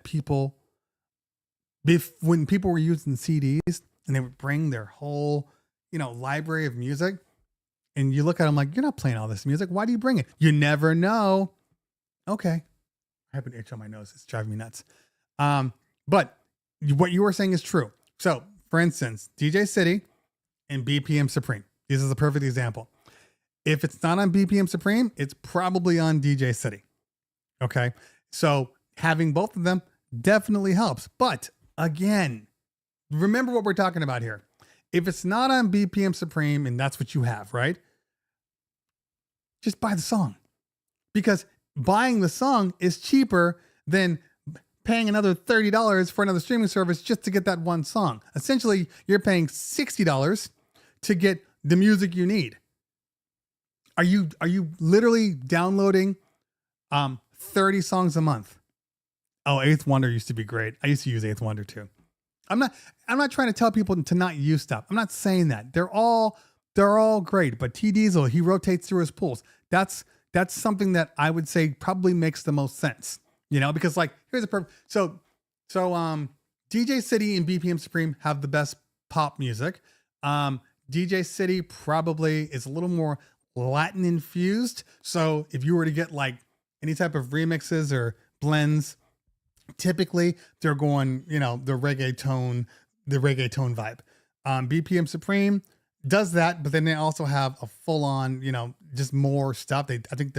when people were using CDs and they would bring their whole, library of music, and you look at them like, you're not playing all this music. Why do you bring it? You never know. Okay. I have an itch on my nose. It's driving me nuts. But what you were saying is true. So for instance, DJ City and BPM Supreme. This is a perfect example. If it's not on BPM Supreme, it's probably on DJ City. Okay. So having both of them definitely helps. But again, remember what we're talking about here. If it's not on BPM Supreme and that's what you have, right? Just buy the song, because buying the song is cheaper than paying another $30 for another streaming service just to get that one song. Essentially, you're paying $60 to get the music you need. Are you literally downloading 30 songs a month? Oh, Eighth Wonder used to be great. I used to use Eighth Wonder too. I'm not trying to tell people to not use stuff. I'm not saying that. They're all great, but T Diesel, he rotates through his pools. That's something that I would say probably makes the most sense. Because here's a perfect. So DJ City and BPM Supreme have the best pop music. DJ City probably is a little more Latin infused. So if you were to get any type of remixes or blends, typically they're going, the reggaeton vibe. BPM Supreme does that, but then they also have a full on, just more stuff. I think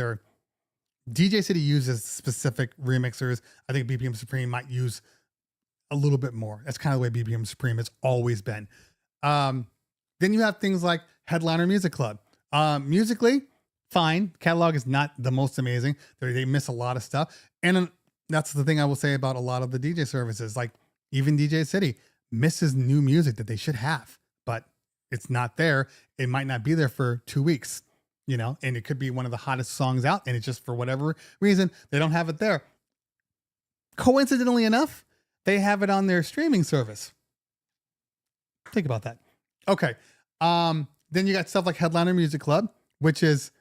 DJ City uses specific remixers. I think BPM Supreme might use a little bit more. That's kind of the way BPM Supreme has always been. Then you have things like Headliner Music Club. Musically, fine. Catalog is not the most amazing. They miss a lot of stuff. And That's the thing I will say about a lot of the DJ services. Like even DJ City misses new music that they should have, but it's not there. It might not be there for 2 weeks, you know, and it could be one of the hottest songs out, and it's just for whatever reason they don't have it there. Coincidentally enough, they have it on their streaming service. Think about that. Okay. Then you got stuff like Headliner Music Club, which is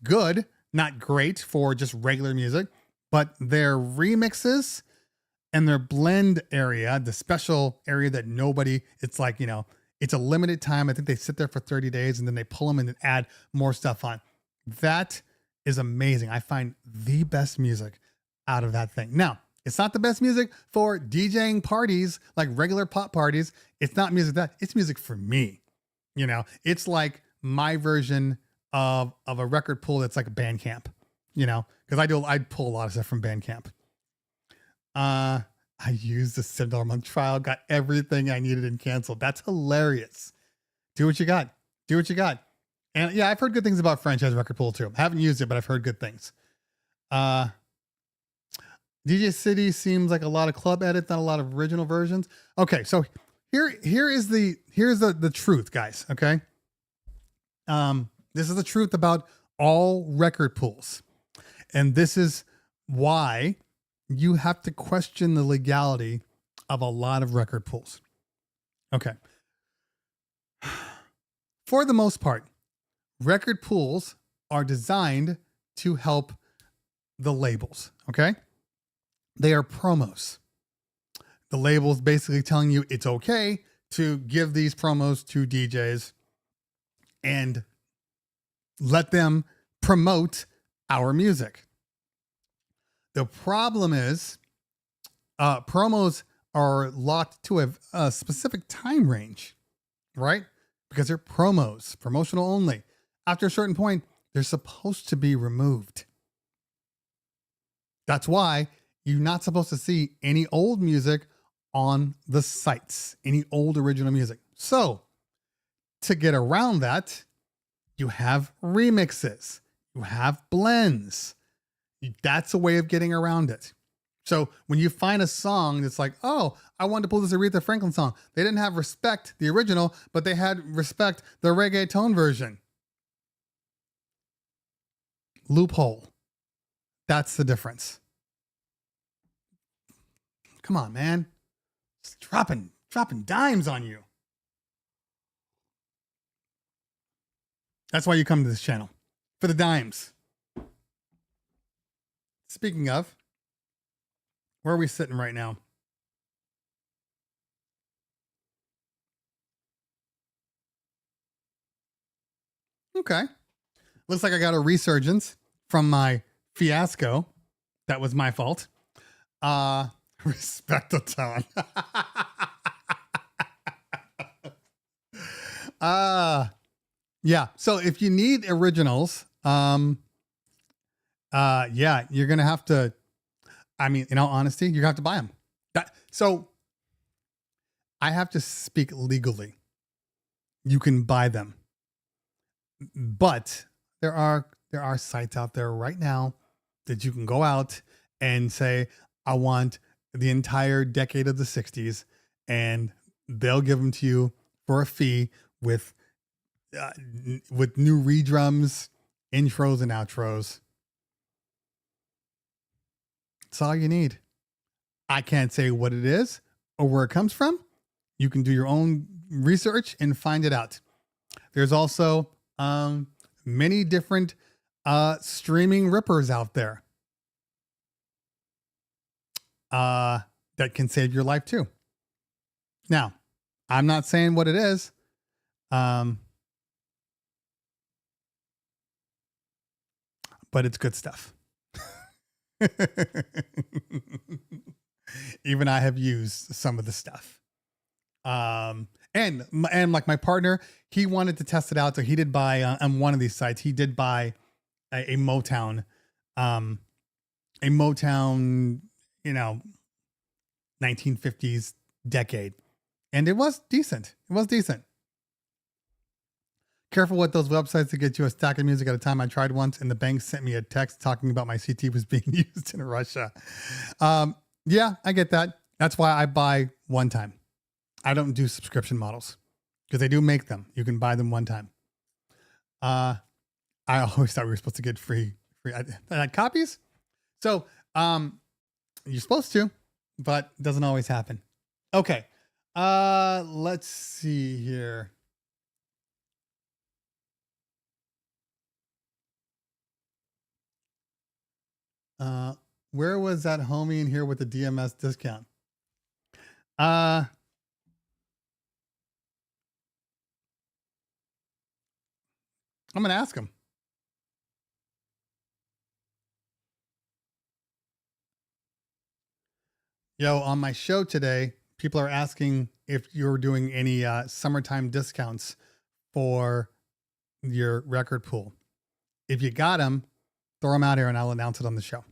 good, not great for just regular music, but their remixes and their blend area, the special area that nobody, it's like, you know, it's a limited time. I think they sit there for 30 days and then they pull them and then add more stuff on. That is amazing. I find the best music out of that thing. Now, it's not the best music for DJing parties, like regular pop parties. It's not music it's music for me. You know, it's like my version of a record pool that's like a Bandcamp, you know, because I pull a lot of stuff from Bandcamp. I used the $7 a month trial, got everything I needed and canceled. That's hilarious. Do what you got. Do what you got. And yeah, I've heard good things about Franchise Record Pool too. I haven't used it, but I've heard good things. DJ City seems like a lot of club edits, not a lot of original versions. Okay, so here's the truth, guys. Okay. This is the truth about all record pools. And this is why you have to question the legality of a lot of record pools. Okay. For the most part, record pools are designed to help the labels. Okay. They are promos. The label's basically telling you it's okay to give these promos to DJs and let them promote our music. The problem is promos are locked to a specific time range, right? Because they're promos, promotional only. After a certain point, they're supposed to be removed. That's why you're not supposed to see any old music on the sites, any old original music. So to get around that, you have remixes, you have blends. That's a way of getting around it. So when you find a song that's like, oh, I wanted to pull this Aretha Franklin song. They didn't have Respect, the original, but they had Respect, the reggaeton version. Loophole. That's the difference. Come on, man. It's dropping dimes on you. That's why you come to this channel. For the dimes. Speaking of, where are we sitting right now? Okay. Looks like I got a resurgence from my fiasco. That was my fault. Respect a ton. Yeah. So if you need originals, yeah, you're going to have to, I mean, in all honesty, you're going to have to buy them. So I have to speak legally. You can buy them, but there are sites out there right now that you can go out and say, I want the entire decade of the 60s, and they'll give them to you for a fee with new redrums, intros and outros. That's all you need. I can't say what it is or where it comes from. You can do your own research and find it out. There's also many different streaming rippers out there that can save your life too. Now, I'm not saying what it is. But it's good stuff. Even I have used some of the stuff. And like my partner, he wanted to test it out. So he did buy on one of these sites, he did buy a Motown, you know, 1950s decade. And it was decent. Careful with those websites that get you a stack of music at a time. I tried once, and the bank sent me a text talking about my CT was being used in Russia. Yeah, I get that. That's why I buy one time. I don't do subscription models because they do make them. You can buy them one time. I always thought we were supposed to get free copies. So you're supposed to, but it doesn't always happen. Okay. Let's see here. Where was that homie in here with the DMS discount? I'm going to ask him. Yo, on my show today, people are asking if you're doing any summertime discounts for your record pool. If you got them, throw them out here and I'll announce it on the show.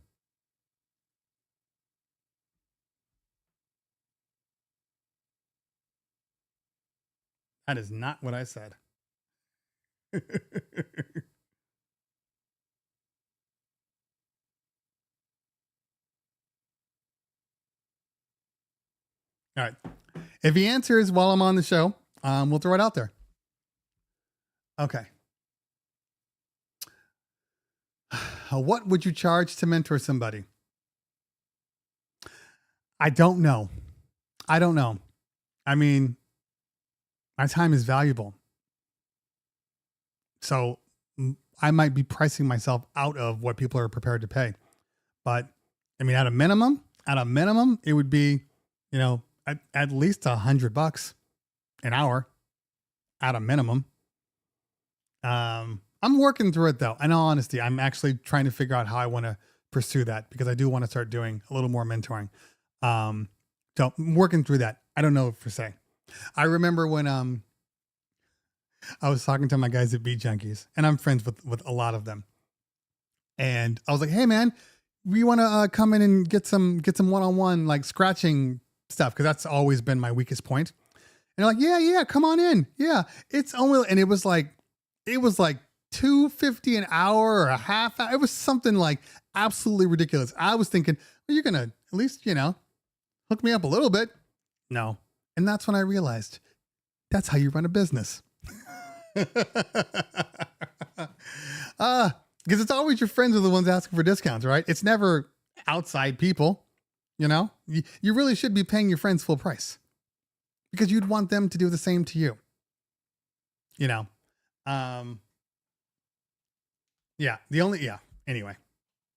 That is not what I said. All right. If he answers while I'm on the show, we'll throw it out there. Okay. What would you charge to mentor somebody? I don't know. I mean, my time is valuable. So I might be pricing myself out of what people are prepared to pay. But I mean, at a minimum, it would be, at least $100 an hour at a minimum. I'm working through it though. In all honesty, I'm actually trying to figure out how I want to pursue that because I do want to start doing a little more mentoring. So I'm working through that. I don't know per se. I remember when, I was talking to my guys at Beat Junkies and I'm friends with a lot of them. And I was like, hey man, we want to come in and get some one-on-one like scratching stuff. Cause that's always been my weakest point. And they're like, yeah, come on in. Yeah. It's only, and it was like $250 an hour or a half hour. It was something like absolutely ridiculous. I was thinking, well, you're going to at least, hook me up a little bit. No. And that's when I realized that's how you run a business. Because it's always your friends are the ones asking for discounts, right? It's never outside people, you really should be paying your friends full price because you'd want them to do the same to you, anyway,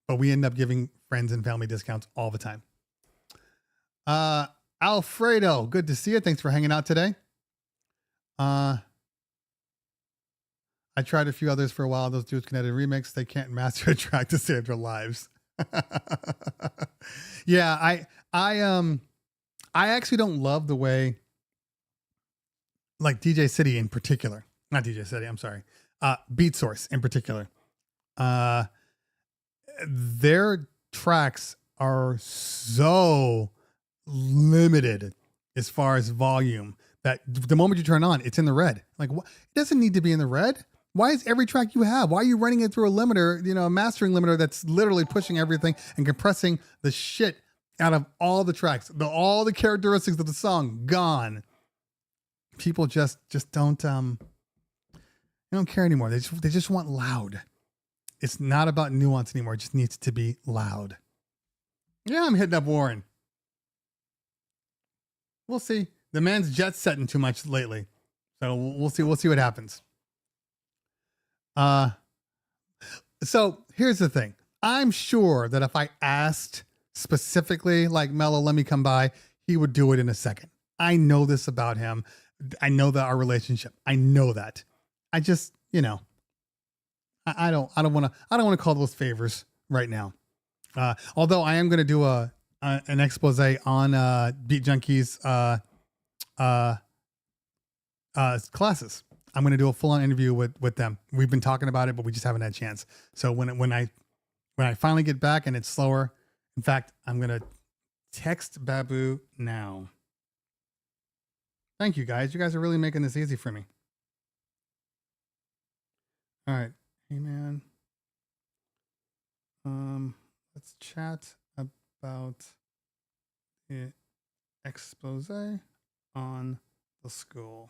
but we end up giving friends and family discounts all the time. Alfredo, good to see you. Thanks for hanging out today. I tried a few others for a while. Those dudes can edit remix. They can't master a track to save their lives. Yeah, I actually don't love the way, like DJ City in particular, not DJ City, I'm sorry. Beat Source in particular. Their tracks are so limited as far as volume that the moment you turn on, it's in the red. Like, what? It doesn't need to be in the red. Why is every track you have? Why are you running it through a limiter, a mastering limiter that's literally pushing everything and compressing the shit out of all the tracks, all the characteristics of the song gone. People just don't, they don't care anymore. They just want loud. It's not about nuance anymore. It just needs to be loud. Yeah, I'm hitting up Warren. We'll see. The man's jet setting too much lately. So we'll see what happens. So here's the thing. I'm sure that if I asked specifically, like, Mello, let me come by, he would do it in a second. I know this about him. I know that our relationship, I know that. I just, I don't want to call those favors right now. Although I am going to do an expose on, Beat Junkies, classes. I'm going to do a full-on interview with them. We've been talking about it, but we just haven't had a chance. So when I finally get back and it's slower, in fact, I'm going to text Babu now. Thank you guys. You guys are really making this easy for me. All right. Hey, man. Let's chat about the expose on the school.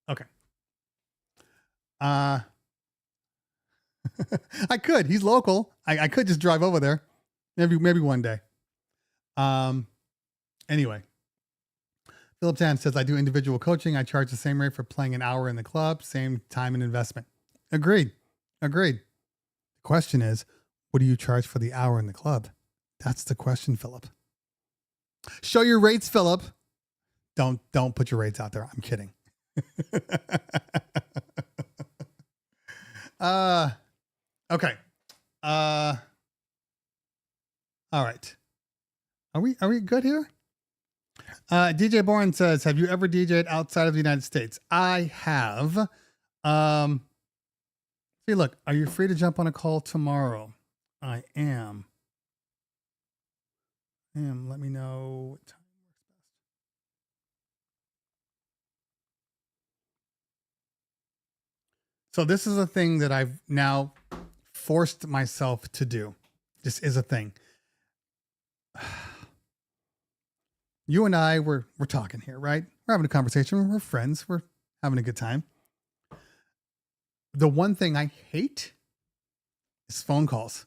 Okay. I could. He's local. I could just drive over there. Maybe one day. Anyway. Philip Tan says, I do individual coaching. I charge the same rate for playing an hour in the club, same time and investment. Agreed. The question is, what do you charge for the hour in the club? That's the question, Philip. Show your rates, Philip. Don't put your rates out there. I'm kidding. Okay. All right. Are we good here? DJ Bourne says, have you ever DJed outside of the United States? I have. See, look, are you free to jump on a call tomorrow? I am. Let me know what time works best. So this is a thing that I've now forced myself to do. This is a thing. You and I, we're talking here, right? We're having a conversation. We're friends. We're having a good time. The one thing I hate is phone calls.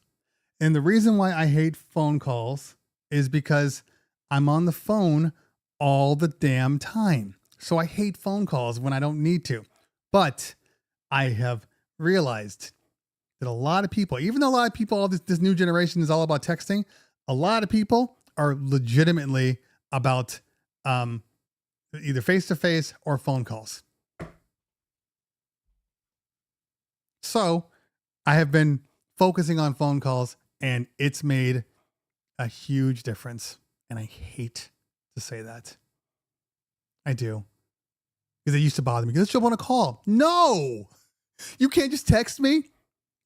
And the reason why I hate phone calls is because I'm on the phone all the damn time. So I hate phone calls when I don't need to. But I have realized that a lot of people, even though a lot of people, all this new generation is all about texting, a lot of people are legitimately about either face-to-face or phone calls. So I have been focusing on phone calls, and it's made a huge difference. And I hate to say that. I do. Because it used to bother me. Let's jump on a call. No! You can't just text me.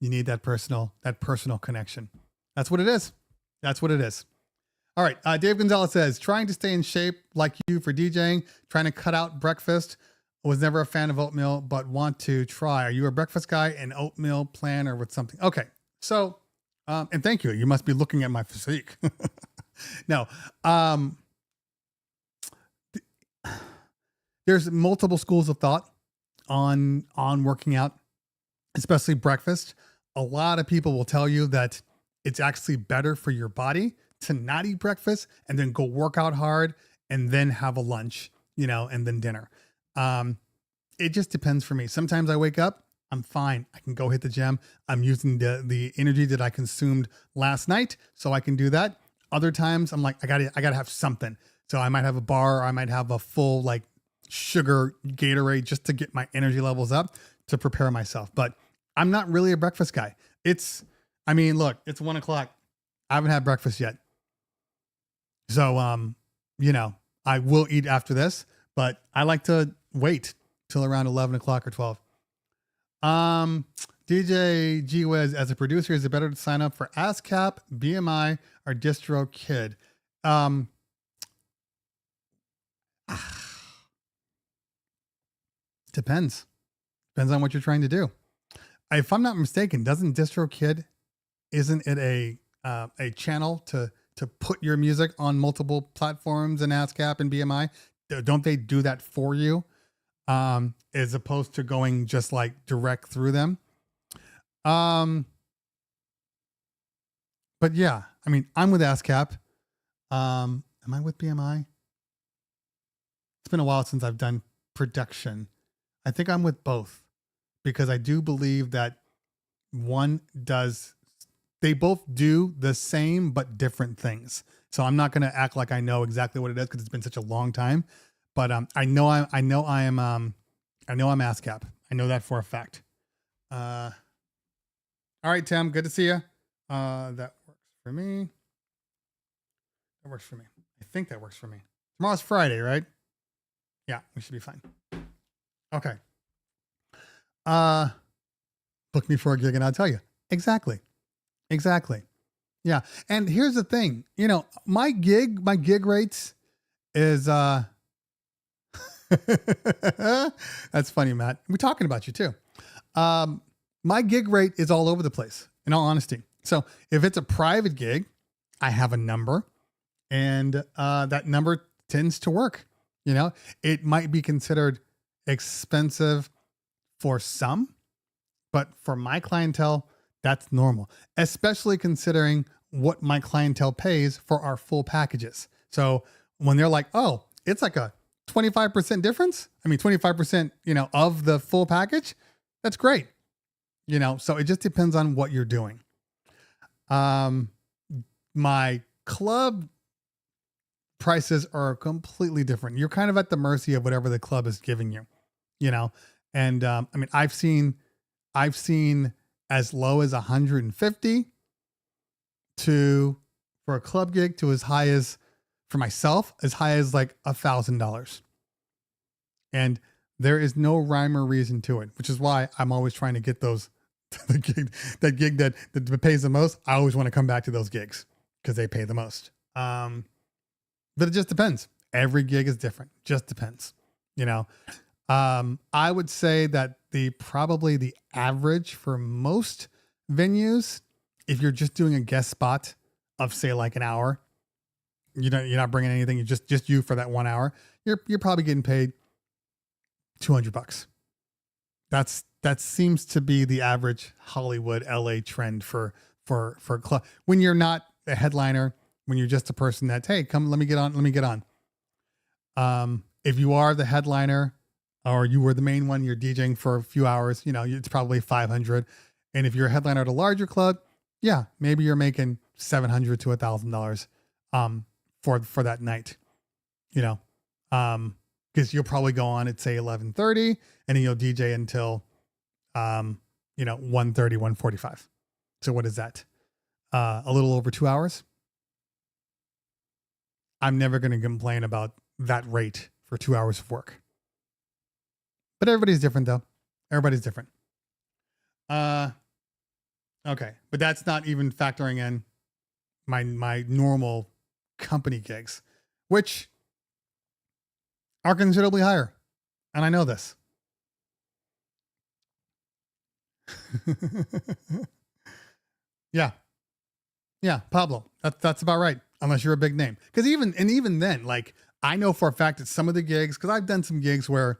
You need that personal connection. That's what it is. All right. Dave Gonzalez says, trying to stay in shape like you for DJing, trying to cut out breakfast. Was never a fan of oatmeal, but want to try. Are you a breakfast guy, an oatmeal plan, or with something? Okay. So, and thank you. You must be looking at my physique. No. There's multiple schools of thought on working out, especially breakfast. A lot of people will tell you that it's actually better for your body to not eat breakfast and then go work out hard and then have a lunch, and then dinner. It just depends for me. Sometimes I wake up, I'm fine. I can go hit the gym. I'm using the energy that I consumed last night, so I can do that. Other times I'm like, I gotta have something. So I might have a bar, or I might have a full like sugar Gatorade just to get my energy levels up to prepare myself. But I'm not really a breakfast guy. Look, it's 1 o'clock. I haven't had breakfast yet. So, I will eat after this, but I like to wait till around 11 o'clock or 12. DJ G-Wiz, as a producer, is it better to sign up for ASCAP, BMI, or DistroKid? Depends. Depends on what you're trying to do. If I'm not mistaken, isn't it a channel to put your music on multiple platforms in ASCAP and BMI? Don't they do that for you? As opposed to going just like direct through them. But yeah, I'm with ASCAP. Am I with BMI? It's been a while since I've done production. I think I'm with both, because I do believe that they both do the same but different things. So I'm not going to act like I know exactly what it is, because it's been such a long time. But I know I'm ASCAP. I know that for a fact. All right, Tim, good to see you. That works for me. That works for me. I think that works for me. Tomorrow's Friday, right? Yeah, we should be fine. Okay. Book me for a gig and I'll tell you. Exactly. Yeah. And here's the thing, my gig rates is, that's funny, Matt. We're talking about you too. My gig rate is all over the place, in all honesty. So if it's a private gig, I have a number, and that number tends to work. It might be considered expensive for some, but for my clientele, that's normal, especially considering what my clientele pays for our full packages. So when they're like, oh, it's like a 25% difference. 25%, of the full package. That's great. So it just depends on what you're doing. My club prices are completely different. You're kind of at the mercy of whatever the club is giving you, and, I've seen as low as 150 for a club gig to as high as, for myself, as high as like $1,000. And there is no rhyme or reason to it, which is why I'm always trying to get those, that gig that pays the most. I always want to come back to those gigs because they pay the most. But it just depends. Every gig is different. Just depends, I would say that probably the average for most venues, if you're just doing a guest spot of say like an hour, you're not bringing anything, you just you for that 1 hour, you're probably getting paid $200. That seems to be the average Hollywood LA trend for a club. When you're not a headliner, when you're just a person that, hey, come, let me get on. If you are the headliner, or you were the main one, you're DJing for a few hours, it's probably 500. And if you're a headliner at a larger club, yeah, maybe you're making $700 to $1,000 for that night, because you'll probably go on at say 11:30, and then you'll DJ until 1:30, 1:45. So what is that? A little over 2 hours. I'm never going to complain about that rate for 2 hours of work. But everybody's different though. Everybody's different. Okay. But that's not even factoring in my normal company gigs, which are considerably higher. And I know this. Yeah. Yeah, Pablo. That's about right. Unless you're a big name. Because even then, like, I know for a fact that some of the gigs, because I've done some gigs where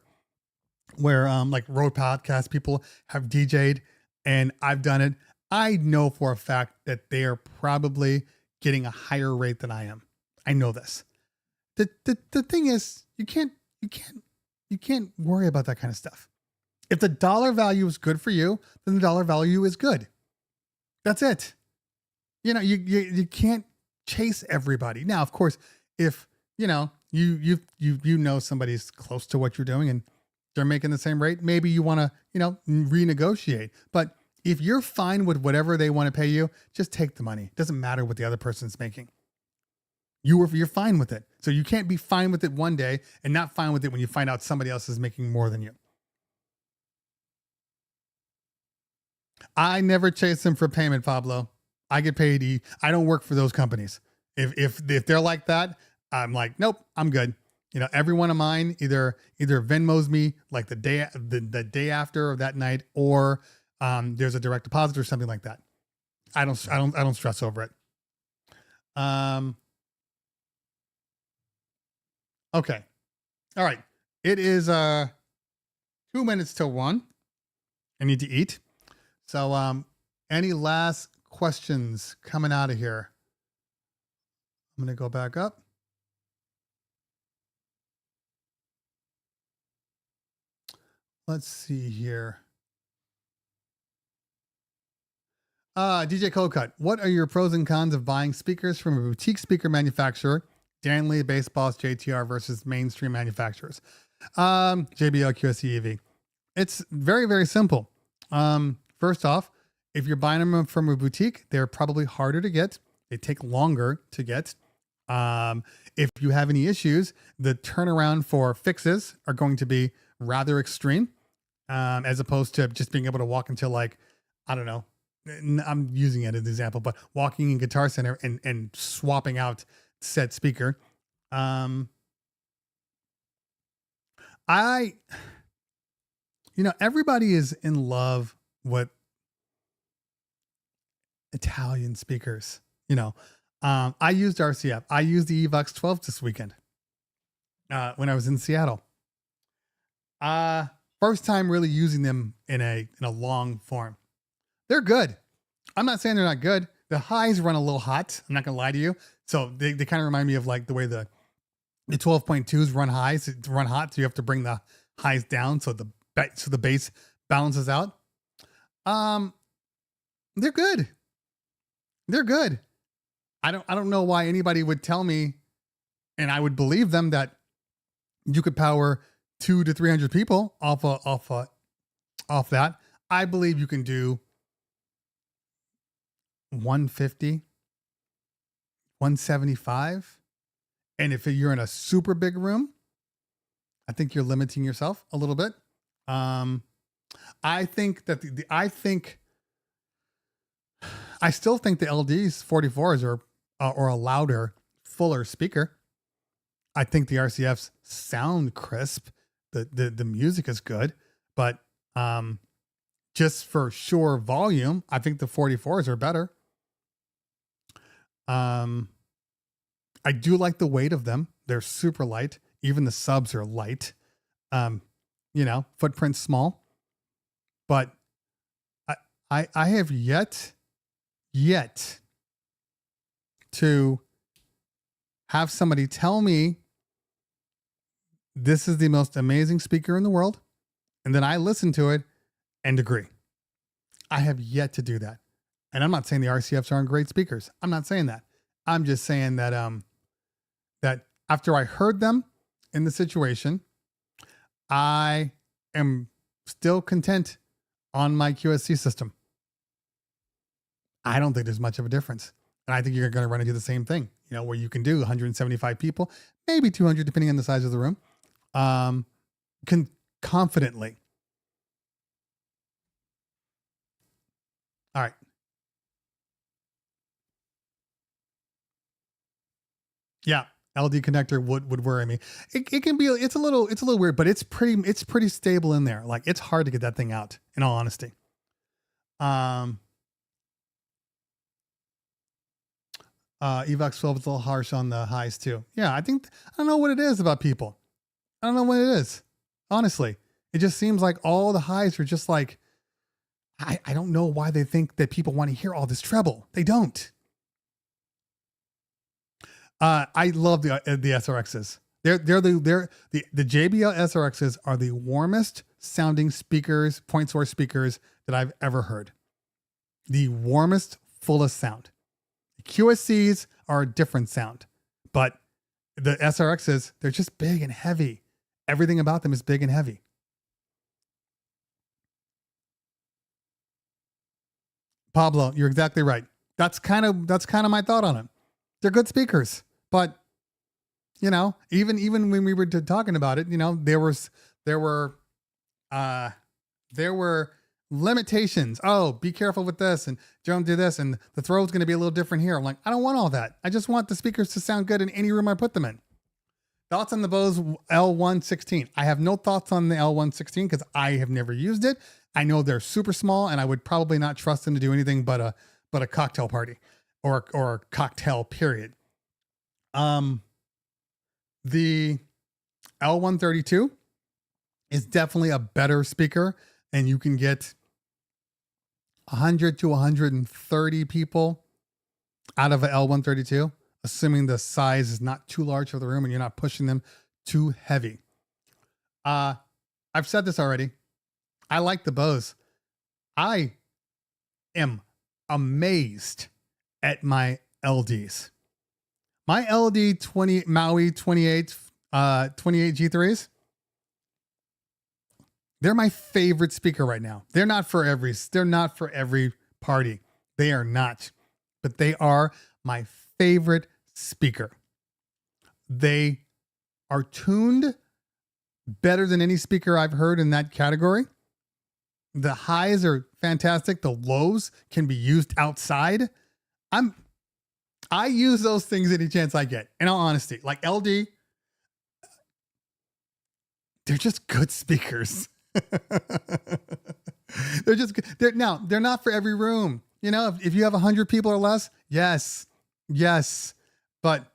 like road podcast people have DJ'd, and I've done it. I know for a fact that they are probably getting a higher rate than I am. I know this. The thing is, you can't worry about that kind of stuff. If the dollar value is good for you, then the dollar value is good. That's it. You can't chase everybody. Now, of course, if you know somebody's close to what you're doing and they're making the same rate, maybe you want to, renegotiate. But if you're fine with whatever they want to pay you, just take the money. It doesn't matter what the other person's making. You're fine with it. So you can't be fine with it one day and not fine with it when you find out somebody else is making more than you. I never chase them for payment, Pablo. I get paid. I don't work for those companies. If they're like that, I'm like, nope, I'm good. Every one of mine either Venmos me like the day after of that night, or there's a direct deposit or something like that. I don't stress over it. Okay. All right. It is 2 minutes till 1. I need to eat. So any last questions coming out of here? I'm going to go back up. Let's see here. DJ Coldcut, what are your pros and cons of buying speakers from a boutique speaker manufacturer, Danley, Bass Boss, JTR, versus mainstream manufacturers? JBL, QSC, EV. It's very, very simple. First off, if you're buying them from a boutique, they're probably harder to get. They take longer to get. If you have any issues, the turnaround for fixes are going to be rather extreme, as opposed to just being able to walk into, like, I don't know, I'm using it as an example, but walking in Guitar Center and swapping out said speaker. Everybody is in love with Italian speakers. I used RCF. I used the Evox 12 this weekend when I was in Seattle. First time really using them in a long form. They're good. I'm not saying they're not good. The highs run a little hot. I'm not gonna lie to you. So they kind of remind me of like the way the 12.2s run hot. So you have to bring the highs down so the bass balances out. They're good. They're good. I don't know why anybody would tell me, and I would believe them, that you could power 200 to 300 people off that. I believe you can do 150, 175. And if you're in a super big room, I think you're limiting yourself a little bit. I think that I still think the LDs 44s are a louder, fuller speaker. I think the RCFs sound crisp. The music is good, but just for sure volume, I think the 44s are better. I do like the weight of them. They're super light. Even the subs are light. Footprint small. But I have yet to have somebody tell me this is the most amazing speaker in the world, and then I listen to it and agree. I have yet to do that. And I'm not saying the RCFs aren't great speakers. I'm not saying that. I'm just saying that that after I heard them in the situation, I am still content on my QSC system. I don't think there's much of a difference. And I think you're going to run into the same thing, where you can do 175 people, maybe 200, depending on the size of the room, confidently. All right. Yeah. LD connector would worry me. It can be, it's a little weird, but it's pretty stable in there. Like, it's hard to get that thing out, in all honesty. Evox 12 is a little harsh on the highs too. Yeah, I don't know what it is about people. I don't know what it is. Honestly, it just seems like all the highs are just like, I don't know why they think that people want to hear all this treble. They don't. I love the SRXs. They're the JBL SRXs are the warmest sounding speakers, point source speakers that I've ever heard. The warmest, fullest sound. QSCs are a different sound, but the SRXs, they're just big and heavy. Everything about them is big and heavy. Pablo, you're exactly right. That's kind of my thought on it. They're good speakers, but even when we were talking about it, there were limitations. Oh, be careful with this, and don't do this, and the throw is going to be a little different here. I'm like, I don't want all that. I just want the speakers to sound good in any room I put them in. Thoughts on the Bose L116? I have no thoughts on the L116 because I have never used it. I know they're super small, and I would probably not trust them to do anything but a cocktail party or a cocktail period. The L132 is definitely a better speaker, and you can get 100 to 130 people out of an L132, assuming the size is not too large for the room and you're not pushing them too heavy. I've said this already. I like the Bose. I am amazed at my LDs. My LD 20 Maui 28 G3s. They're my favorite speaker right now. They're not for every party. They are not, but they are my favorite speaker. They are tuned better than any speaker I've heard in that category. The highs are fantastic. The lows can be used outside. I use those things any chance I get. In all honesty, like LD, they're just good speakers. They're just good. They're not for every room. You know, if you have 100 people or less, yes. But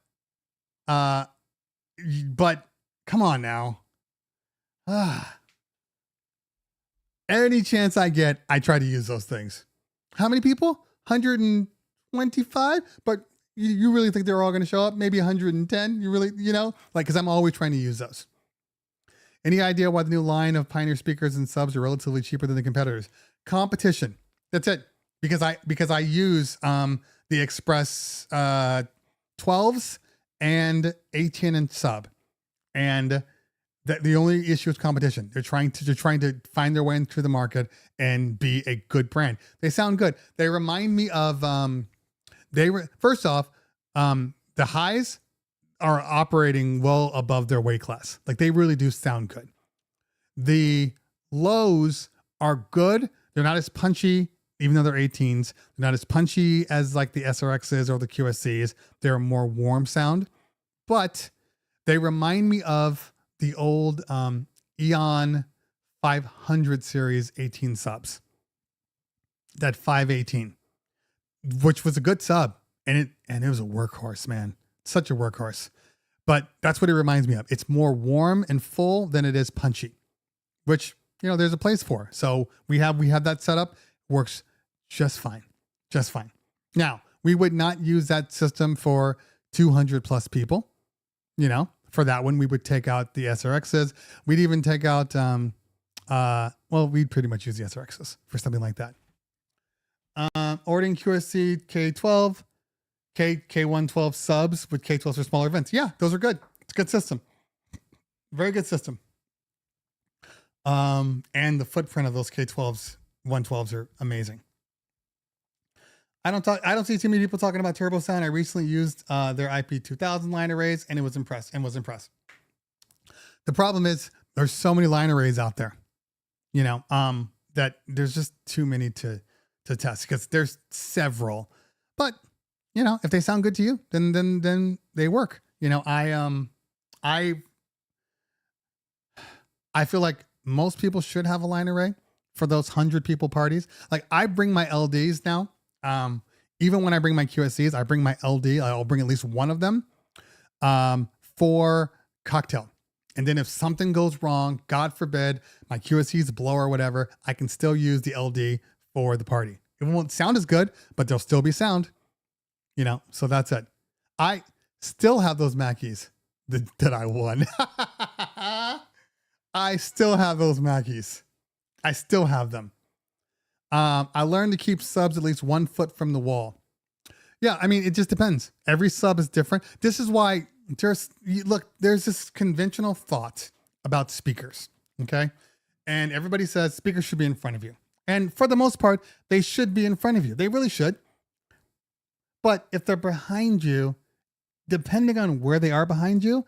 come on now. Any chance I get, I try to use those things. How many people? 125? But you really think they're all going to show up? Maybe 110? You really, because I'm always trying to use those. Any idea why the new line of Pioneer speakers and subs are relatively cheaper than the competitors? Competition. That's it. Because I use the Express 12s and 18-inch sub, and the only issue is competition. They're trying to find their way into the market and be a good brand. They sound good. They remind me of first off, the highs are operating well above their weight class. Like they really do sound good. The lows are good. They're not as punchy, even though they're 18s. They're not as punchy as like the SRXs or the QSCs. They're more warm sound, but they remind me of the old Eon 500 series 18 subs. That 518, which was a good sub, and it was a workhorse, man. Such a workhorse. But that's what it reminds me of. It's more warm and full than it is punchy, which, there's a place for. So we have that set up. Works just fine. Just fine. Now, we would not use that system for 200 plus people. For that one, we would take out the SRXs. We'd even take out, we'd pretty much use the SRXs for something like that. Ordering QSC K12, K112 subs with K12s for smaller events. Yeah, those are good. It's a good system. Very good system. And the footprint of those K12s, 112s are amazing. I don't see too many people talking about turbo sound. I recently used their IP2000 line arrays and was impressed. The problem is there's so many line arrays out there, that there's just too many to test because there's several. But if they sound good to you, then they work. I feel like most people should have a line array for those 100 people parties. Like I bring my LDs now. Even when I bring my QSCs, I bring my LD. I'll bring at least one of them for cocktail. And then if something goes wrong, God forbid, my QSCs blow or whatever, I can still use the LD for the party. It won't sound as good, but there'll still be sound. So that's it. I still have those Mackeys that I won. I still have those Mackeys. I still have them. I learned to keep subs at least 1 foot from the wall. Yeah, I mean, it just depends. Every sub is different. This is why there's this conventional thought about speakers, okay? And everybody says speakers should be in front of you. And for the most part, they should be in front of you. They really should. But if they're behind you, depending on where they are behind you,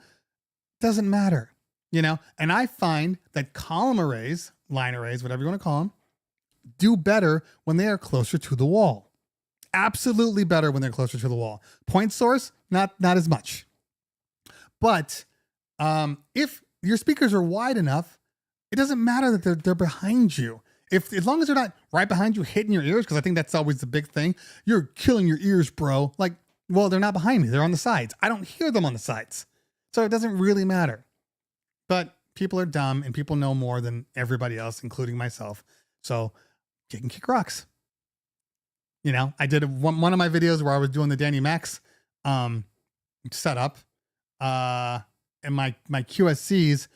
doesn't matter, And I find that column arrays, line arrays, whatever you want to call them, do better when they are closer to the wall. Absolutely better when they're closer to the wall. Point source, not as much. But if your speakers are wide enough, it doesn't matter that they're behind you. As long as they're not right behind you, hitting your ears, because I think that's always the big thing. You're killing your ears, bro. Like, well, they're not behind me. They're on the sides. I don't hear them on the sides. So it doesn't really matter. But people are dumb and people know more than everybody else, including myself. So kick and kick rocks. I did one of my videos where I was doing the Danny Max setup. And my QSCs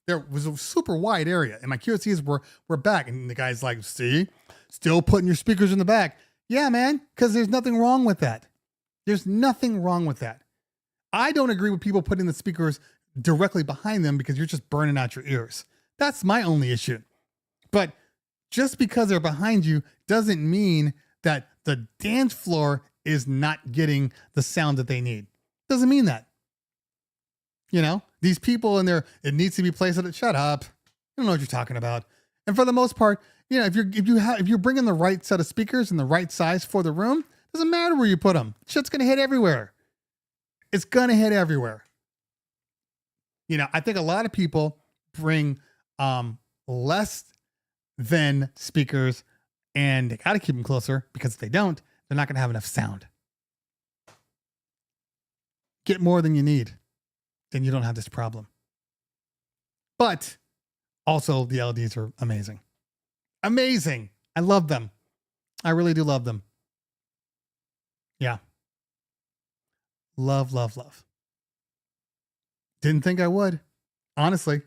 there was a super wide area and my QSCs were back. And the guy's like, see, still putting your speakers in the back. Yeah, man, because there's nothing wrong with that. There's nothing wrong with that. I don't agree with people putting the speakers directly behind them because you're just burning out your ears. That's my only issue. But just because they're behind you doesn't mean that the dance floor is not getting the sound that they need. Doesn't mean that. These people in there, it needs to be placed at it. Shut up. You don't know what you're talking about. And for the most part, you know, if you're bringing the right set of speakers and the right size for the room, doesn't matter where you put them. Shit's gonna hit everywhere. It's gonna hit everywhere. You know, I think a lot of people bring less than speakers, and they got to keep them closer because if they don't, they're not going to have enough sound. Get more than you need, then you don't have this problem. But also, the LEDs are amazing. Amazing. I love them. I really do love them. Yeah. Love, love, love. Didn't think I would, honestly,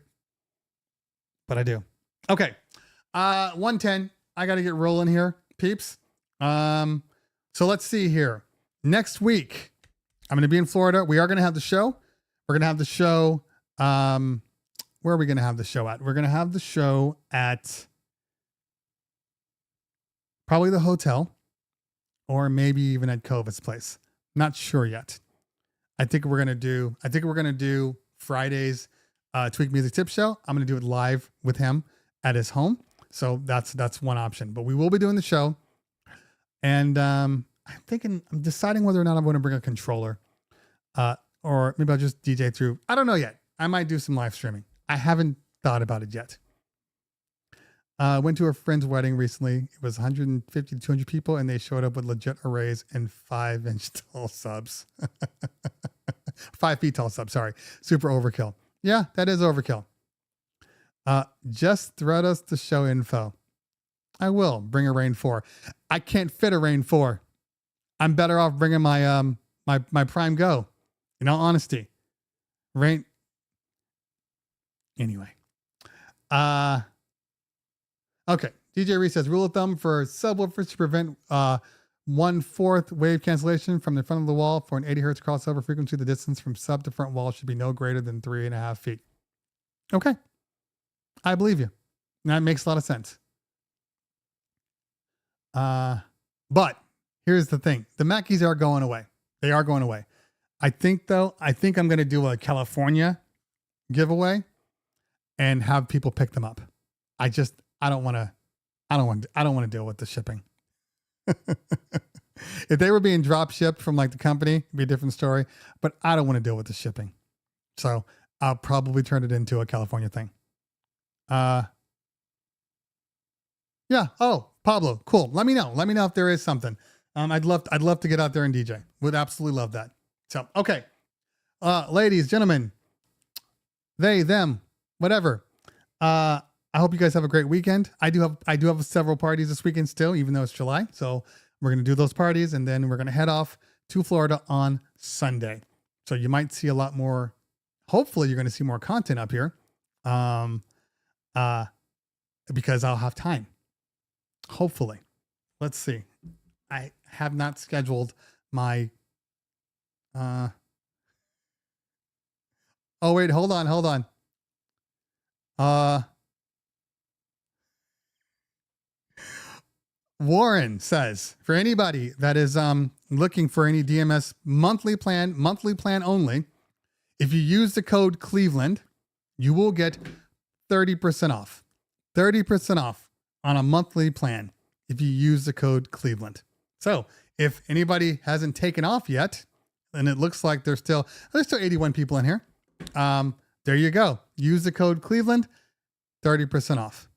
but I do. Okay. 110. I got to get rolling here, peeps. So let's see here. Next week, I'm going to be in Florida. We are going to have the show. We're going to have the show. Where are we going to have the show at? We're going to have the show at probably the hotel or maybe even at Kova's place. Not sure yet. I think we're going to do Friday's Tweak Music Tip Show. I'm going to do it live with him at his home. So that's one option, but we will be doing the show. And I'm deciding whether or not I'm going to bring a controller, or maybe I'll just DJ through. I don't know yet. I might do some live streaming. I haven't thought about it yet. Went to a friend's wedding recently. It was 150 to 200 people, and they showed up with legit arrays and 5-inch tall subs. 5 feet tall subs. Sorry. Super overkill. Yeah, that is overkill. Just thread us the show info. I will bring a Rain 4. I can't fit a Rain 4. I'm better off bringing my my Prime Go. In all honesty, Rain. Anyway, okay. DJ Reese says rule of thumb for subwoofers to prevent 1/4 wave cancellation from the front of the wall for an 80 hertz crossover frequency. The distance from sub to front wall should be no greater than 3.5 feet. Okay. I believe you. That makes a lot of sense. But here's the thing. The Mackeys are going away. They are going away. I think I'm going to do a California giveaway and have people pick them up. I don't want to deal with the shipping. If they were being drop shipped from like the company, it'd be a different story, but I don't want to deal with the shipping. So I'll probably turn it into a California thing. Yeah. Oh, Pablo, cool. Let me know if there is something. I'd love to get out there and DJ. Would absolutely love that. So, okay. Ladies, gentlemen, they, them, whatever. I hope you guys have a great weekend. I do have several parties this weekend still, even though it's July. So we're going to do those parties and then we're going to head off to Florida on Sunday. So you might see a lot more. Hopefully you're going to see more content up here. Because I'll have time. Hopefully. Let's see. I have not scheduled my, oh wait, hold on. Warren says, for anybody that is looking for any DMS monthly plan only, if you use the code Cleveland, you will get 30% off. 30% off on a monthly plan if you use the code Cleveland. So if anybody hasn't taken off yet, and it looks like there's still 81 people in here. There you go. Use the code Cleveland, 30% off.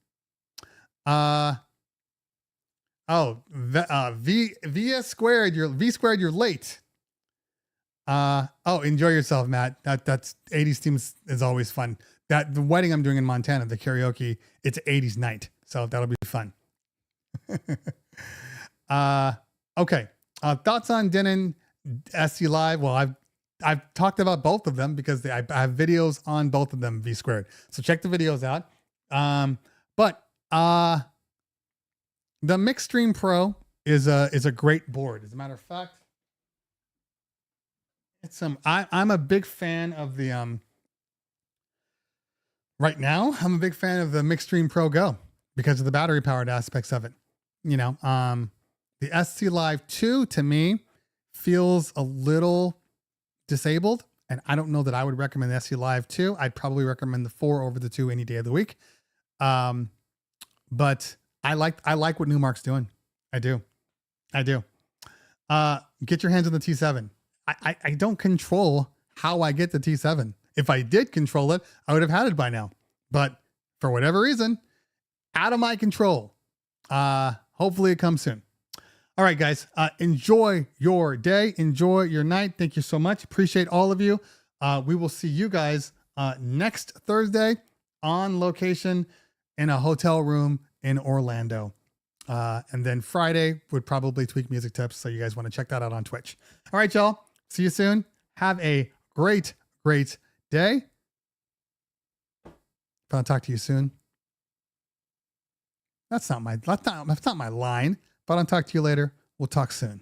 V squared, you're late. Enjoy yourself, Matt. That's 80s themes is always fun. The wedding I'm doing in Montana, the karaoke, it's 80s night. So that'll be fun. Okay. Thoughts on Denon SC Live? Well, I've talked about both of them because I have videos on both of them, V squared. So check the videos out. But the Mixstream Pro is a great board. As a matter of fact, I'm a big fan of the right now, I'm a big fan of the Mixstream Pro Go because of the battery powered aspects of it. You know, the SC Live 2 to me feels a little disabled, and I don't know that I would recommend the SC Live 2. I'd probably recommend the 4 over the 2 any day of the week. But I like what Newmark's doing. I do. Get your hands on the T7. I don't control how I get the T7. If I did control it, I would have had it by now. But for whatever reason, out of my control. Hopefully it comes soon. All right, guys, enjoy your day. Enjoy your night. Thank you so much. Appreciate all of you. We will see you guys next Thursday on location in a hotel room in Orlando. And then Friday would probably Tweak Music Tips. So you guys want to check that out on Twitch. All right, y'all. See you soon. Have a great day. If I don't talk to you soon. That's not my line. If I don't talk to you later, we'll talk soon.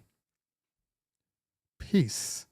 Peace.